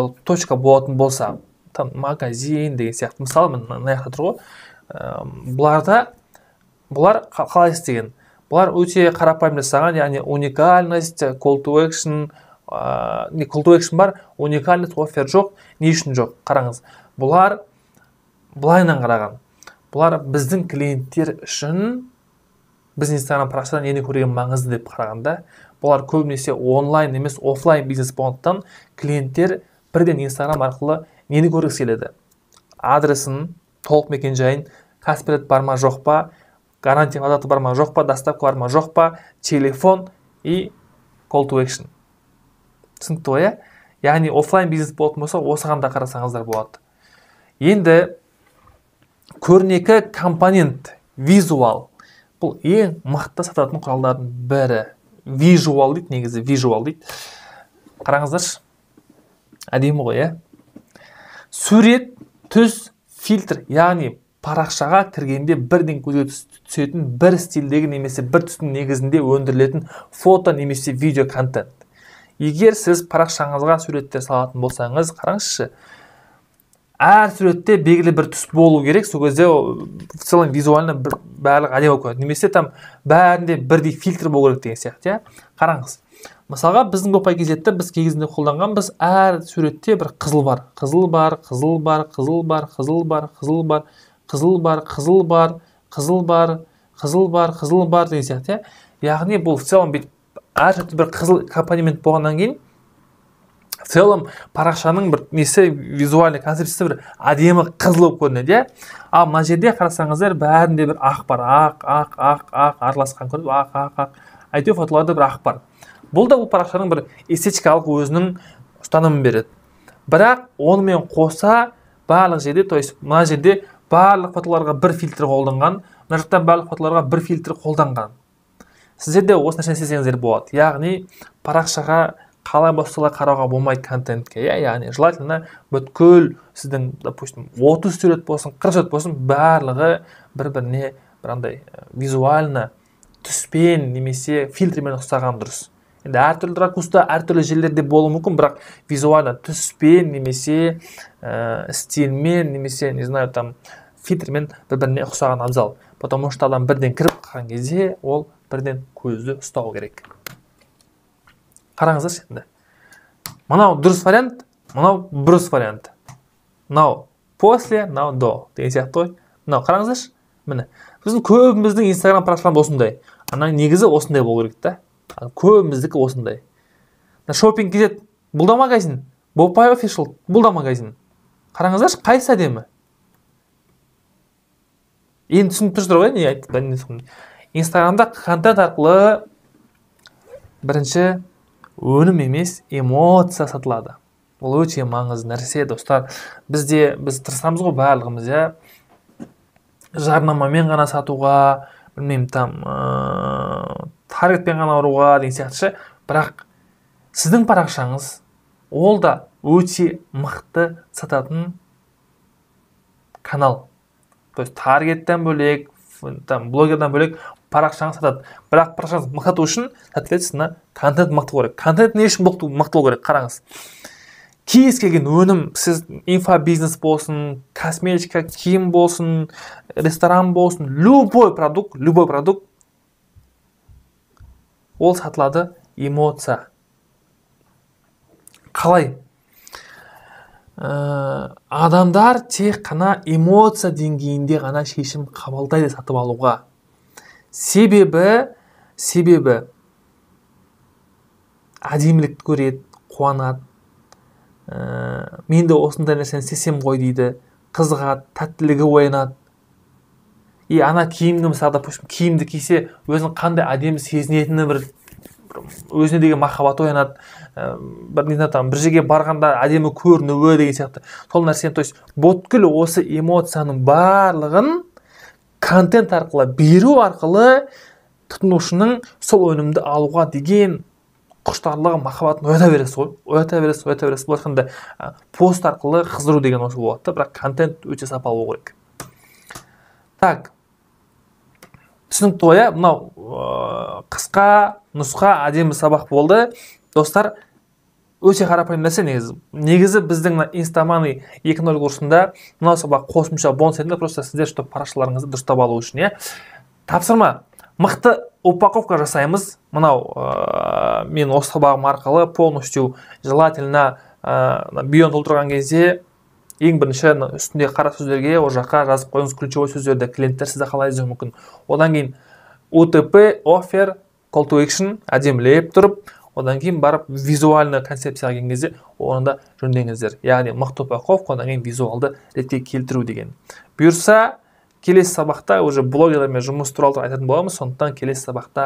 [SPEAKER 3] болатын болса, там магазин деген сияқты. Мысалы, мына жақта тұр ғой. Бұлар қалай істеген? Бұлар өте қарапайым жасаған, яғни уникальность, call to action, call to action бар, уникальность, оффер жоқ, не үшін жоқ? Қараңыз. Бұлар былайынан қараған. Бұлар біздің клиенттер үшін біз Instagram парақшадан нені көрген маңызды деп қарағанда, бұлар көбінесе онлайн емес офлайн бизнес болғандықтан клиенттер бірден Instagram арқылы нені көргісі келеді? Адресін, толық мекен-жайын, каспирет бар ма жоқ па, гарантия адаты бар ма жоқ па, доставка бар ма жоқ па, телефон и call to action. Түсінікті ғой, иә? Яғни офлайн бизнес болатын болса, осыған да қарасаңыздар болады. Енді көрнекі компонент визуал. Бұл ең мықты сататын құралдардың бірі. Визуал дейді, негізі визуал дейді. Қараңыздаршы. Әдемі ғой, иә? Сурет, түс, фильтр, яғни парақшаға кіргенде бірден көзге түсетін бір стильдегі немесе бір түстің негізінде өндірілетін фото немесе видео контент. Егер сіз парақшаңызға суреттер салатын болсаңыз, қараңызшы, әр суретте белгілі бір түс болу керек, сол кезде в целом визуально барлық әдемі көрінеді. Немесе там бәрінде бірдей фильтр болу керек деген сияқты, қараңыз. Мысалға біздің Бопай кезетті біз кезінде қолданған, біз әр суретте бір қызыл бар, қызыл бар, қызыл бар, қызыл бар, қызыл бар, қызыл бар, қызыл бар, қызыл бар, қызыл бар, қызыл бар, қызыл бар деген сияқты. Яғни бұл в целом әр жерде бір қызыл компонент болғаннан кейін в целом парақшаның бір несі визуальный концепциясы бір әдемі қызыл болып көрінеді. Ал мына жерде қарасаңыздар бәрінде бір ақ бар, ақ араласқан көрінеді, ақ. Әйтеуір фотоларда бір ақ бар. Бұл да бұл парақшаның бір эстетикалық өзінің ұстанымын береді. Бірақ онымен қоса барлық жерде, то есть мына жерде барлық фотоларға бір фильтр қолданған, мына жақта барлық фотоларға бір фильтр қолданған. Сіздер де осы нәрсені сезсеңіздер болады. Яғни парақшаға қалай болса қарауға болмайды контентке, яғни желательно бүткіл сіздің, допустим, 30 сурет болсын, 40 сурет болсын, барлығы бір-біріне бірандай визуально түспен немесе фильтрмен ұқсаған дұрыс. Енді әртүрлі ракурста, әртүрлі жерлерде болуы мүмкін, бірақ визуально түспен немесе стильмен немесе, не знаю, там фильтрмен бір-біріне ұқсаған абзал. Потому что адам бірден кіріп қалған кезде ол бірден көзді ұстау керек. Қараңыздар енді. Мынау дұрыс вариант, мынау бұрыс вариант. Мынау после, мынау до деген сияқты ғой. Мынау қараңыздаршы. Міне. Біздің көбіміздің Instagram парақшаларында осындай. Ана негізі осындай болу керек та. Көбіміздікі осындай. Шопинг кезет, бұл да магазин. Бопай Official, бұл да магазин. Қараңыздаршы, қайсы әдемі? Енді түсініп тұрсыздар ғой, не айтты? Инстаграмда контент арқылы бірінші өнім емес, эмоция сатылады. Ол өте маңызды нәрсе, достар. Біз тырысамыз ғой барлығымыз, жарнамамен ғана сатуға, білмеймін, там таргетпен ғана ұруға деген сияқты. Бірақ сіздің парақшаңыз ол да өте мықты сататын канал. То есть таргеттен бөлек, блогердан бөлек парақшаңыз сатады. Бірақ парақшаңыз мықты үшін, соответственно, контент мықты болу керек. Контент не үшін мықты болу керек? Қараңыз. Кез келген өнім, сіз инфобизнес болсын, косметика, киім болсын, ресторан болсын, любой продукт, ол сатылады эмоция. Қалай? Адамдар тек қана эмоция деңгейінде ғана шешім қабылдайды сатып алуға. Себебі әдемілікті көреді, қуанады. Мен де осындай нәрсені істесем ғой дейді, қызығады, тәттілігі оянады. И ана киімді мысалы, киімді кисе, өзінің қандай әдемі сезінетіні бір өзіне деген махаббат оянады. Бір жерге барғанда әдемі көрінуі деген сияқты. Сол нәрсені, то есть бүткіл осы эмоцияның барлығын контент арқылы беру арқылы тұтынушының сол өнімді алуға деген құштарлығы махаббатын оята бересіз ғой, оята бересіз. Былайша айтқанда пост арқылы қыздыру деген осы болады да, бірақ контент өте сапалы болу керек. Так, түсінікті ғой, мынау қысқа нұсқа әдемі сабақ болды. Достар, өте қарапайым нәрсе негізі біздің Instamoney 2.0 курсында мынау сабақ қосымша бонус ретінде, просто сіздер чтобы парақшаларыңызды дұрыстап алу үшін, тапсырма. Мықты упаковка жасаймыз. Мынау мен осы сабағым арқылы полностью желательно бионы толтырған кезде ең бірінші үстінде қара сөздерге ол жаққа жазып қойыңыз ключевой сөздерді, клиенттер сізді қалай іздеуі мүмкін. Одан кейін UTP, offer, call to action әдемілеп тұрып, одан кейін барып визуальны концепцияға келген кезде оны да жөндеңіздер. Яғни мықты упаковка, одан кейін визуалды ретке келтіру деген. Бұйырса келесі сабақта уже блогерлермен жұмыс туралы айтатын боламыз. Сондықтан келесі сабақта